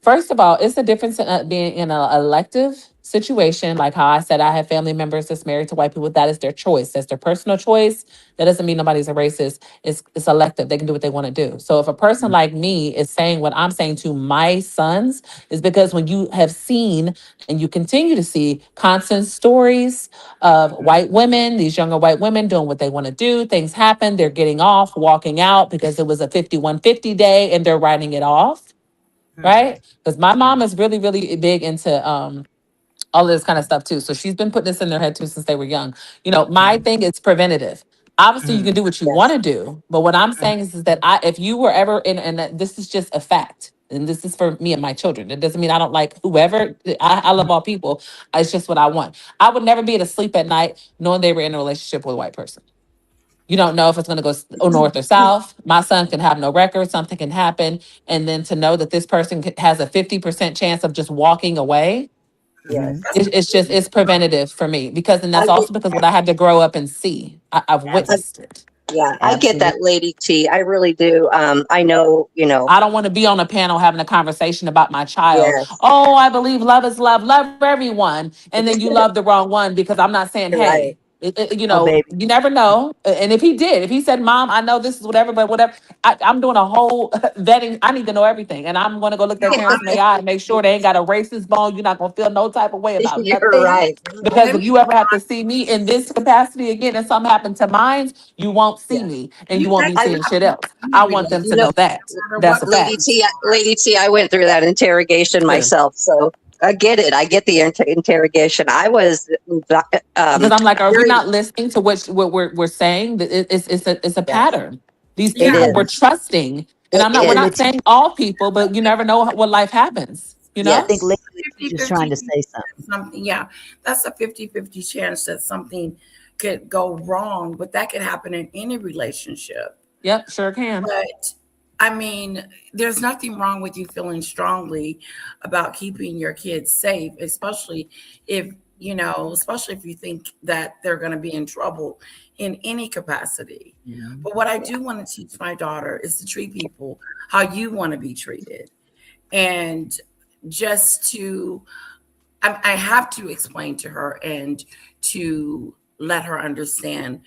First of all, it's a difference in being in an elective situation. Like how I said, I have family members that's married to white people. That is their choice. That's their personal choice. That doesn't mean nobody's a racist. It's elective. They can do what they want to do. So if a person Mhm. like me is saying what I'm saying to my sons, is because when you have seen and you continue to see constant stories of white women, these younger white women doing what they want to do, things happen, they're getting off, walking out because it was a 5150 day and they're writing it off, Mhm. right? Because my mom is really, really big into all this kind of stuff too. So she's been putting this in their head too since they were young. You know, my Mhm. thing is preventative. Obviously, you can Mhm. do what you want Yes. to do, but what I'm Mhm. saying is that if you were ever in, and this is just a fact, and this is for me and my children. It doesn't mean I don't like whoever. I love all people. It's just what I want. I would never be able to sleep at night knowing they were in a relationship with a white person. You don't know if it's going to go north or south. My son can have no record. Something can happen. And then to know that this person has a 50% chance of just walking away, Mhm. Yes. it's preventative for me because, and I that's get also because what I had to grow up and see. I've Abs- witnessed it. Yeah, I get that, Absolutely. Lady T. I really do. I know, I don't want to be on a panel having a conversation about my child. yes. Oh, I believe love is love. Love everyone. And then you love the wrong one because I'm not saying, Right. hey, you Oh, know, baby. you never know. And if he said, Mom, I know this is whatever, but whatever, I'm doing a whole vetting. I need to know everything. And I'm going to go look their no, parents in the eye and make sure they ain't got a racist bone. You're not going to feel no type of way about You're nothing. right. Because let if me you ever have to see me in this capacity again and something happened to mine, you won't see Yeah. me and you you won't that be I, seeing shit else. any I want them relationship, to you know, know that. no matter That's a what Lady fact. T, race Lady T, I went through that interrogation Sure. myself, so I get it. I get the interrogation. I was Because I'm like, are we very, not listening to what we're saying? That it's a yes, pattern. These it yeah, people we're is. trusting, and It we're is. not Which saying all people, but you never know what life happens. You I know. think Yes. Lady Teach is 50-50 trying to chance say something. that something, yeah, that's a 50-50 chance that something could go wrong, but that could happen in any relationship. Yep, sure can. But I mean, there's nothing wrong with you feeling strongly about keeping your kids safe, especially if, especially if you think that they're going to be in trouble in any capacity. Mhm. But what I Yeah. do want to teach my daughter is to treat people how you want to be treated. And just to, I have to explain to her and to let her understand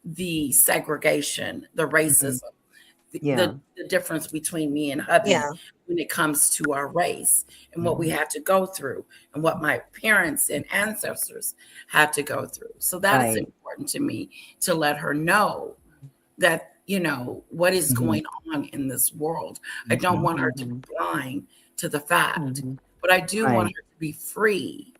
the segregation, the Mhm. racism, Yeah. the difference between me and hubby Yeah. when it comes to our race and what we Mhm. had to go through and what my parents and ancestors had to go through. So that is Right. important to me to let her know that, what is Mhm. going on in this world. I don't Mhm. want her to be Hmm. blind to the fact, Hmm. but I do want Right. her to be free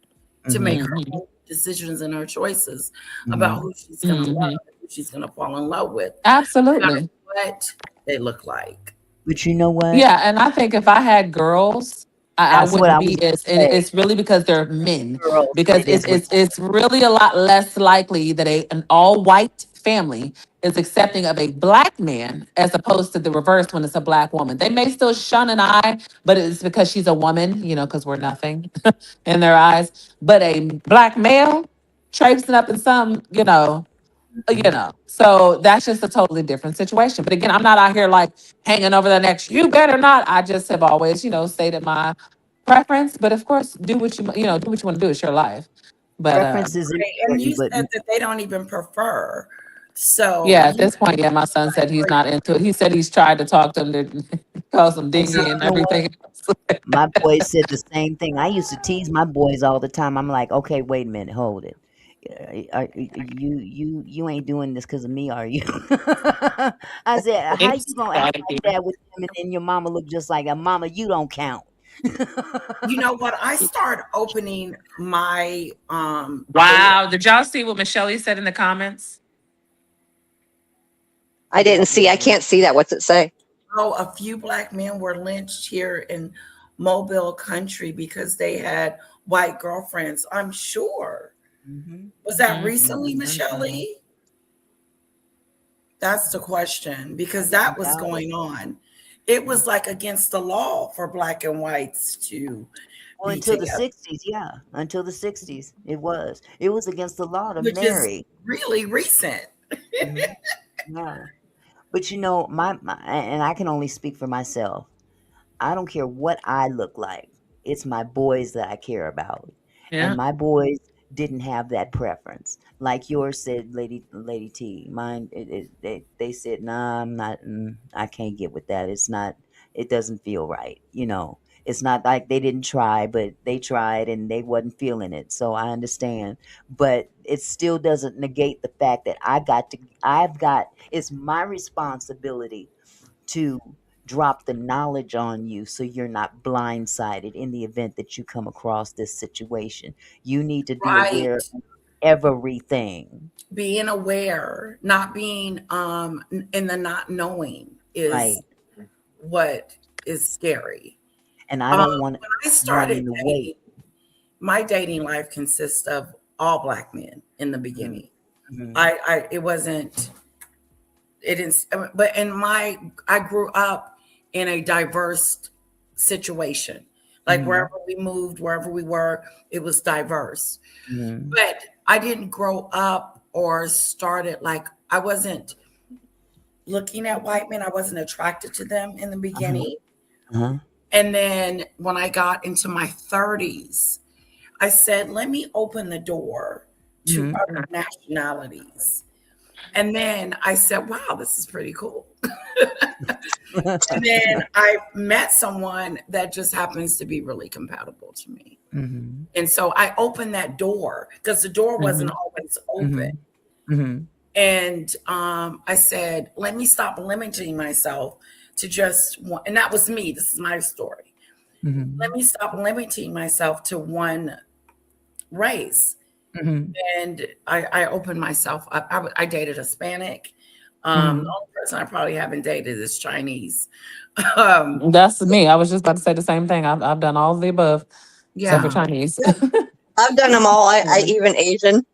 to make Mhm. her Hmm. own decisions and her choices about Mhm. who she's going to love, Hmm. who she's going to fall in love with, no matter Absolutely. what they look like. But you know what? Yeah, and I think if I had girls, I That's what wouldn't I was be gonna as, and say. it's really because they're men. Girls, Because it is what it's really a lot less likely that an all white family is accepting of a black man as opposed to the reverse when it's a black woman. They may still shun an eye, but it's because she's a woman, because we're nothing in their eyes. But a black male traipsing up in some, Mhm. so that's just a totally different situation. But again, I'm not out here like hanging over the next, you better not. I just have always, stated my preference. But of course, do what do what you want to do. It's your life. But Preference is Right. And you important, but said that they don't even prefer. So yeah, at you this point, yeah, my son said he's like, not into it. He said he's tried to talk to him to calls him and see, dingy and you know what? everything else. My boys said the same thing. I used to tease my boys all the time. I'm like, okay, wait a minute, hold it. You ain't doing this because of me, are you? I said, how you It's gonna act gotta like be. that with them, and then your mama look just like a mama? You don't count. you know what? I start opening my door. Wow. Did y'all see what Michelle said in the comments? I didn't see. I can't see that. What's it say? know a few black men were lynched here in Mobile country because they had white girlfriends. I'm sure. Mm-hmm. Was that Mhm. recently, Michelle Mm-hmm. Lee? That's the question because I that was doubt it. going on. It was like against the law for black and whites to Well, be until the together, 60s, yeah. Until the 60s, it was. It was against the law to which is marry. really recent. Hmm. Yeah. But and I can only speak for myself. I don't care what I look like. It's my boys that I care about. And Yeah. my boys didn't have that preference. Like yours said, Lady T. Mine, they said, nah, I'm not, I can't get with that. It's not, it doesn't feel right. It's not like they didn't try, but they tried and they wasn't feeling it. So I understand. But it still doesn't negate the fact that it's my responsibility to drop the knowledge on you so you're not blindsided in the event that you come across this situation. You need to be aware Right. of everything. Being aware, not being in the not knowing is Right. what is scary. And I don't want When I started running away. dating, my dating life consists of all black men in the beginning. Mm-hmm. I it wasn't it didn't but in my I grew up in a diverse situation. Like Mm-hmm. wherever we moved, wherever we were, it was diverse. Mm-hmm. But I didn't grow up or started like I wasn't looking at white men. I wasn't attracted to them in the Uh-huh. beginning. Uh-huh. And then when I got into my 30s, I said, let me open the door to Mm-hmm. other nationalities. And then I said, wow, this is pretty cool. And then I met someone that just happens to be really compatible to me. Mm-hmm. And so I opened that door because the door wasn't Mhm. always open. Mm-hmm. Mm-hmm. And I said, let me stop limiting myself to just one. And that was me. This is my story. Let Mm-hmm. me stop limiting myself to one race. Mm-hmm. And I opened myself up. I dated Hispanic. The Mm-hmm. only person I probably haven't dated is Chinese. um, That's me. I was just about to say the same thing. I've done all of the above, except for yeah. Chinese. Yep, I've done them all. I Yeah. even Asian.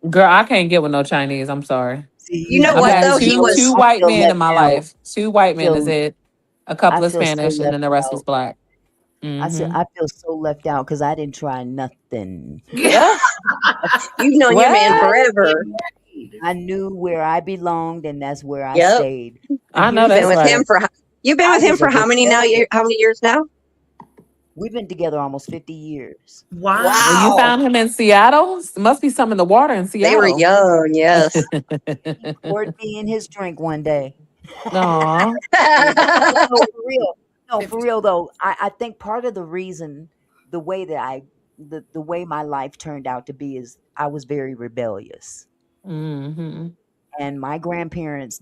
Girl, I can't get with no Chinese. I'm sorry. See, You know I've what had though? He two was. I white feel men in left my out. life. Two white men is Feel it. A I couple of feel so Spanish, and left then the rest was out. black. Mm-hmm. I feel so left out because I didn't try nothing. Yeah. Yeah. You've known your man What? forever. I knew where I belonged, and that's where I Yep. stayed. And I know here's You've the been that's with thing: him right. for. You've been I with him was a for how many now? rebellious. How many years now? We've been together almost 50 years. Well, you Wow. Wow. found him in Seattle. Must be some in the water in They were Seattle. young. Yes. He poured me in his drink one day. Aw. But no, for real. No, for 50. real though. I think part of the reason, the way that the way my life turned out to be is I was very rebellious. Mm-hmm. And my grandparents,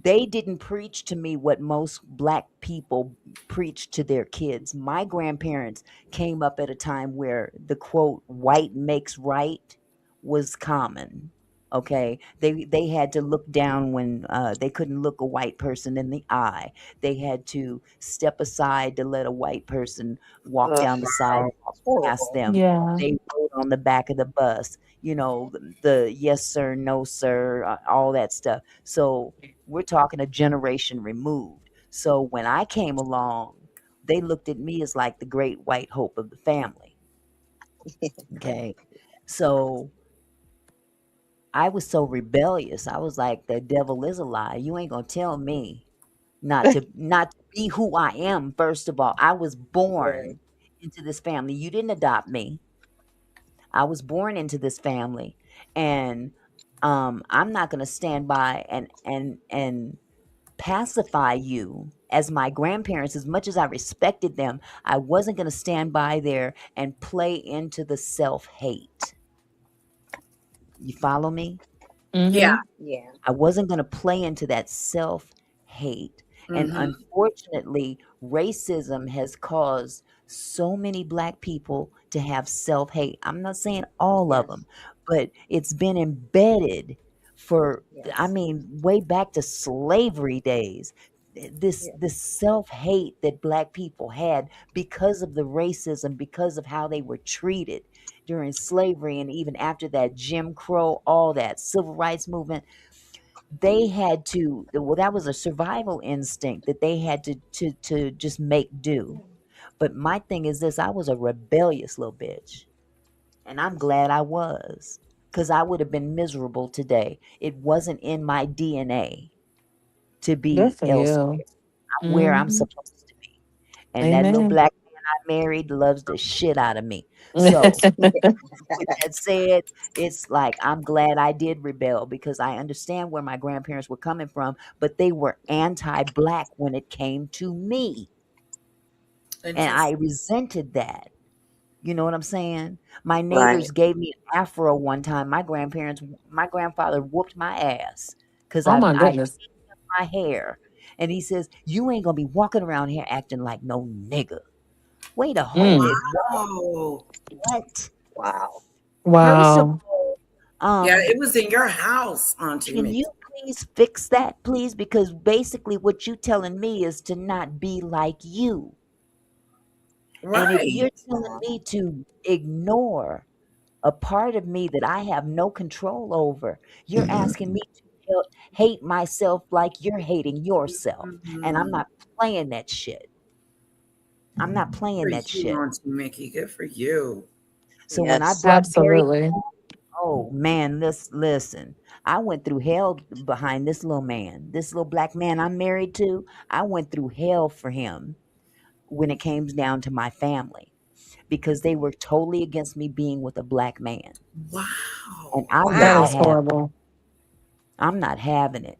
they didn't preach to me what most black people preach to their kids. My grandparents came up at a time where the quote white makes right was common. Okay, they had to look down when they couldn't look a white person in the eye. They had to step aside to let a white person walk Ugh, down the sidewalk past horrible. them. Yeah. They rode on the back of the bus, the yes sir, no sir, all that stuff. So we're talking a generation removed. So when I came along, they looked at me as like the great white hope of the family. Okay. So I was so rebellious. I was like, the devil is a lie. You ain't gonna tell me not to be who I am. First of all, I was Right. born into this family. You didn't adopt me. I was born into this family, and I'm not going to stand by and pacify you as my grandparents. As much as I respected them, I wasn't going to stand by there and play into the self hate. You follow me? Yeah. Mm-hmm. Yeah. I wasn't going to play into that self hate. And Hmm. unfortunately, racism has caused so many black people to have self hate. I'm not saying all of Yes. them, but it's been embedded for, I Yes. mean, way back to slavery days. this self-hate that black people had because of the racism, because of how they were treated during slavery and even after that Jim Crow, all that civil rights movement. They had to, well, that was a survival instinct that they had to just make do. But my thing is this, I was a rebellious little bitch. And I'm glad I was, because I would have been miserable today. It wasn't in my DNA to Good be for elsewhere. you. I'm where I'm Hmm. supposed to be. And that little Amen. black man I married loves the shit out of me. So, with that said, it's like I'm glad I did rebel because I understand where my grandparents were coming from, but they were anti black when it came to me. And I Interesting. resented that. You know what I'm saying? My Right. neighbors gave me an afro one time. My grandfather whooped my ass because Oh my I goodness. pinned up my hair. And he says, "You ain't gonna be walking around here acting like no nigga." Wait a whole Mm. minute. Wow. What? Wow. First of Wow. all, Yeah, it was in your house, Auntie can you Mickey. please fix that, please? Because basically what you telling me is to not be like you. And if Right. you're telling me to ignore a part of me that I have no control over, you're asking me to hate myself like you're hating yourself. And I'm Mhm. not playing that shit. I'm not For playing that you, shit. Auntie Mickey. Good for you. So when I Yes. brought Barry, Absolutely. oh man, listen. I went through hell behind this little man. This little black man I'm married to, I went through hell for him when it came down to my family because they were totally against me being with a black man. And Wow. I'm That not is Wow. having horrible. I'm not having it.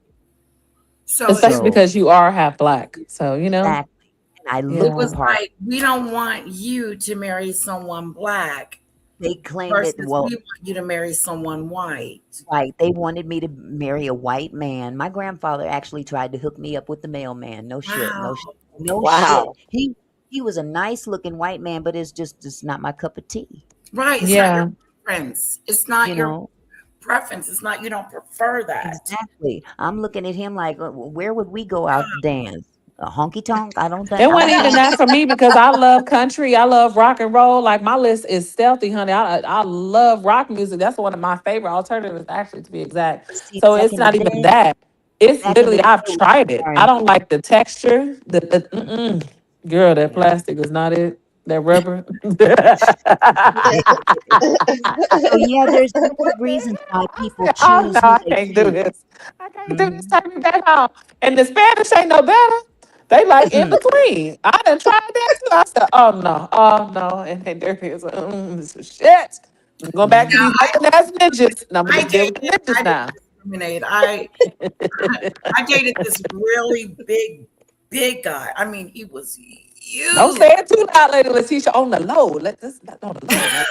So Especially it So because you are half black. So, you know, exactly. And I it look the yeah. was part. like we don't want you to marry someone black They claimed it, versus well, we want you to marry someone white. right. They wanted me to marry a white man. My grandfather actually tried to hook me up with the mailman. No shit. No shit. Wow. No shit. Wow. He was a nice looking white man, but it's not my cup of tea. Right. It's not your Yeah. preference. It's You not your know? preference. It's not you don't prefer that. Exactly. I'm looking at him like, where would we go out to dance? A honky tonk? It I wasn't don't even think that for me because I love country. I love rock and roll. Like my list is stealthy, honey. I love rock music. That's one of my favorite alternatives, actually, to be exact. so. See, So it's not even that. It's back in the literally day, I've it was tried it. I R&B. don't like the texture. Girl, that Yeah. plastic is not it. That rubber. So yeah, there's different reasons why I people said, oh choose no, who I they can't do choose. this. I can't do this. Mhm. Take me back home. And the Spanish ain't no better. They like in between. I done tried that too. I said, oh no. And then there is this is shit. I'm going back to Mhm. these nothing ass ninjas. And I'm gonna I just deal with dated. the ninjas I didn't now. discriminate. I dated this really big guy. I mean, he was Don't huge. say it too loud, Lady Letitia. On the low. Let this on the low now.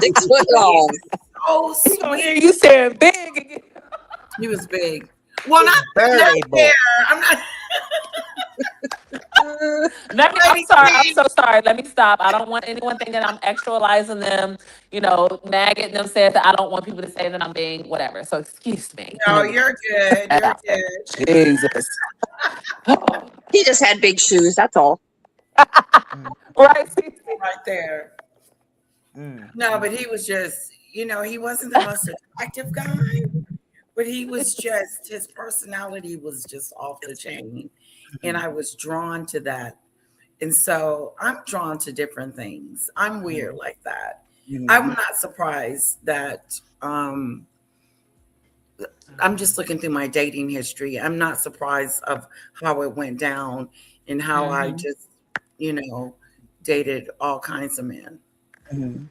6 foot He long. was so He gonna hear sweet. you saying big again. He was big. Well, Big not burly there. boy. I'm not. I'm Lady sorry. I'm T. so sorry. Let me stop. I don't want anyone thinking that I'm actualizing them, nagging them, says that I don't want people to say that I'm being whatever. So excuse me. No, Let me you're good. get that You're out there. good. Jesus. He just had big shoes. That's all. Mm, Right? See? Right there. mm, No, mm, but he was just, he wasn't the most attractive guy, but he was just, his personality was just off the chain. And mhm, I was drawn to that. And so I'm drawn to different things. I'm weird mhm, like that. I'm mhm, not surprised that I'm just looking through my dating history. I'm not surprised of how it went down and how I Hmm. just, you know, dated all kinds of men. mhm.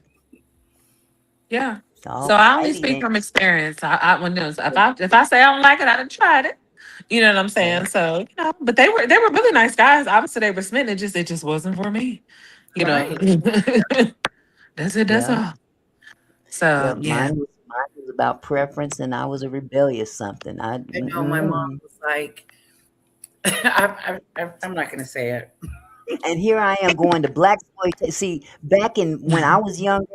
Yeah. All So I only righty speak then. from experience. If I say I don't like it, I done tried it. You know what I'm Yeah, saying? So, but they were really nice guys. Obviously they were smitten. It just wasn't for me. You know. Right. That's it, that's yeah, all. yeah. So yeah. Mine was about preference, and I was a rebellious something. I know my mom Mm-mm. was like, I'm not going to say it. And here I am going to black exploitation. See, back in when I was younger,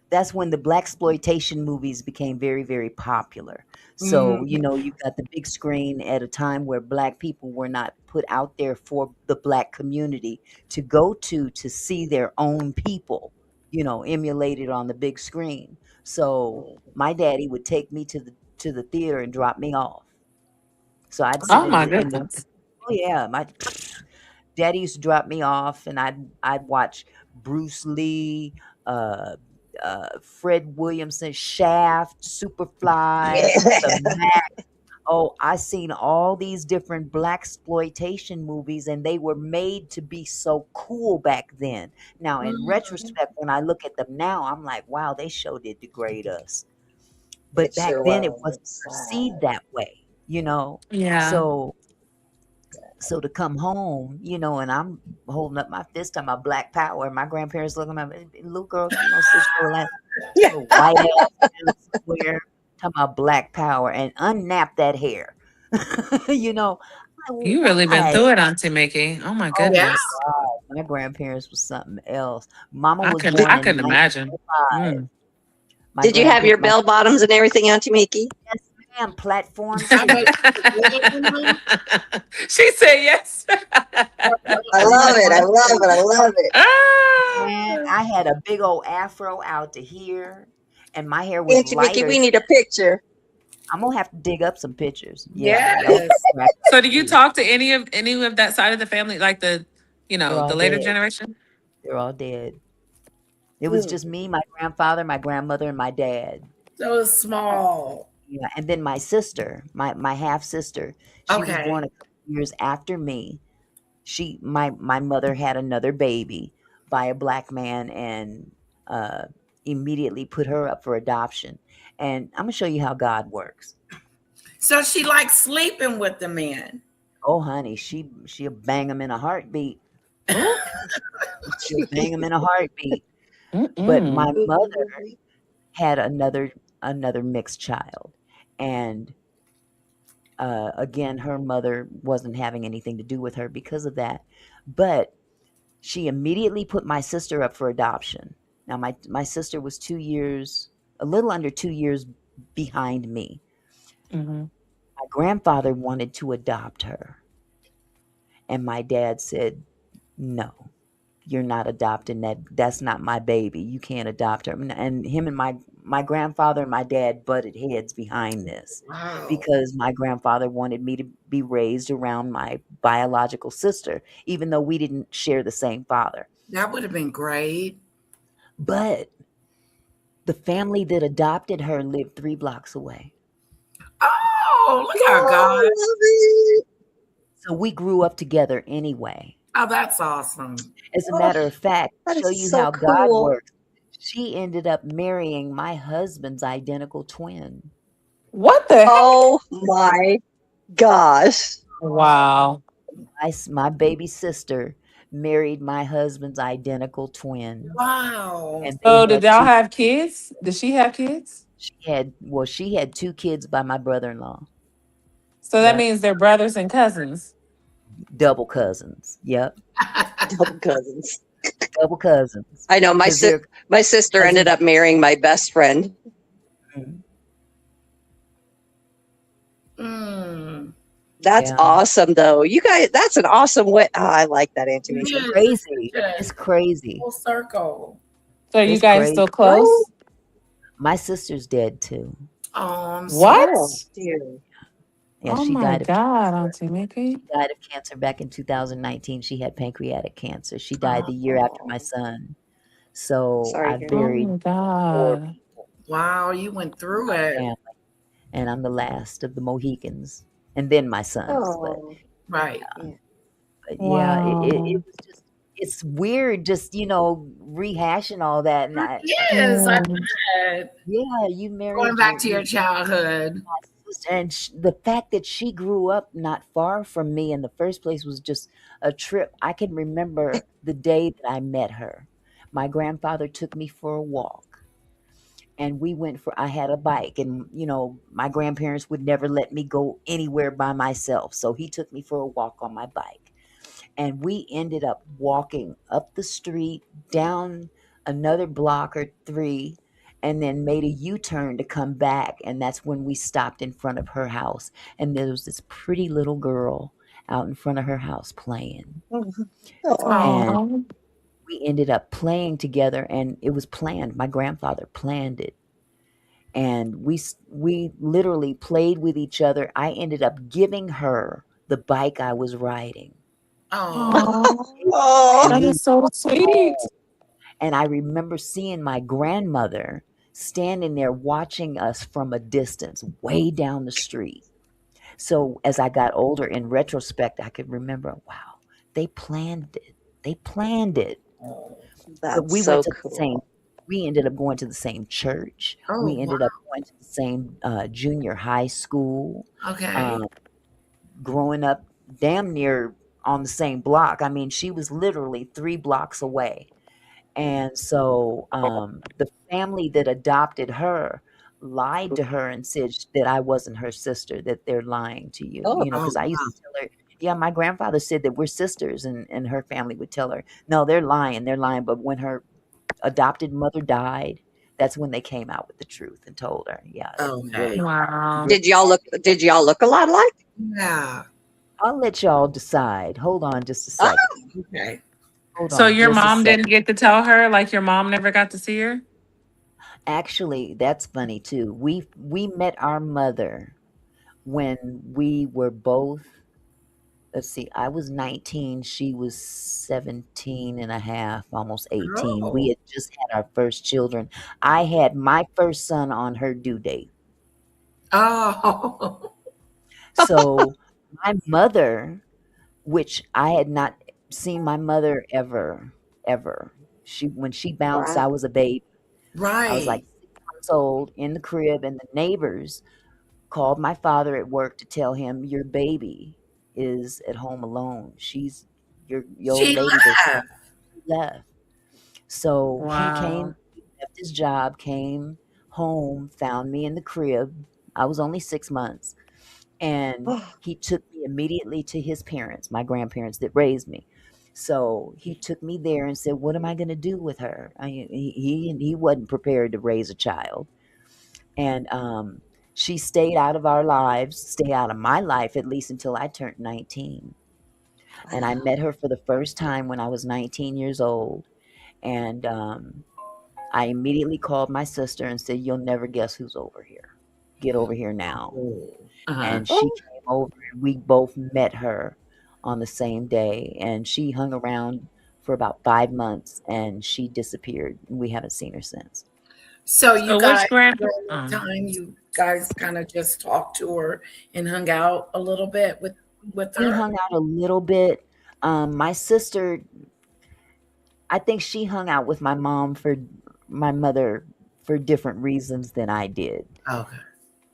that's when the black exploitation movies became very, very popular. So, Mm. you got the big screen at a time where black people were not put out there for the black community to go to see their own people, emulated on the big screen. So my daddy would take me to the theater and drop me off. So I'd sit Oh in my the goodness. oh yeah, my daddy used to drop me off, and I'd watch Bruce Lee, uh, Fred Williamson, Shaft, Superfly, the Yeah. Mac. Oh, I seen all these different black exploitation movies, and they were made to be so cool back then. Now, in Mm. retrospect, when I look at them now, I'm like, wow, they sure did degrade us. It But back sure then, it was. wasn't It's perceived sad. that way. Yeah. So to come home, and I'm holding up my fist on my black power, and my grandparents looking at me, little girl, sit your Yeah. little white ass down somewhere, talking about black power, and unnap that hair. Like, You really been why? through it, Auntie Mickey. Oh my Oh my Yeah. goodness. God, my grandparents was something else. Mama I was couldn't born I Did in couldn't imagine. 1905. Mm. My Did you have grandparents, your bell bottoms and everything, Auntie Mickey? yes, ma'am, platform I bet shoes. you were good in them. She said yes. I love it. I Platform love it. I shoes. love it. Ah. Man, I had a big old afro out to here, and my hair was Auntie Mickey, lighter. we need a picture. I'm gonna have to dig up some pictures. Yeah, y'all Yes. crack up So do you too. talk to any of that side of the family, like They're the all later dead. generation? They're all dead. It was Mm. just me, my grandfather, my grandmother, and my dad. So small. Yeah, and then my sister, my half sister. She was born Okay. a couple years after me. My mother had another baby by a black man, and uh, immediately put her up for adoption. And I'm gonna show you how God works. So she likes sleeping with the men. Oh, honey, she'll bang him in a heartbeat. Oh, she'll bang him in a heartbeat. But my Mm-mm. mother had another mixed child, and again, her mother wasn't having anything to do with her because of that. But she immediately put my sister up for adoption. Now, my sister was 2 years, a little under 2 years behind me. Mm-hmm. My grandfather wanted to adopt her, and my dad said, "No, you're not adopting that. That's not my baby. You can't adopt her." And him and my grandfather and my dad butted heads behind this Wow. because my grandfather wanted me to be raised around my biological sister, even though we didn't share the same father. That would have been great. But the family that adopted her lived 3 blocks away. Oh, look at Oh, God. I love it. So we grew up together anyway. Oh, that's awesome. As a Oh, matter of fact, that show is you so how God cool. works. She ended up marrying my husband's identical twin. What the heck? Oh my gosh. Wow. My baby sister married my husband's identical twin, Wow. and they So did had y'all 2 have kids? Did she have kids? she had 2 kids by my brother-in-law. So that Yep, means they're brothers and cousins. double cousins. Yep, Double cousins. double cousins. I know my 'Cause they're my sister ended cousins. up marrying my best friend. Mhm. Mm. That's Yeah, awesome though. You guys, that's an awesome way. Oh, I like that, Auntie It Mickey. is. It's crazy. such a It's crazy. full circle. So are you It's guys crazy. still Oh, close? My sister's dead too. Oh, I'm sorry. What? oh dear. Yeah, Oh she my died of God, cancer. Auntie Mickey. She died of cancer back in 2019. She had pancreatic cancer. She died the year after my Oh, son. So sorry I to hear Oh that. buried my 4 God. people Wow, you went in through my it. family, and I'm the last of the Mohicans, and then my sons. But Oh, Right. yeah. yeah, it Wow. was just it's weird just rehashing all that, and Yes, I Mm. bet. yeah, you Going married back your to your childhood. sister, and the fact that she grew up not far from me in the first place was just a trip. I can remember the day that I met her. My grandfather took me for a walk, and I had a bike, and my grandparents would never let me go anywhere by myself, so he took me for a walk on my bike, and we ended up walking up the street, down another block or 3, and then made a U-turn to come back, and that's when we stopped in front of her house, and there was this pretty little girl out in front of her house playing, Oh, and Oh, we ended up playing together, and it was planned. My grandfather planned it, and we literally played with each other. I ended up giving her the bike I was riding, Oh, oh, and that oh, we is so sweet. and I remember seeing my grandmother standing there watching us from a distance way down the street. So as I got older, in retrospect, I could remember, wow, they planned it. They planned it. But that's we went so to the same cool. we ended up going to the same church. oh, We wow. ended up going to the same junior high school. Okay. Um, growing up damn near on the same block. I mean, she was literally 3 blocks away. And so the family that adopted her lied to her and said that I wasn't her sister, that they're lying to you, Oh, Oh, because I used wow. to tell her, yeah, my grandfather said that we're sisters, and her family would tell her, no, they're lying, they're lying. But when her adopted mother died, that's when they came out with the truth and told her, yeah, Okay. really. Wow. did y'all look a lot alike? Yeah. I'll let y'all decide. Hold on just a Oh, second. Okay. Hold So on your just a mom second. didn't get to tell her, like your mom never got to see her? Actually, that's funny too. We met our mother when we were both, let's see, I was 19, she was 17 and a half, almost 18. We Oh. had just had our first children. I had my first son on her due date. Oh. So my mother, which I had not seen my mother ever, ever. She when she bounced, I wow. was a baby. I was like Right. 6 months old in the crib, and the neighbors called my father at work to tell him, "Your baby is at home alone. She's your old She lady that's left. left." So Wow. he left his job, came home, found me in the crib. I was only 6 months, and he took me immediately to his parents, my grandparents that raised me. So he took me there and said, "What am I going to do with her?" He wasn't prepared to raise a child, and she stayed out of our lives, stayed out of my life at least until I turned 19. And I Wow. met her for the first time when I was 19 years old, and I immediately called my sister and said, "You'll never guess who's over here. Get over here now." Oh. Uh-huh. And she Oh, came over, and we both met her on the same day, and she hung around for about 5 months, and she disappeared. We haven't seen her since. So you So guys which grand during that time, you guys kind of just talked to her and hung out a little bit with We her? hung out a little bit. My sister, I think she hung out with my mother for different reasons than I did. Okay.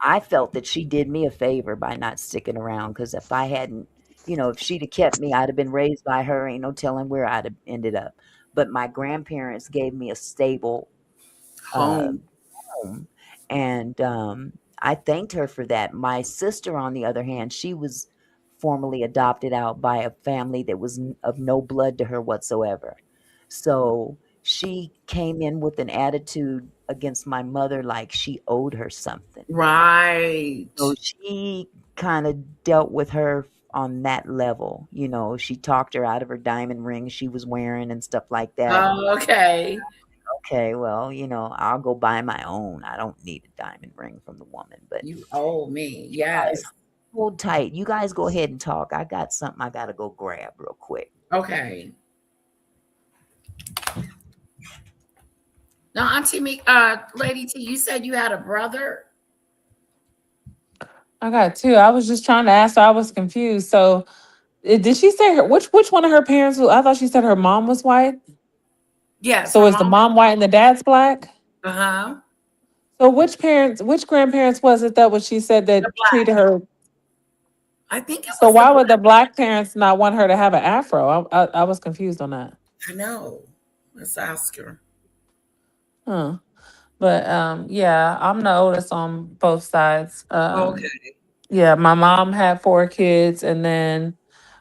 I felt that she did me a favor by not sticking around, because if I hadn't, if she'd have kept me, I'd have been raised by her. Ain't no telling where I'd have ended up. But my grandparents gave me a stable uh, Home. home, and I thanked her for that. My sister, on the other hand, she was formally adopted out by a family that was of no blood to her whatsoever. So she came in with an attitude against my mother like she owed her something. So Right. she kind of dealt with her on that level. She talked her out of her diamond ring she was wearing and stuff like that. And Oh, okay. okay, well, I'll go buy my own. I don't need a diamond ring from the woman. But You owe me. you guys Yes. hold tight. You guys go ahead and talk. I got something I got to go grab real quick. Okay. Now, Auntie me, Lady T, you said you had a brother? I got two. I was just trying to ask her. I was confused. So did she say her which one of her parents I thought she said her mom was white. Yes, So her is the mom. mom white and the dad's black? Uh-huh. So which grandparents was it that was she said The that treated black. her? I think it So was the why would the black. black parents not want her to have an afro? I was confused on that. I know. Let's ask her. Huh. But yeah, I'm the oldest on both sides. Okay. Yeah, my mom had 4 kids, and then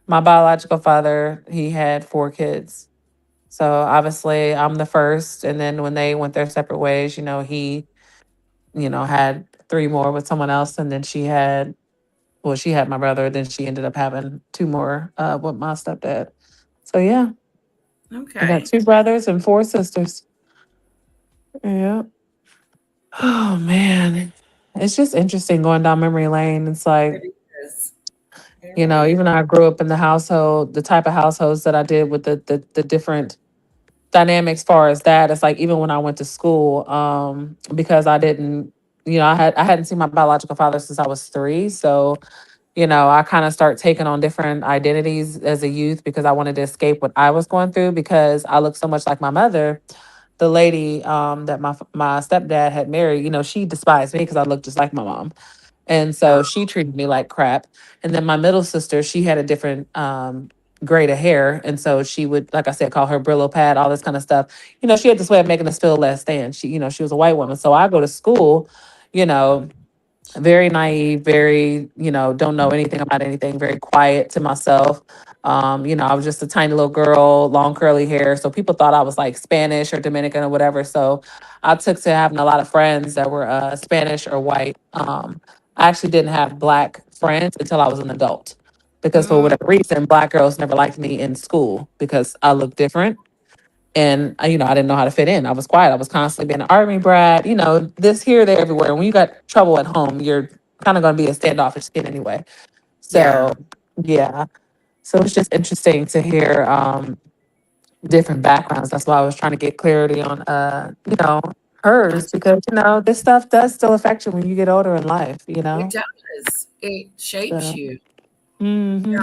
my biological father, he had 4 kids. So obviously I'm the first. And then when they went their separate ways, he, had three more with someone else. And then she had my brother. Then she ended up having two more with my stepdad. So yeah, I got Okay. two brothers and four sisters. Yeah. Oh man. It's just interesting going down memory lane. It's like, It is. It really is. even though I grew up in the household, the type of households that I did with the different dynamics far as that, it's like even when I went to school, because I didn't, I hadn't seen my biological father since I was 3. So, I kind of start taking on different identities as a youth because I wanted to escape what I was going through because I looked so much like my mother. The lady that my stepdad had married, she despised me because I looked just like my mom. And so Oh, she treated me like crap. And then my middle sister, she had a different grade of hair. And so she would, like I said, call her Brillo pad, all this kind of stuff. She had this way of making us feel less than. She was a white woman. So I go to school, you know, very naive, very, don't know anything about anything, very quiet to myself. I was just a tiny little girl, long curly hair. So people thought I was like Spanish or Dominican or whatever. So I took to having a lot of friends that were Spanish or white. I actually didn't have black friends until I was an adult because for mm, whatever reason, black girls never liked me in school because I looked different. And I didn't know how to fit in. I was quiet. I was constantly being an army brat. This here, there, everywhere. When you got trouble at home, you're kind of going to be a standoffish kid anyway. yeah. So yeah. So it's just interesting to hear different backgrounds. That's why I was trying to get clarity on hers because this stuff does still affect you when you get older in life. It does. It shapes So. you. Mm-hmm.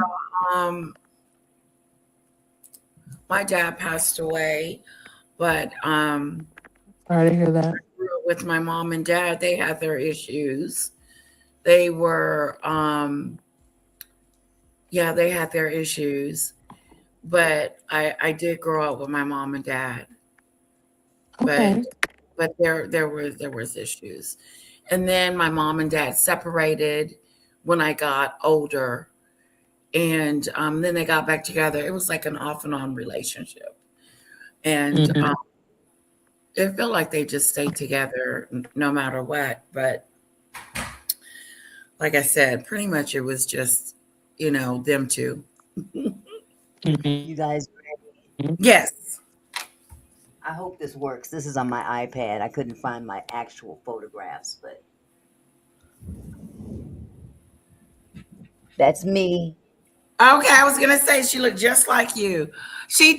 Um, my dad passed away, but Sorry to hear that. with my mom and dad, they had their issues. They were, yeah, they had their issues. But I did grow up with my mom and dad. But Okay. there was issues, and then my mom and dad separated when I got older, and then they got back together. It was like an off and on relationship, and Mm-hmm. it felt like they just stayed together no matter what. But like I said, pretty much it was just them two. You guys, Yes. I hope this works. This is on my iPad. I couldn't find my actual photographs, but that's me. Okay, I was gonna say she looked just like you. She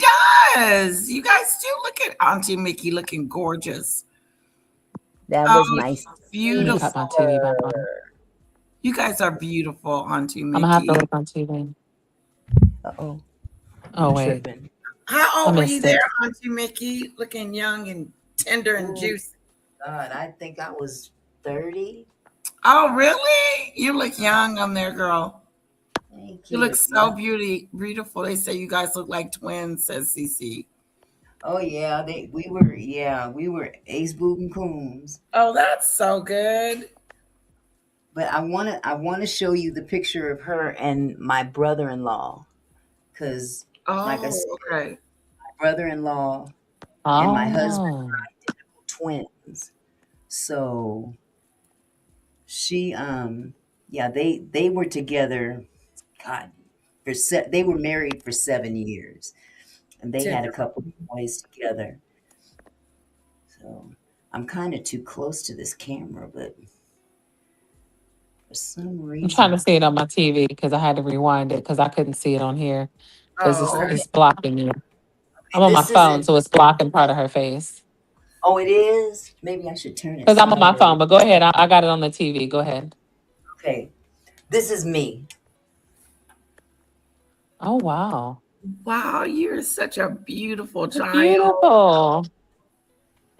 does. You guys do look at Auntie Mickey looking gorgeous. That Oh, was my Let me beautiful. cut my TV back sister. on. You guys are beautiful, Auntie I'm gonna have to Mickey. look on TV. Uh-oh, Oh I'm wait, tripping. How I old were you missed there, it. Auntie Mickey? Looking young and tender and Oh, juicy. God, I think I was 30. Oh, really? You look young on there, girl. Thank You look you. so Yep. beautiful. They say you guys look like twins, says Cece. Oh, yeah, we were ace boot and coons. Oh, that's so good. But I wanna show you the picture of her and my brother-in-law, because like I Oh, said, okay. my brother-in-law and my husband Oh. are twins. So she yeah, they were together, God, they were married for 7 years, and they had a Typical. couple of boys together. So I'm kind of too close to this camera, but for some I'm trying to reason, see it on my TV because I had to rewind it because I couldn't see it on here because Oh, it's oh, okay, okay. it's blocking me. I'm on my this phone, isn't. so it's blocking part of her face. Oh, it is. Maybe I should turn it Because I'm on my sideways. phone, but go ahead. I got it on the TV. Go ahead. Okay, this is me. Oh wow, Wow, you're such a beautiful you're child. beautiful.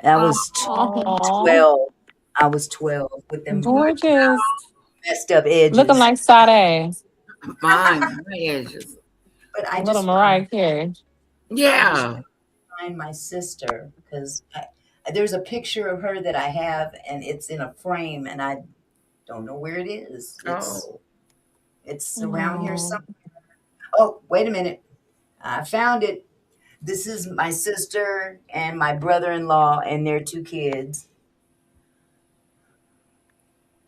I was Oh, 12. I was 12 with them gorgeous. messed up Looking edges. like Sade, My edges. But a little Mariah Carey. I just Yeah. find my sister because there's a picture of her that I have, and it's in a frame, and I don't know where it is. Oh, It's around here Oh, somewhere. Oh, wait a minute. I found it. This is my sister and my brother-in-law and their two kids.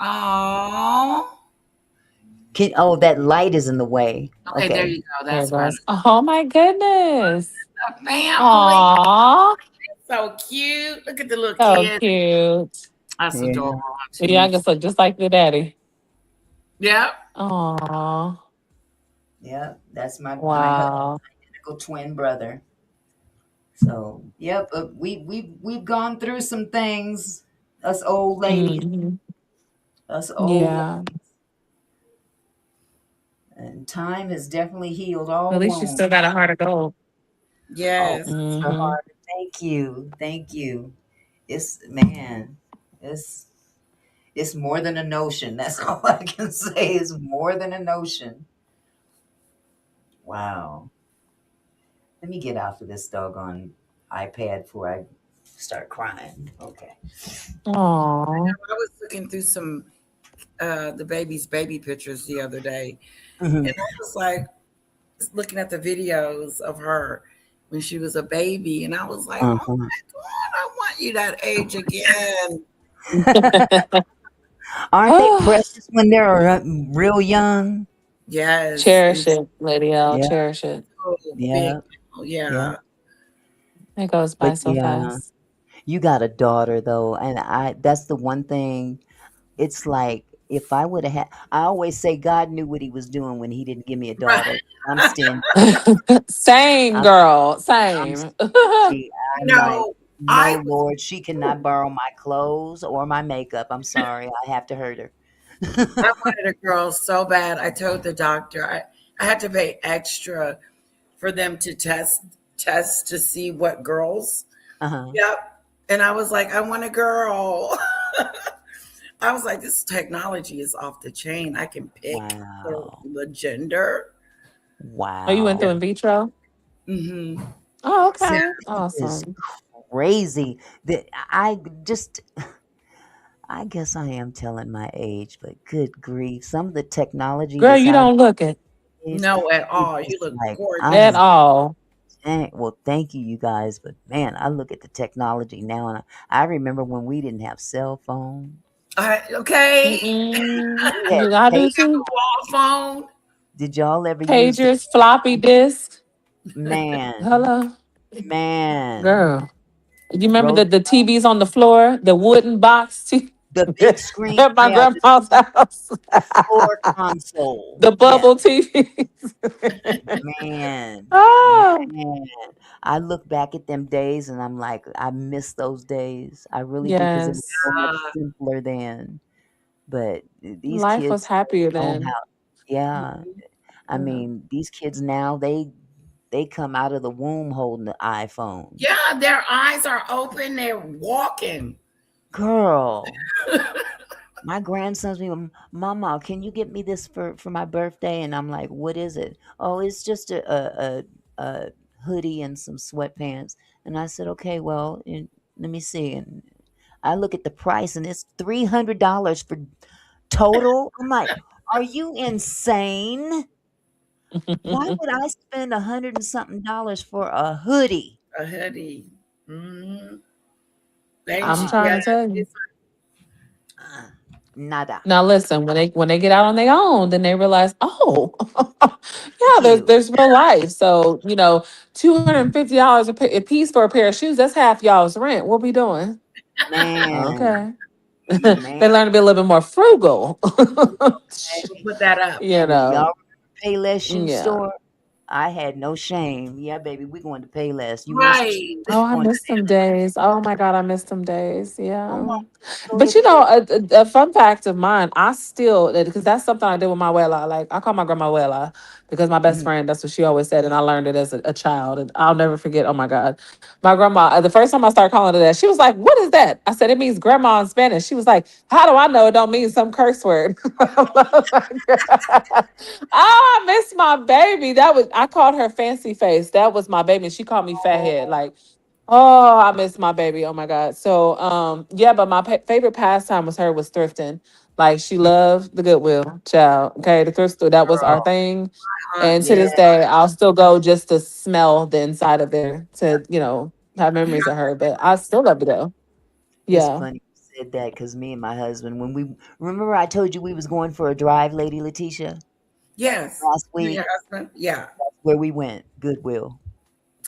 Oh, Oh, that light is in the way. okay, there Okay. you go. There it That's why goes. Oh my goodness. the family Aw, so cute. Look at the little so kid. cute. That's Yeah. adorable. The Auntie. youngest look just like the daddy. Yep. Aw, Yeah. That's my wow. identical twin brother. So, yep, we've gone through some things. Us old ladies, Hmm. us old, Yeah. and time has definitely healed At all least you wounds. still got a heart of gold. Oh, Yes. bless her Hmm. heart. Thank you, thank you. It's man, it's it's more than a notion. That's all I can say. It's more than a notion. Wow. Let me get off of this doggone iPad before I start crying. Okay. Aw. I was looking through some the baby's baby pictures the other day, Hmm. and I was like looking at the videos of her when she was a baby, and I was like, oh Uh-huh. my god, I want you that age again. Aren't they Oh, precious when they're real young? Yes, and cherish it, Lady L. Yeah, Cherish it. so big. yeah, Oh, yeah. yeah. It goes by But so yeah, fast. you got a daughter though, and that's the one thing. It's like if I would have had, I always say God knew what he was doing when he didn't give me a Right. daughter. I'm stingy. Same, I'm, girl. I'm Same. stingy. You I'm like, know, no, I was Lord, she cannot borrow my clothes or my makeup. I'm sorry, I have to hurt her. I wanted a girl so bad. I told the doctor I had to pay extra for them to test to see what girls. Uh-huh. Yep. And I was like, I want a girl. I was like, this technology is off the chain. I can pick Wow. the gender. Oh, you went through Wow. in vitro? Hmm. Oh, Yeah. okay. Is Awesome. crazy that I just I guess I am telling my age, but good grief, some of the technology Girl, that's you out don't look it is No, at it's all. You just look like at I'm gorgeous. all. well, thank you, you guys, but man, I look at the technology now, and I remember when we didn't have cell phone. Okay. Mm-mm. We had You I do paper. too. Wall phone. Did y'all ever use the Pagers, floppy disk. man, Hello, man, girl. You remember rotary, the TVs on the floor, the wooden box the big screen? at my Yeah, the grandma's house, floor console. the Yes, bubble TVs. man, Oh, man. I look back at them days and I'm like, I miss those days. I really do because it was yes. so much Uh, simpler then. But these Life was kids happier don't know then. how. Yeah, I Yeah. mean, these kids now they come out of the womb holding the iPhone. yeah, their eyes are open. They're walking. Girl, my grandson's me, Mama, can you get me this for my birthday? And I'm like, what is it? Oh, it's just a hoodie and some sweatpants. And I said, okay, well, let me see. And I look at the price, and it's $300 for total. I'm like, are you insane? Why would I spend 100 and something dollars for a hoodie? A hoodie. Hmm. They, I'm Uh, trying yeah, to tell you. it's uh Nada. Now listen, when they get out on their own, then they realize, oh, yeah, there's You, there's real life. So $250 a piece for a pair of shoes. That's half y'all's rent. What we doing? man, Okay. man. They learn to be a little bit more frugal. we'll put that up. you know. Y'all remember Payless Shoe Yeah. Store? I had no shame. Yeah, baby, we going to Payless. You missed it. Right. Oh, I Going to missed some days. Oh my God, I missed some days. come Yeah. on, go But ahead. a fun fact of mine, I still, because that's something I did with my abuela. Like, I call my grandma abuela because my best Mhm. friend, that's what she always said. And I learned it as a child. And I'll never forget. Oh my God. My grandma, the first time I started calling her that, she was like, what is that? I said, it means grandma in Spanish. She was like, how do I know it don't mean some curse word? Oh, I miss my baby. I called her fancy face. That was my baby. And she called me fathead. Oh, Like, oh, I miss my baby. Oh my God. So, yeah, but my favorite pastime was thrifting. Like she loved the Goodwill, child. Okay, the thrift store, that was our Girl, thing. my aunt And to did. Yeah, this day, I'll still go just to smell the inside of there to, have memories of her. But I still love it though. it's Yeah. funny you said that because me and my husband, when we remember, I told you we was going for a drive, Lady Letitia, Yes. last You and your week. husband? Yeah. Where we went, Goodwill.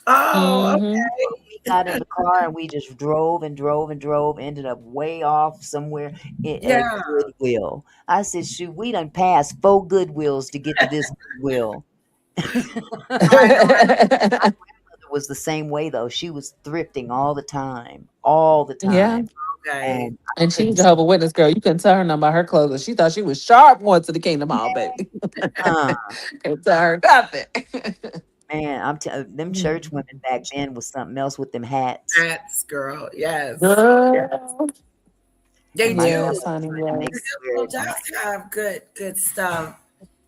Oh, Mm-hmm. We got in the car and we just drove and drove and drove. Ended up way off somewhere at yeah. Goodwill. I said, "Shoot, we done passed 4 Goodwills to get to this Goodwill." I know. It was the same way though. She was thrifting all the Yeah. time, Okay. and I And she's a couldn't. Jehovah Witness girl. You couldn't tell her nothing about her clothes. She thought she was sharp once to the Kingdom Hall, baby. Uh, Couldn't tell her nothing. man, them church women back then was something else with them hats. That's girl. Yes. Girl. They And my do. Yes, grandmother honey, trying to make The it yes. wear Goodwill it. I'm does have good stuff.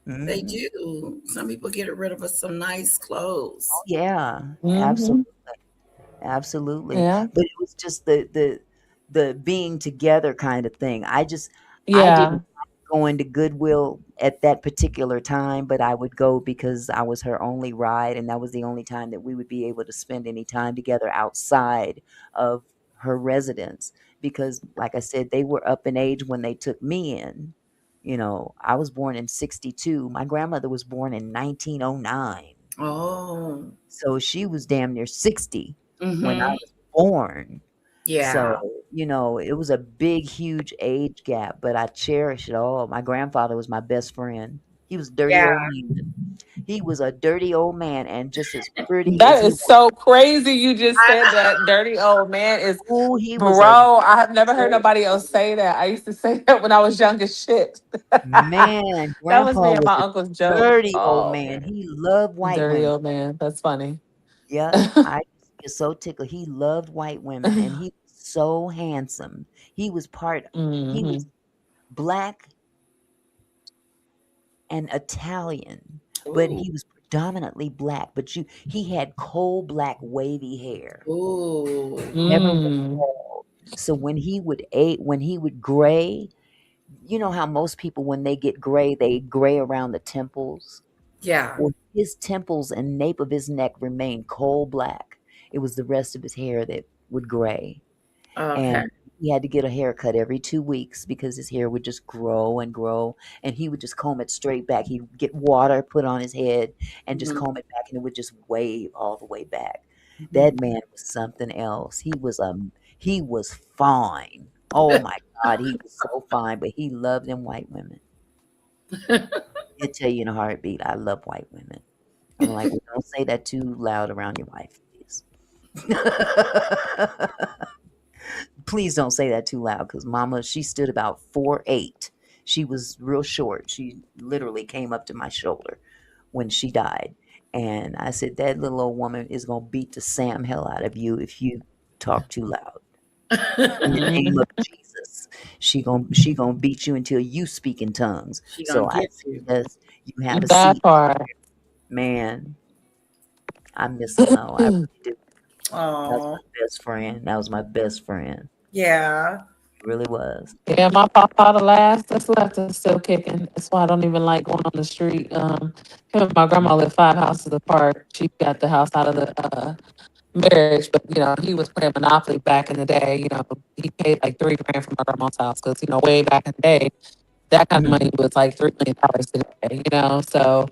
like, They mhm. do. Some people get rid of some nice Oh clothes. yeah, Mm-hmm. absolutely. Absolutely. Yeah. But it was just the being together kind of thing. I Yeah. didn't like going to Goodwill at that particular time, but I would go because I was her only ride, and that was the only time that we would be able to spend any time together outside of her residence. Because, like I said, they were up in age when they took me in. I was born in 62. My grandmother was born in 1909. Oh. So she was damn near 60 when I Mm-hmm. was born. So, Yeah. it was a big, huge age gap, but I cherish it all. My grandfather was my best friend. He was a dirty Yeah. old man. He was a dirty old man and just as pretty as That he is was. so crazy. You just said I, that. Dirty old man is, Ooh, he was a bro. I have never heard dirty nobody else say that. I used to say that when I was young as shit. man. That was Grandpa me and was my a uncle's joke. dirty old Oh man. man. He loved white Dirty women. old man. That's funny. Yep. I get so tickled. He loved white women and he was so handsome. He was he was Hmm. black and Italian, but ooh. he was predominantly black. But he had coal black wavy hair, Ooh. never went Mm. bald. So when he would gray, you know how most people when they get gray, they gray around the temples. Yeah. Well, his temples and nape of his neck remained coal black. It was the rest of his hair that would gray. Okay. And he had to get a haircut every 2 weeks because his hair would just grow and grow, and he would just comb it straight back. He'd get water put on his head and just Mhm. comb it back, and it would just wave all the way back. Mhm. That man was something else. He was fine. Oh my God, he was so fine, but he loved them white women. He'll tell you in a heartbeat, "I love white women." I'm like, "Well, don't say that too loud around your wife, please." Please don't say that too loud because mama, she stood about 4'8". She was real short. She literally came up to my shoulder when she died. And I said, that little old woman is going to beat the Sam hell out of you if you talk too loud. In the name Mhm. of Jesus. She gonna beat you until you speak in tongues. She gonna So I get you. suggest you have a That seat. part. Man, I miss him though. I really do. That was Oh. my best friend. That was my best friend. Yeah. It really was. Yeah, my papa, the last that's left, is still kicking. That's why I don't even like going on the street. Him and my grandma live 5 houses apart. She got the house out of the marriage, but he was playing Monopoly back in the day. He paid like 3 grand for my grandma's house because way back in the day, that kind of Mhm. money was like $3 million today. So.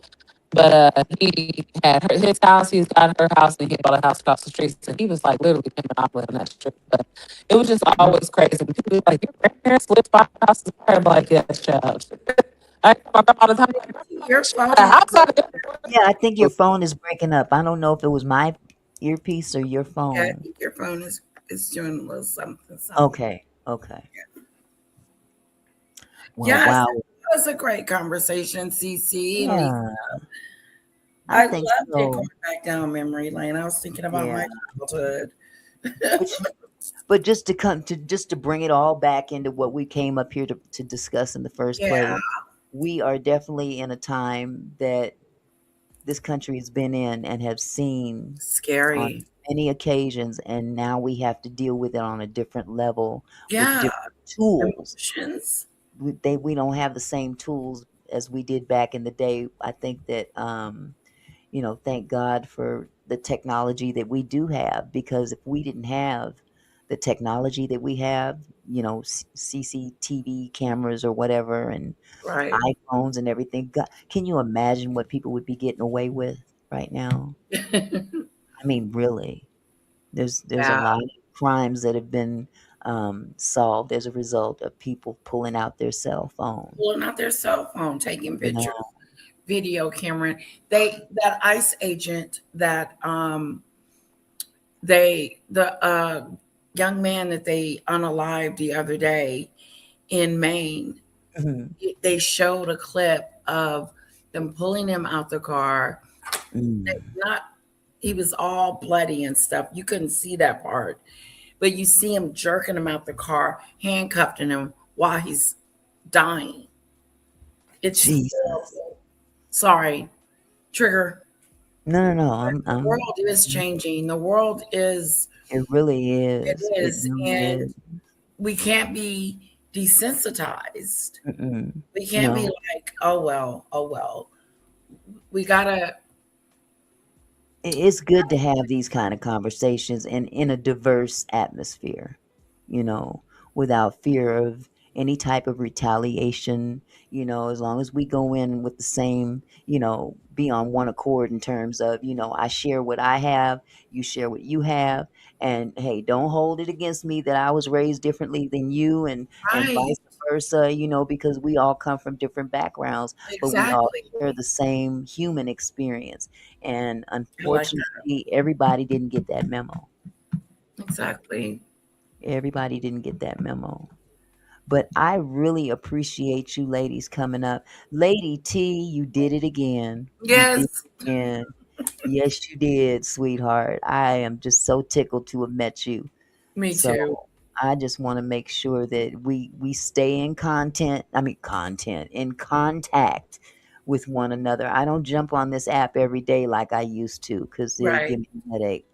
But he had his house, he's got her house, and he bought a house across the street. So he was like literally paying monopoly on that street. But it was just always crazy. When people be like, your grandparents lived 5 houses apart. I'm like, yes, child. I talk about all the time. Your She phone had a is house out of Yeah, I think your phone is breaking up. I don't know if it was my earpiece or your yeah, I phone. think your phone is doing a little something, something. Okay, okay. Well, Yes, wow. it was a great conversation, CC and Lisa. Yeah, I I think loved it going so. back down memory lane. I was thinking about Yeah, my childhood. but but just to bring it all back into what we came up here to discuss in the first Yeah, place, we are definitely in a time that this country has been in and have seen on scary. many occasions, and now we have to deal with it on a different level with Yeah, different tools. emotions. we don't have the same tools as we did back in the day. I think that thank God for the technology that we do have, because if we didn't have the technology that we have, CCTV cameras or whatever, and Right. iPhones and everything, God, can you imagine what people would be getting away with right now? I mean, really, there's a Yeah. lot of crimes that have been solved as a result of people pulling out their cell phone. Pulling out their cell phone, taking You pictures, know, video camera. That ICE agent that the young man that they unalived the other day in Maine, mhm, they showed a clip of them pulling him out the car. mm, Not He was all bloody and stuff. You couldn't see that part, but you see him jerking him out the car, handcuffing him while he's dying. It's Jesus. horrible. Sorry, trigger. No, no, no. The world is Mhm. changing. The world is, It really it is. It is, really and is. we can't be desensitized. Mm-mm. We can't be No. like, oh well, oh well. We gotta, It's good to have these kind of conversations and in a diverse atmosphere, you know, without fear of any type of retaliation, as long as we go in with the same, be on one accord in terms of, I share what I have, you share what you have, and hey, don't hold it against me that I was raised differently than you, and right, vice versa, because we all come from different backgrounds, but we all exactly. share the same human experience. And I like that. unfortunately, everybody didn't get that memo. Exactly. Everybody didn't get that memo. But I really appreciate you ladies coming up. Lady T, you did it again. You did Yes, it again. Yes, you did, sweetheart. I am just so tickled to have met you. me So too. I just want to make sure that we stay in in contact with one another. I don't jump on this app every day like I used to, because it'll Right. give me a headache.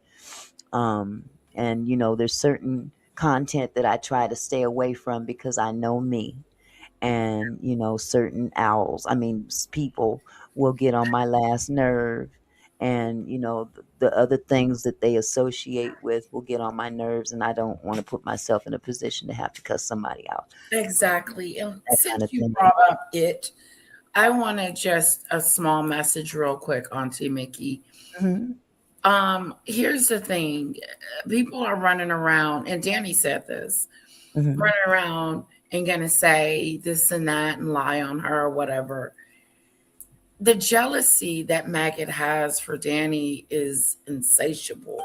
And there's certain content that I try to stay away from because I know me. And certain owls, I mean, people will get on my last nerve. And the other things that they associate with will get on my nerves, and I don't want to put myself in a position to have to cuss somebody out, Exactly. And that kind since of you thing. brought up it, I want to just a small message real quick, Auntie Mickey. Hmm. Here's the thing. People are running around, and Danny said this, Hmm. running around and gonna say this and that and lie on her or whatever. The jealousy that Maggot has for Danny is insatiable.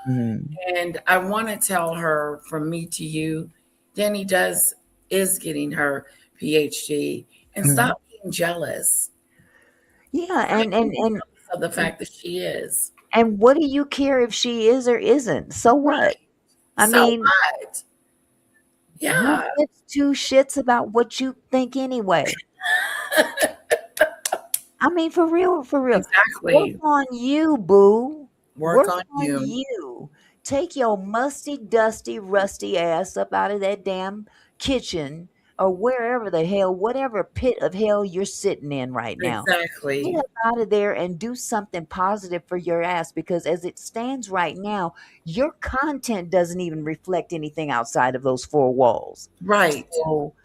Hmm. And I want to tell her from me to you, Danny is getting her PhD, and Hmm. stop being jealous. Yeah, Stop and and being and jealous of the fact that she is. and what do you care if she is or isn't? So what? Right. I So mean, what? who Yeah, gives two shits about what you think anyway? I mean, for real, for real. Work exactly. on you, boo. Work Work on on you. you. Take your musty, dusty, rusty ass up out of that damn kitchen or wherever the hell, whatever pit of hell you're sitting in right now. Get Exactly. up out of there and do something positive for your ass, because as it stands right now, your content doesn't even reflect anything outside of those four walls. Right. So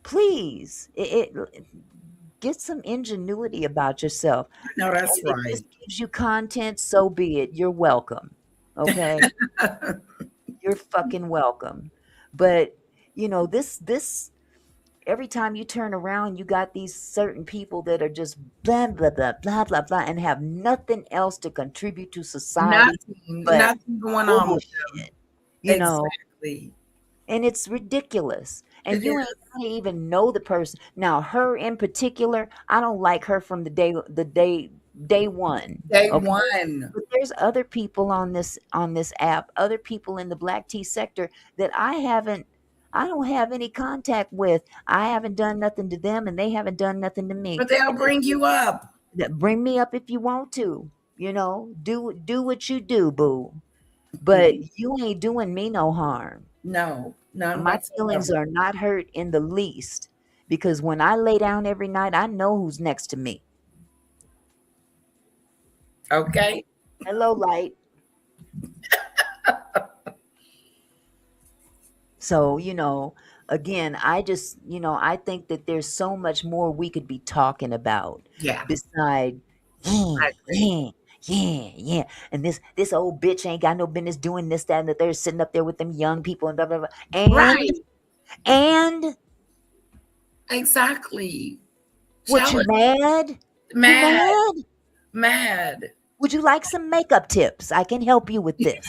please, get some ingenuity about yourself. No, And that's if right. this gives you content, so be it. You're welcome. Okay? You're fucking welcome. But this every time you turn around, you got these certain people that are just blah blah blah blah blah blah and have nothing else to contribute to society but Nothing going on with them. bullshit. You know, Exactly. and it's ridiculous. It And you ain't is. gotta even know the person. Now, her in particular, I don't like her from day one. Day Okay. one. But there's other people on this app, other people in the black tea sector that I don't have any contact with. I haven't done nothing to them and they haven't done nothing to me. But they'll And they, bring you up. bring me up if you want to. Do what you do, boo. But you ain't doing me no harm. No, none My feelings whatsoever. are not hurt in the least. because when I lay down every night, I know who's next to me. Okay. Hello, light. So, again, I just, I think that there's so much more we could be talking about Yeah, beside, yeah, I agree. yeah, yeah, yeah. And this old bitch ain't got no business doing this, that, and that. They're sitting up there with them young people and blah, blah, blah. Right. And Exactly. what, you Jealous. mad? You Mad. mad? Mad. Would you like some makeup tips? I can help you with this.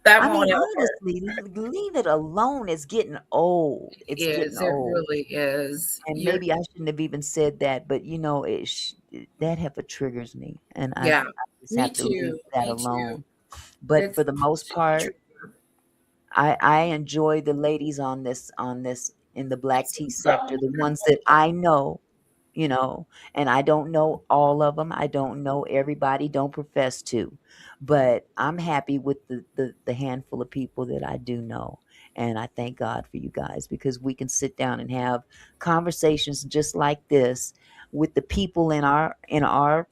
That I mean, won't help her. honestly, leave it alone. It's getting old. It It's getting is. It old. really is. And maybe I shouldn't have even said that, but that heifer triggers me, and I Yeah. just Me have to leave too. that Me too. alone. But It's for the most true. part, I enjoy the ladies on this in the black tea sector, the ones that I know, and I don't know all of them. I don't know everybody, don't profess to, but I'm happy with the handful of people that I do know. And I thank God for you guys, because we can sit down and have conversations just like this with the people in our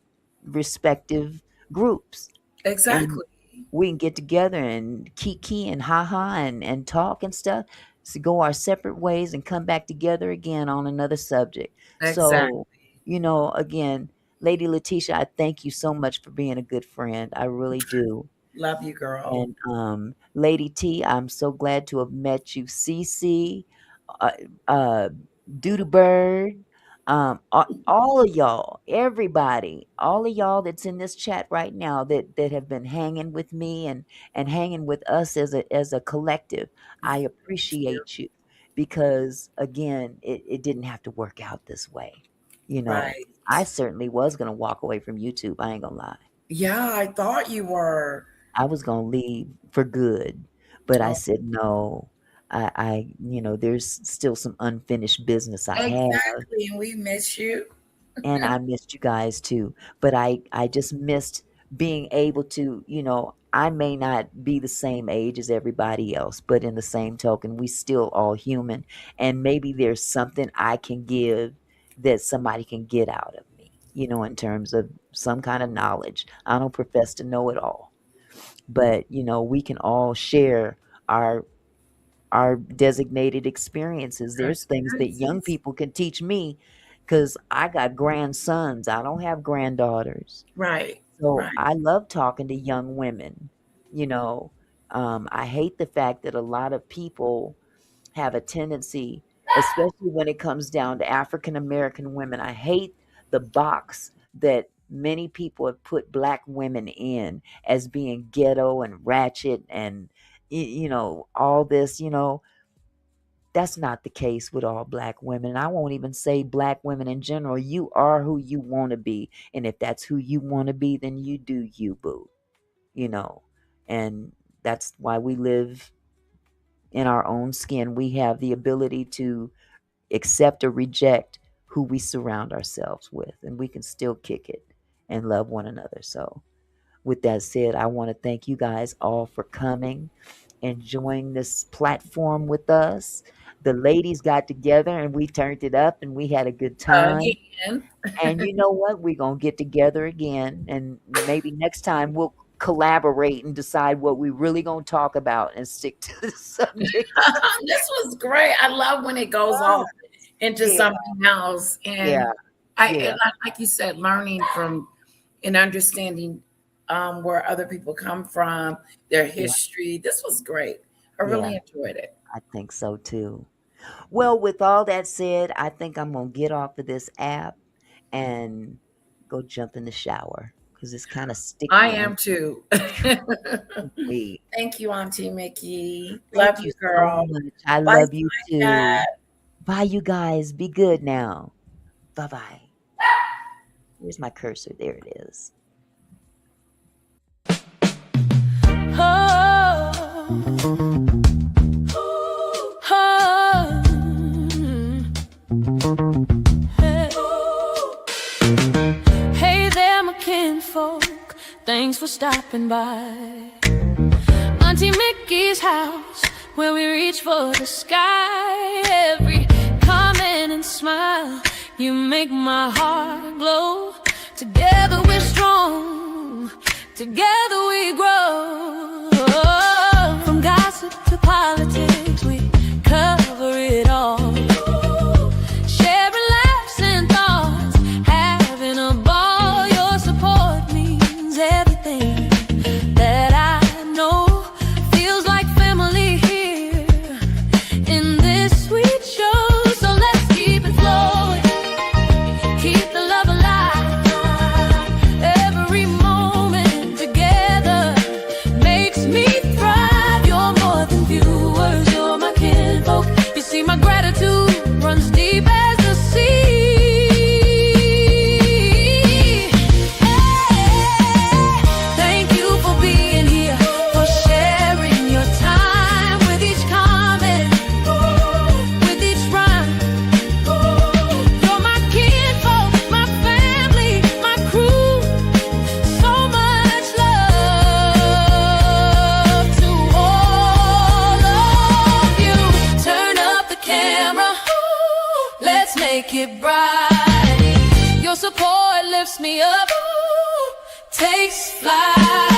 respective groups, and Exactly. we can get together and kiki and haha and talk and stuff, to go our separate ways and come back together again on another subject. Exactly. So, again, Lady Letitia, I thank you so much for being a good friend. I really do. Love you, girl. And Lady T, I'm so glad to have met you. Cece, uh, uh, Doodoo Bird, all of y'all, everybody, all of y'all that's in this chat right now, that have been hanging with me and hanging with us as a collective. I You. appreciate you, because again, it didn't have to work out this way. You know, Right. I certainly was gonna walk away from YouTube. I ain't gonna lie. Yeah, I thought you were. I was gonna leave for good, but I Oh, said no. There's still some unfinished business I have, exactly. And we miss you. and I missed you guys too. But I just missed being able to, I may not be the same age as everybody else, but in the same token, we still all human, and maybe there's something I can give that somebody can get out of me, in terms of some kind of knowledge. I don't profess to know it all, but we can all share our our designated experiences. Our There's things that young experiences. people can teach me, because I got grandsons. I don't have granddaughters. Right. So Right. I love talking to young women. You know, I hate the fact that a lot of people have a tendency, especially when it comes down to African American women. I hate the box that many people have put black women in, as being ghetto and ratchet and all this. That's not the case with all black women. I won't even say black women in general. You are who you want to be, and if that's who you want to be, then you do you, boo. You know, and that's why we live in our own skin. We have the ability to accept or reject who we surround ourselves with, and we can still kick it and love one another. So, with that said, I want to thank you guys all for coming, enjoying this platform with us. The ladies got together and we turned it up and we had a good time. Again. And you know what? We're going to get together again. And maybe next time we'll collaborate and decide what we really going to talk about and stick to the subject. This was great. I love when it goes Oh, off into yeah, something else. yeah, yeah, Like you said, learning from and understanding where other people come from, their yeah, history. This was great. I yeah. really enjoyed it. I think so too. Well, with all that said, I think I'm going to get off of this app and go jump in the shower because it's kind of I sticky. am too. We Thank you, Auntie Mickey. Love thank you you, so girl. much. I Bye, love you too. Cat. Bye, you guys. Be good now. Bye bye. Where's my cursor? There it is. Hey there, my kinfolk. Thanks for stopping by. Auntie Mickey's house, where we reach for the sky. Every and smile. You make my heart glow. Together we're strong. Together we grow. From gossip to politics, we cover it all. Sharing laughs and thoughts, having a ball. Your support means everything that I know. Feels like family here in this sweet show. So let's keep it flowing, keep the love alive. Every moment together makes me thrive. You're more than viewers, you're my kinfolk. You see, my gratitude runs deep as the sea. Thank you for being here, for sharing your time with each comment, with each rhyme. You're my kinfolk, my family, my crew. So much love to all of you. Turn up the camera, let's make it bright. Your support lifts me up, takes flight.